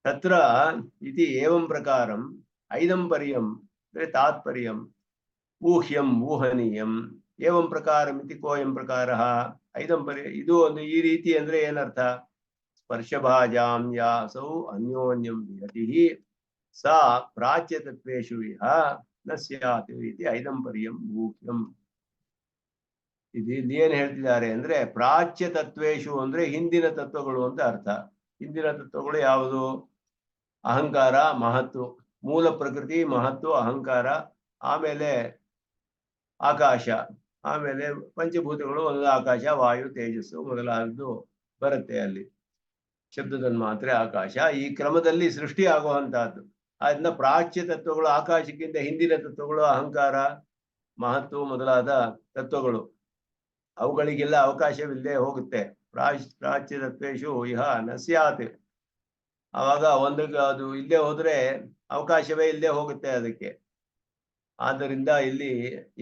ತತ್ರ ಇತಿ ಏವಂ ಪ್ರಕಾರಂ ಐದಂ ಪರ್ಯಂ ಅಂದ್ರೆ ತಾತ್ಪರ್ಯಂ ಊಹ್ಯಂ ಊಹನೀಯಂ ಏವಂ ಪ್ರಕಾರಂ ಇತಿ ಕೋಯಂ ಪ್ರಕಾರಃ ಐದಂ ಪರ್ಯ. ಇದು ಒಂದು ಈ ರೀತಿ ಅಂದ್ರೆ ಏನರ್ಥ? ಸ್ಪರ್ಶಭಾಜಾಂ ಯಾಸೌ ಅನ್ಯೋನ್ಯಂ ವಿಹತಿಃ ಸಾ ಪ್ರಾಚ್ಯತತ್ವೇಷು ಇಹ ನ ಸ್ಯಾತ್ ಇತಿ ಐದಂ ಪರ್ಯಂ ಊಹ್ಯಂ. ಇಲ್ಲಿ ಏನ್ ಹೇಳ್ತಿದ್ದಾರೆ ಅಂದ್ರೆ ಪ್ರಾಚ್ಯ ತತ್ವೇಶು ಅಂದ್ರೆ ಹಿಂದಿನ ತತ್ವಗಳು ಅಂತ ಅರ್ಥ. ಹಿಂದಿನ ತತ್ವಗಳು ಯಾವುದು? ಅಹಂಕಾರ, ಮಹತ್ತು, ಮೂಲ ಪ್ರಕೃತಿ, ಮಹತ್ತು, ಅಹಂಕಾರ, ಆಮೇಲೆ ಆಕಾಶ, ಆಮೇಲೆ ಪಂಚಭೂತಗಳು, ಒಂದು ಆಕಾಶ, ವಾಯು, ತೇಜಸ್ಸು ಮೊದಲಾದದ್ದು ಬರುತ್ತೆ ಅಲ್ಲಿ. ಶಬ್ದದನ್ಮಾತ್ರೆ ಆಕಾಶ, ಈ ಕ್ರಮದಲ್ಲಿ ಸೃಷ್ಟಿ ಆಗುವಂತಹದ್ದು. ಅದನ್ನ ಪ್ರಾಚ್ಯ ತತ್ವಗಳು, ಆಕಾಶಕ್ಕಿಂತ ಹಿಂದಿನ ತತ್ವಗಳು ಅಹಂಕಾರ, ಮಹತ್ತು ಮೊದಲಾದ ತತ್ವಗಳು, ಅವುಗಳಿಗೆಲ್ಲ ಅವಕಾಶವಿಲ್ಲದೆ ಹೋಗುತ್ತೆ. ಪ್ರಾಚ್ಯ ತತ್ವೇಶು ಇಹ ನ ಸ್ಯಾತ್. ಆವಾಗ ಒಂದಕ್ಕೆ ಅದು ಇಲ್ಲದೆ ಹೋದ್ರೆ ಅವಕಾಶವೇ ಇಲ್ಲದೆ ಹೋಗುತ್ತೆ ಅದಕ್ಕೆ. ಆದ್ದರಿಂದ ಇಲ್ಲಿ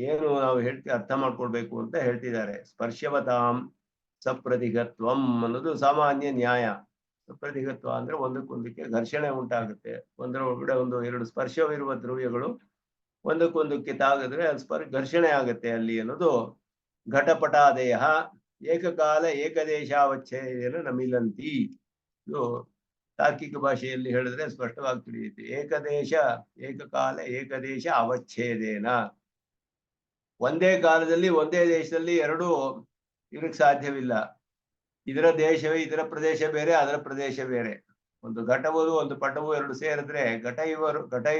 ಏನು ನಾವು ಅರ್ಥ ಮಾಡ್ಕೊಳ್ಬೇಕು ಅಂತ ಹೇಳ್ತಿದ್ದಾರೆ. ಸ್ಪರ್ಶವತಾಂ ಸಪ್ರತಿಗತ್ವಂ ಅನ್ನೋದು ಸಾಮಾನ್ಯ ನ್ಯಾಯ. ಸಪ್ರತಿಗತ್ವ ಅಂದ್ರೆ ಒಂದಕ್ಕೊಂದಕ್ಕೆ ಘರ್ಷಣೆ ಉಂಟಾಗುತ್ತೆ. ಒಂದರ ಒಳಗಡೆ ಒಂದು ಎರಡು ಸ್ಪರ್ಶವಿರುವ ದ್ರವ್ಯಗಳು ಒಂದಕ್ಕೊಂದಕ್ಕೆ ತಾಗಿದ್ರೆ ಘರ್ಷಣೆ ಆಗುತ್ತೆ ಅಲ್ಲಿ ಅನ್ನೋದು. ಘಟಪಟಾದಯ ಏಕಕಾಲ ಏಕದೇಶಾವಚ್ಛೇದೇನ ನಮಿಲಂತಿ. ಇದು ತಾರ್ಕಿಕ ಭಾಷೆಯಲ್ಲಿ ಹೇಳಿದ್ರೆ ಸ್ಪಷ್ಟವಾಗಿ ತಿಳಿಯುತ್ತೆ. ಏಕದೇಶ ಏಕಕಾಲ ಏಕದೇಶ ಅವಚ್ಛೇದೇನ. ಒಂದೇ ಕಾಲದಲ್ಲಿ ಒಂದೇ ದೇಶದಲ್ಲಿ ಎರಡು ಇರಕ್ಕೆ ಸಾಧ್ಯವಿಲ್ಲ. ಇದರ ದೇಶವೇ, ಇದರ ಪ್ರದೇಶ ಬೇರೆ, ಅದರ ಪ್ರದೇಶ ಬೇರೆ. ಒಂದು ಘಟವು ಒಂದು ಪಟವು ಎರಡು ಸೇರಿದ್ರೆ ಘಟ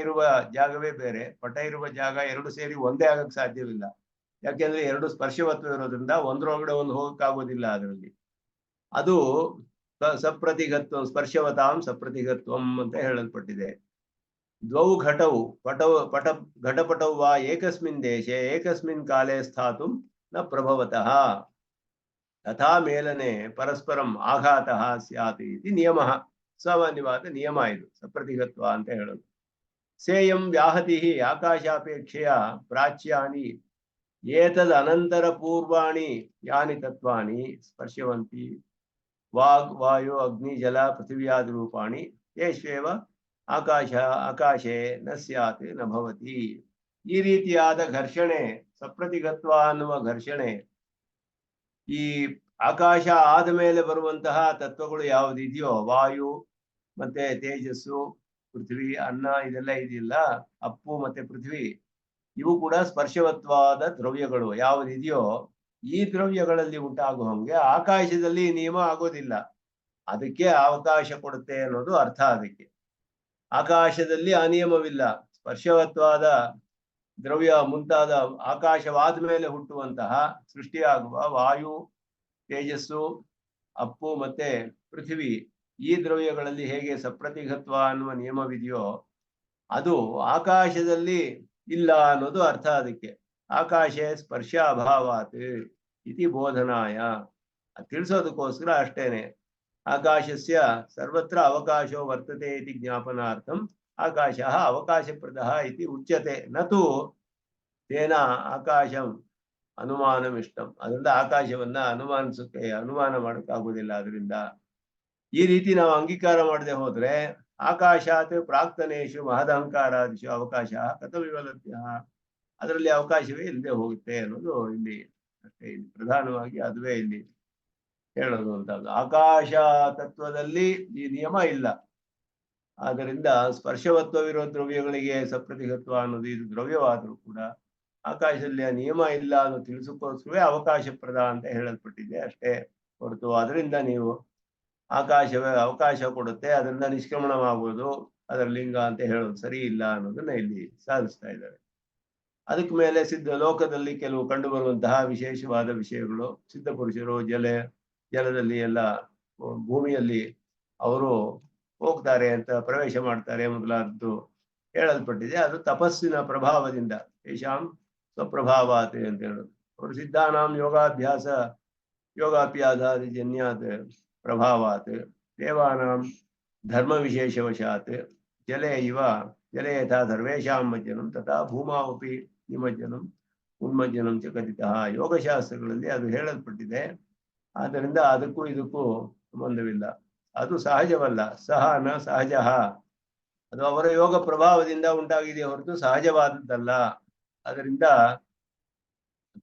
ಇರುವ ಜಾಗವೇ ಬೇರೆ, ಪಟ ಇರುವ ಜಾಗ ಎರಡು ಸೇರಿ ಒಂದೇ ಆಗಕ್ಕೆ ಸಾಧ್ಯವಿಲ್ಲ. ಯಾಕೆಂದ್ರೆ ಎರಡು ಸ್ಪರ್ಶವತ್ವ ಇರೋದ್ರಿಂದ ಒಂದರೊಳಗಡೆ ಒಂದು ಹೋಗಕ್ಕಾಗೋದಿಲ್ಲ ಅದರಲ್ಲಿ. ಅದು ಸಪ್ರತಿಗತ್ವ, ಸ್ಪರ್ಶವತಾಂ ಸಪ್ರತಿಗತ್ವಂ ಅಂತ ಹೇಳಲ್ಪಟ್ಟಿದೆ. ದ್ವೌ ಘಟವು ಘಟಪಟವು ವಾ ಏಕಸ್ಮಿನ್ ದೇಶೆ ಏಕಸ್ಮಿನ್ ಕಾಲೇ ಸ್ಥಾತುಂ ನ ಪ್ರಭವತಃ ತಥಾ ಮೇಲನೆ ಪರಸ್ಪರಂ ಆಘಾತಃ ಸ್ಯಾತ್ ಇತಿ ನಿಯಮಃ. ಸಾಮಾನ್ಯವಾದ ನಿಯಮ ಇದು ಸಪ್ರತಿಗತ್ವ ಅಂತ ಹೇಳೋದು. ಸೇಯಂ ವ್ಯಾಹತಿ ಆಕಾಶಾಪೇಕ್ಷೆಯ ಪ್ರಾಚ್ಯಾನಿ ಏತದ್ ಅನಂತರ ಪೂರ್ವಾಣಿ ಯಾನಿ ತತ್ವಾನಿ ಸ್ಪರ್ಶವಂತಿ ವಾಗ್ ವಾಯು ಅಗ್ನಿ ಜಲ ಪೃಥಿವ್ಯಾದಿ ರೂಪಾಣಿ ಯೇಷೇವ ಆಕಾಶೇ ನ ಸ್ಯಾತ್ ನ ಭವತಿ. ಈ ರೀತಿಯಾದ ಘರ್ಷಣೆ, ಸಪ್ರತಿಗತ್ವ ಅನ್ನುವ ಘರ್ಷಣೆ, ಈ ಆಕಾಶ ಆದ ಮೇಲೆ ಬರುವಂತಹ ತತ್ವಗಳು ಯಾವುದಿದೆಯೋ, ವಾಯು ಮತ್ತೆ ತೇಜಸ್ಸು, ಪೃಥ್ವಿ, ಅನ್ನ, ಇದೆಲ್ಲ ಇದೆಯಲ್ಲ, ಅಪ್ಪು ಮತ್ತೆ ಪೃಥ್ವಿ, ಇವು ಕೂಡ ಸ್ಪರ್ಶವತ್ವಾದ ದ್ರವ್ಯಗಳು ಯಾವುದಿದೆಯೋ ಈ ದ್ರವ್ಯಗಳಲ್ಲಿ ಉಂಟಾಗುವ ಹಂಗೆ ಆಕಾಶದಲ್ಲಿ ನಿಯಮ ಆಗೋದಿಲ್ಲ. ಅದಕ್ಕೆ ಅವಕಾಶ ಕೊಡುತ್ತೆ ಅನ್ನೋದು ಅರ್ಥ. ಅದಕ್ಕೆ ಆಕಾಶದಲ್ಲಿ ಆ ನಿಯಮವಿಲ್ಲ. ಸ್ಪರ್ಶವತ್ವಾದ ದ್ರವ್ಯ ಮುಂತಾದ ಆಕಾಶವಾದ ಮೇಲೆ ಹುಟ್ಟುವಂತಹ ಸೃಷ್ಟಿಯಾಗುವ ವಾಯು, ತೇಜಸ್ಸು, ಅಪ್ಪು ಮತ್ತೆ ಪೃಥ್ವಿ, ಈ ದ್ರವ್ಯಗಳಲ್ಲಿ ಹೇಗೆ ಸಪ್ರತಿಗತ್ವ ಅನ್ನುವ ನಿಯಮವಿದೆಯೋ ಅದು ಆಕಾಶದಲ್ಲಿ ಇಲ್ಲ ಅನ್ನೋದು ಅರ್ಥ. ಅದಕ್ಕೆ ಆಕಾಶ ಸ್ಪರ್ಶ ಅಭಾವಾತ್ ಇತಿ ಬೋಧನಾಯ, ತಿಳಿಸೋದಕ್ಕೋಸ್ಕರ ಅಷ್ಟೇನೆ. ಆಕಾಶಸ್ಯ ಸರ್ವತ್ರ ಅವಕಾಶೋ ವರ್ತತೆ ಇತಿ ಜ್ಞಾಪನಾರ್ಥಂ ಆಕಾಶ ಅವಕಾಶಪ್ರದಃ ಇತಿ ಉಚ್ಯತೆ ನತು ತೇನ ಆಕಾಶಂ ಅನುಮಾನಮಿಷ್ಟಂ. ಅದರಿಂದ ಆಕಾಶವನ್ನ ಅನುಮಾನ ಮಾಡೋಕ್ಕಾಗುವುದಿಲ್ಲ. ಅದರಿಂದ ಈ ರೀತಿ ನಾವು ಅಂಗೀಕಾರ ಮಾಡದೆ ಹೋದ್ರೆ ಆಕಾಶಾತ್ ಪ್ರಾಕ್ತನೇಶು ಮಹದಹಂಕಾರಾದಿಶು ಅವಕಾಶ ಕಥವಿವಲಭ್ಯ, ಅದರಲ್ಲಿ ಅವಕಾಶವೇ ಇಲ್ಲದೆ ಹೋಗುತ್ತೆ ಅನ್ನೋದು ಇಲ್ಲಿ ಅಷ್ಟೇ. ಇಲ್ಲಿ ಪ್ರಧಾನವಾಗಿ ಅದುವೇ ಇಲ್ಲಿ ಹೇಳೋದು ಅಂತದ್ದು. ಆಕಾಶ ತತ್ವದಲ್ಲಿ ಈ ನಿಯಮ ಇಲ್ಲ. ಆದ್ದರಿಂದ ಸ್ಪರ್ಶವತ್ವವಿರೋ ದ್ರವ್ಯಗಳಿಗೆ ಸಪ್ರತಿಗತ್ವ ಅನ್ನೋದು ಇದು ದ್ರವ್ಯವಾದರೂ ಕೂಡ ಆಕಾಶದಲ್ಲಿ ಆ ನಿಯಮ ಇಲ್ಲ ಅನ್ನೋ ತಿಳಿಸೋಕ್ಕೋಸ್ಕರವೇ ಅವಕಾಶಪ್ರದ ಅಂತ ಹೇಳಲ್ಪಟ್ಟಿದೆ ಅಷ್ಟೇ ಹೊರತು ಅದರಿಂದ ನೀವು ಅವಕಾಶ ಕೊಡುತ್ತೆ, ಅದರಿಂದ ನಿಷ್ಕ್ರಮಣವಾಗುವುದು, ಅದರ ಲಿಂಗ ಅಂತ ಹೇಳೋದು ಸರಿ ಇಲ್ಲ ಅನ್ನೋದನ್ನ ಇಲ್ಲಿ ಸಾಧಿಸ್ತಾ ಇದ್ದಾರೆ. ಅದಕ್ಕೆ ಮೇಲೆ ಲೋಕದಲ್ಲಿ ಕೆಲವು ಕಂಡು ಬರುವಂತಹ ವಿಶೇಷವಾದ ವಿಷಯಗಳು, ಸಿದ್ಧ ಪುರುಷರು ಜಲದಲ್ಲಿ ಎಲ್ಲ ಭೂಮಿಯಲ್ಲಿ ಅವರು ಹೋಗ್ತಾರೆ ಅಂತ, ಪ್ರವೇಶ ಮಾಡ್ತಾರೆ ಮೊದಲಾದದ್ದು ಹೇಳಲ್ಪಟ್ಟಿದೆ. ಅದು ತಪಸ್ಸಿನ ಪ್ರಭಾವದಿಂದ, ಯಶಾಂ ಸ್ವಪ್ರಭಾವಾತ್ ಅಂತ ಹೇಳೋದು. ಅವರು ಸಿದ್ಧಾನಾಂ ಯೋಗಾಭ್ಯಾಸಾದಿ ಜನ್ಯಾತ್ प्रभावात् देवानां धर्मविशेषवशात् जले इव जले यथा सर्वेषां मज्जनं तथा भूमावपि निमज्जनम् ಉನ್ಮಜ್ಜನಂ ಚ ಕಥಿತಃ. ಯೋಗಶಾಸ್ತ್ರಗಳಲ್ಲಿ ಅದು ಹೇಳಲ್ಪಟ್ಟಿದೆ. ಆದ್ದರಿಂದ ಅದಕ್ಕೂ ಇದಕ್ಕೂ ಸಂಬಂಧವಿಲ್ಲ. ಅದು ಸಹಜವಲ್ಲ. ಸಹ ನ ಸಹಜ, ಅದು ಅವರ ಯೋಗ ಪ್ರಭಾವದಿಂದ ಉಂಟಾಗಿದೆ ಹೊರತು ಸಹಜವಾದದ್ದಲ್ಲ. ಅದರಿಂದ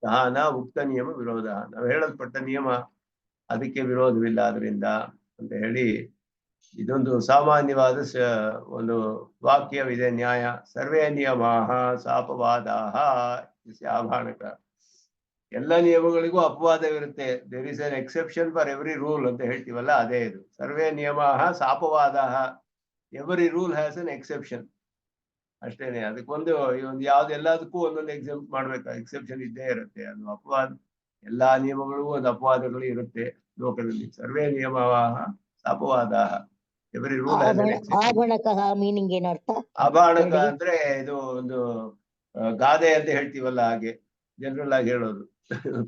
ಸಹ ನ ಉಕ್ತ ನಿಯಮ ವಿರೋಧ, ನಾವು ಹೇಳಲ್ಪಟ್ಟ ನಿಯಮ ಅದಕ್ಕೆ ವಿರೋಧವಿಲ್ಲ ಅದರಿಂದ ಅಂತ ಹೇಳಿ ಇದೊಂದು ಸಾಮಾನ್ಯವಾದ ಒಂದು ವಾಕ್ಯವಿದೆ. ನ್ಯಾಯ ಸರ್ವೇ ನಿಯಮಾಃ ಸಾಪವಾದಾಃ ಆಭಾಣಕ. ಎಲ್ಲ ನಿಯಮಗಳಿಗೂ ಅಪವಾದವಿರುತ್ತೆ. There is an exception for every rule ಅಂತ ಹೇಳ್ತೀವಲ್ಲ, ಅದೇ ಇದು. ಸರ್ವೇ ನಿಯಮಾಃ ಸಾಪವಾದಾಃ, every rule has an exception ಅಷ್ಟೇನೆ. ಅದಕ್ಕೊಂದು ಯಾವ್ದೆಲ್ಲದಕ್ಕೂ ಒಂದೊಂದು ಎಕ್ಸೆಪ್ಷನ್ ಇದ್ದೇ ಇರುತ್ತೆ. ಅದು ಅಪವಾದ, ಎಲ್ಲಾ ನಿಯಮಗಳಿಗೂ ಒಂದು ಅಪವಾದಗಳು ಇರುತ್ತೆ ಲೋಕದಲ್ಲಿ. ಸರ್ವೇ ನಿಯಮಾಃ ಸಾಪವಾದಾಃ, every rule has an exception. ಆಭಣಕಃ ಮೀನಿಂಗ್ ಏನರ್ಥ? ಆಭಾಣಕ ಅಂದ್ರೆ ಇದು ಒಂದು ಗಾದೆ ಅಂತ ಹೇಳ್ತೀವಲ್ಲ, ಹಾಗೆ ಜನರಲ್ ಆಗಿ ಹೇಳೋದು.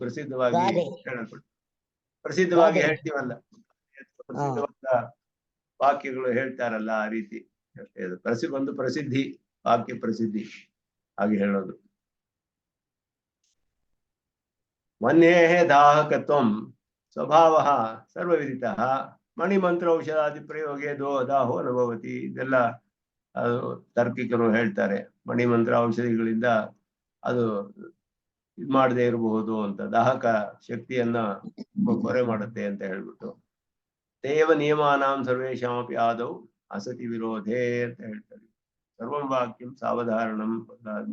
ಪ್ರಸಿದ್ಧವಾಗಿ ಹೇಳಲ್ಪಟ್ಟು ಪ್ರಸಿದ್ಧವಾಗಿ ಹೇಳ್ತೀವಲ್ಲ, ಪ್ರಸಿದ್ಧವಾದ ವಾಕ್ಯಗಳು ಹೇಳ್ತಾರಲ್ಲ, ಆ ರೀತಿ ಅಷ್ಟೇ. ಒಂದು ಪ್ರಸಿದ್ಧಿ, ವಾಕ್ಯ ಪ್ರಸಿದ್ಧಿ ಹಾಗೆ ಹೇಳೋದು. ಮನ್ಯೇಹೇ ದಾಹಕತ್ವಂ ಸ್ವಭಾವಃ ಸರ್ವವಿದಿತಃ ಮಣಿಮಂತ್ರ ಔಷಧಾದಿ ಪ್ರಯೋಗೆ ದಾಹೋ ಅನುಭವತಿ. ಇದೆಲ್ಲ ಅದು ತಾರ್ಕಿಕರು ಹೇಳ್ತಾರೆ. ಮಣಿಮಂತ್ರ ಔಷಧಿಗಳಿಂದ ಅದು ಇದು ಮಾಡದೇ ಇರಬಹುದು ಅಂತ, ದಾಹಕ ಶಕ್ತಿಯನ್ನ ಕೊರೆ ಮಾಡುತ್ತೆ ಅಂತ ಹೇಳ್ಬಿಟ್ಟು. ತೇವ ನಿಯಮಾನಾಂ ಸರ್ವೇಷಾಮಪಿ ಆದೌ ಅಸತಿ ವಿರೋಧೇ ಅಂತ ಹೇಳ್ತಾರೆ. ಸರ್ವಂ ವಾಕ್ಯಂ ಸಾವಧಾರಣಂ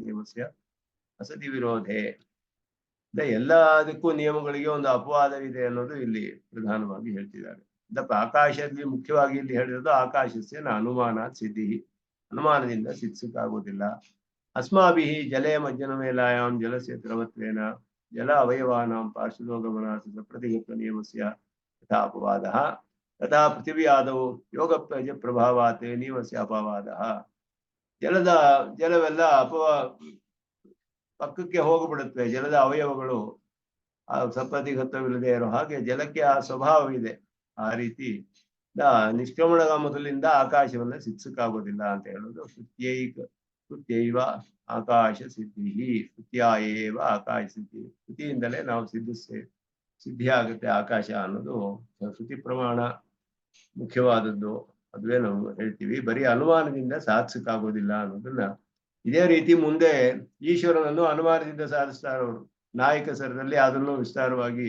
ನಿಯಮಸ್ಯ ಅಸತಿ ವಿರೋಧೇ. ಎಲ್ಲದಕ್ಕೂ ನಿಯಮಗಳಿಗೆ ಒಂದು ಅಪವಾದವಿದೆ ಅನ್ನೋದು ಇಲ್ಲಿ ಪ್ರಧಾನವಾಗಿ ಹೇಳ್ತಿದ್ದಾರೆ. ಆಕಾಶದಲ್ಲಿ ಮುಖ್ಯವಾಗಿ ಇಲ್ಲಿ ಹೇಳಿರೋದು ಆಕಾಶಸ್ಯ ಅನುಮಾನ ಸಿದ್ಧಿ, ಅನುಮಾನದಿಂದ ಸಿದ್ಧಿಸಕ್ಕಾಗುವುದಿಲ್ಲ. ಅಸ್ಮಾಭಿಃ ಜಲೇ ಮಜ್ಜನ ಮೇಲಾಯಾಂ ಜಲಸ್ಯ ದ್ರವತ್ವೇನ ಜಲ ಅವಯವಾನಾಂ ಪಾರ್ಶ್ವದೋಗಮನಾತ್ ಪ್ರತಿಗತ ನಿಯಮಸ್ಯ ಯಥಾ ಅಪವಾದಃ ತಥಾ ಪೃಥಿವಿ ಆದೌ ಯೋಗ ಪ್ರಭಾವಾತ್ ನಿಯಮಸ್ಯ ಅಪವಾದಃ. ಜಲವೆಲ್ಲ ಪಕ್ಕಕ್ಕೆ ಹೋಗ್ಬಿಡುತ್ತವೆ. ಜಲದ ಅವಯವಗಳು ಆ ಸಪ್ರತಿಗತವಿಲ್ಲದೆ ಇರೋ ಹಾಗೆ ಜಲಕ್ಕೆ ಆ ಸ್ವಭಾವವಿದೆ. ಆ ರೀತಿ ನಿಷ್ಕ್ರಮಣ ಮೊದಲಿಂದ ಆಕಾಶವನ್ನ ಸಿದ್ಧಿಸಕ್ಕಾಗೋದಿಲ್ಲ ಅಂತ ಹೇಳೋದು. ಸ್ತುತ್ಯೈವ ಆಕಾಶ ಸಿದ್ಧಿ, ಸ್ತುತ್ಯಾಯೇವ ಆಕಾಶ ಸಿದ್ಧಿ. ಸ್ತುತಿಯಿಂದಲೇ ನಾವು ಸಿದ್ಧಿ ಆಗುತ್ತೆ ಆಕಾಶ ಅನ್ನೋದು ಶ್ರುತಿ ಪ್ರಮಾಣ ಮುಖ್ಯವಾದದ್ದು. ಅದುವೇ ನಾವು ಹೇಳ್ತೀವಿ. ಬರೀ ಅನುಮಾನದಿಂದ ಸಾಧಿಸಕ್ಕಾಗೋದಿಲ್ಲ ಅನ್ನೋದನ್ನ ಇದೇ ರೀತಿ ಮುಂದೆ ಈಶ್ವರನನ್ನು ಅನುಮಾನದಿಂದ ಸಾಧಿಸ್ತಾರವರು. ನಾಯಕ ಸರದಲ್ಲಿ ಅದನ್ನು ವಿಸ್ತಾರವಾಗಿ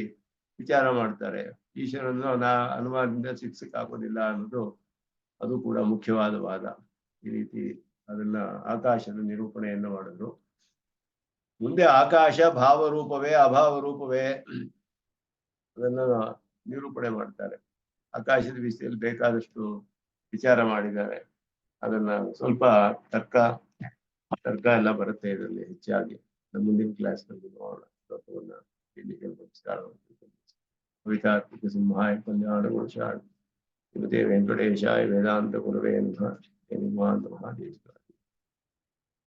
ವಿಚಾರ ಮಾಡ್ತಾರೆ. ಈಶ್ವರನನ್ನು ಅನುಮಾನದಿಂದ ಸಿಕ್ಸಕ್ಕಾಗೋದಿಲ್ಲ ಅನ್ನೋದು ಅದು ಕೂಡ ಮುಖ್ಯವಾದ ವಾದ. ಈ ರೀತಿ ಅದನ್ನ ಆಕಾಶದ ನಿರೂಪಣೆಯನ್ನು ಮಾಡಿದ್ರು. ಮುಂದೆ ಆಕಾಶ ಭಾವರೂಪವೇ ಅಭಾವ ರೂಪವೇ ಅದನ್ನ ನಿರೂಪಣೆ ಮಾಡ್ತಾರೆ. ಆಕಾಶದ ವಿಷಯದಲ್ಲಿ ಬೇಕಾದಷ್ಟು ವಿಚಾರ ಮಾಡಿದ್ದಾರೆ. ಅದನ್ನ ಸ್ವಲ್ಪ ತರ್ಕ ಎಲ್ಲ ಬರುತ್ತೆ ಇದರಲ್ಲಿ ಹೆಚ್ಚಾಗಿ. ಮುಂದಿನ ಕ್ಲಾಸ್ ನಲ್ಲಿ ನೋಡೋಣ. ಇಲ್ಲಿಗೆ ನಮಸ್ಕಾರ. ಕವಿತಾರ್ಕಿಕ ಸಿಂಹಾಯ ಕಲ್ಯಾಣ ಗುಣಶಾಲ ಶ್ರೀಮತೆ ವೆಂಕಟೇಶಾಯ ವೇದಾಂತ ಗುರವೇ ನಮಃ. ಮಹಾದೇವ.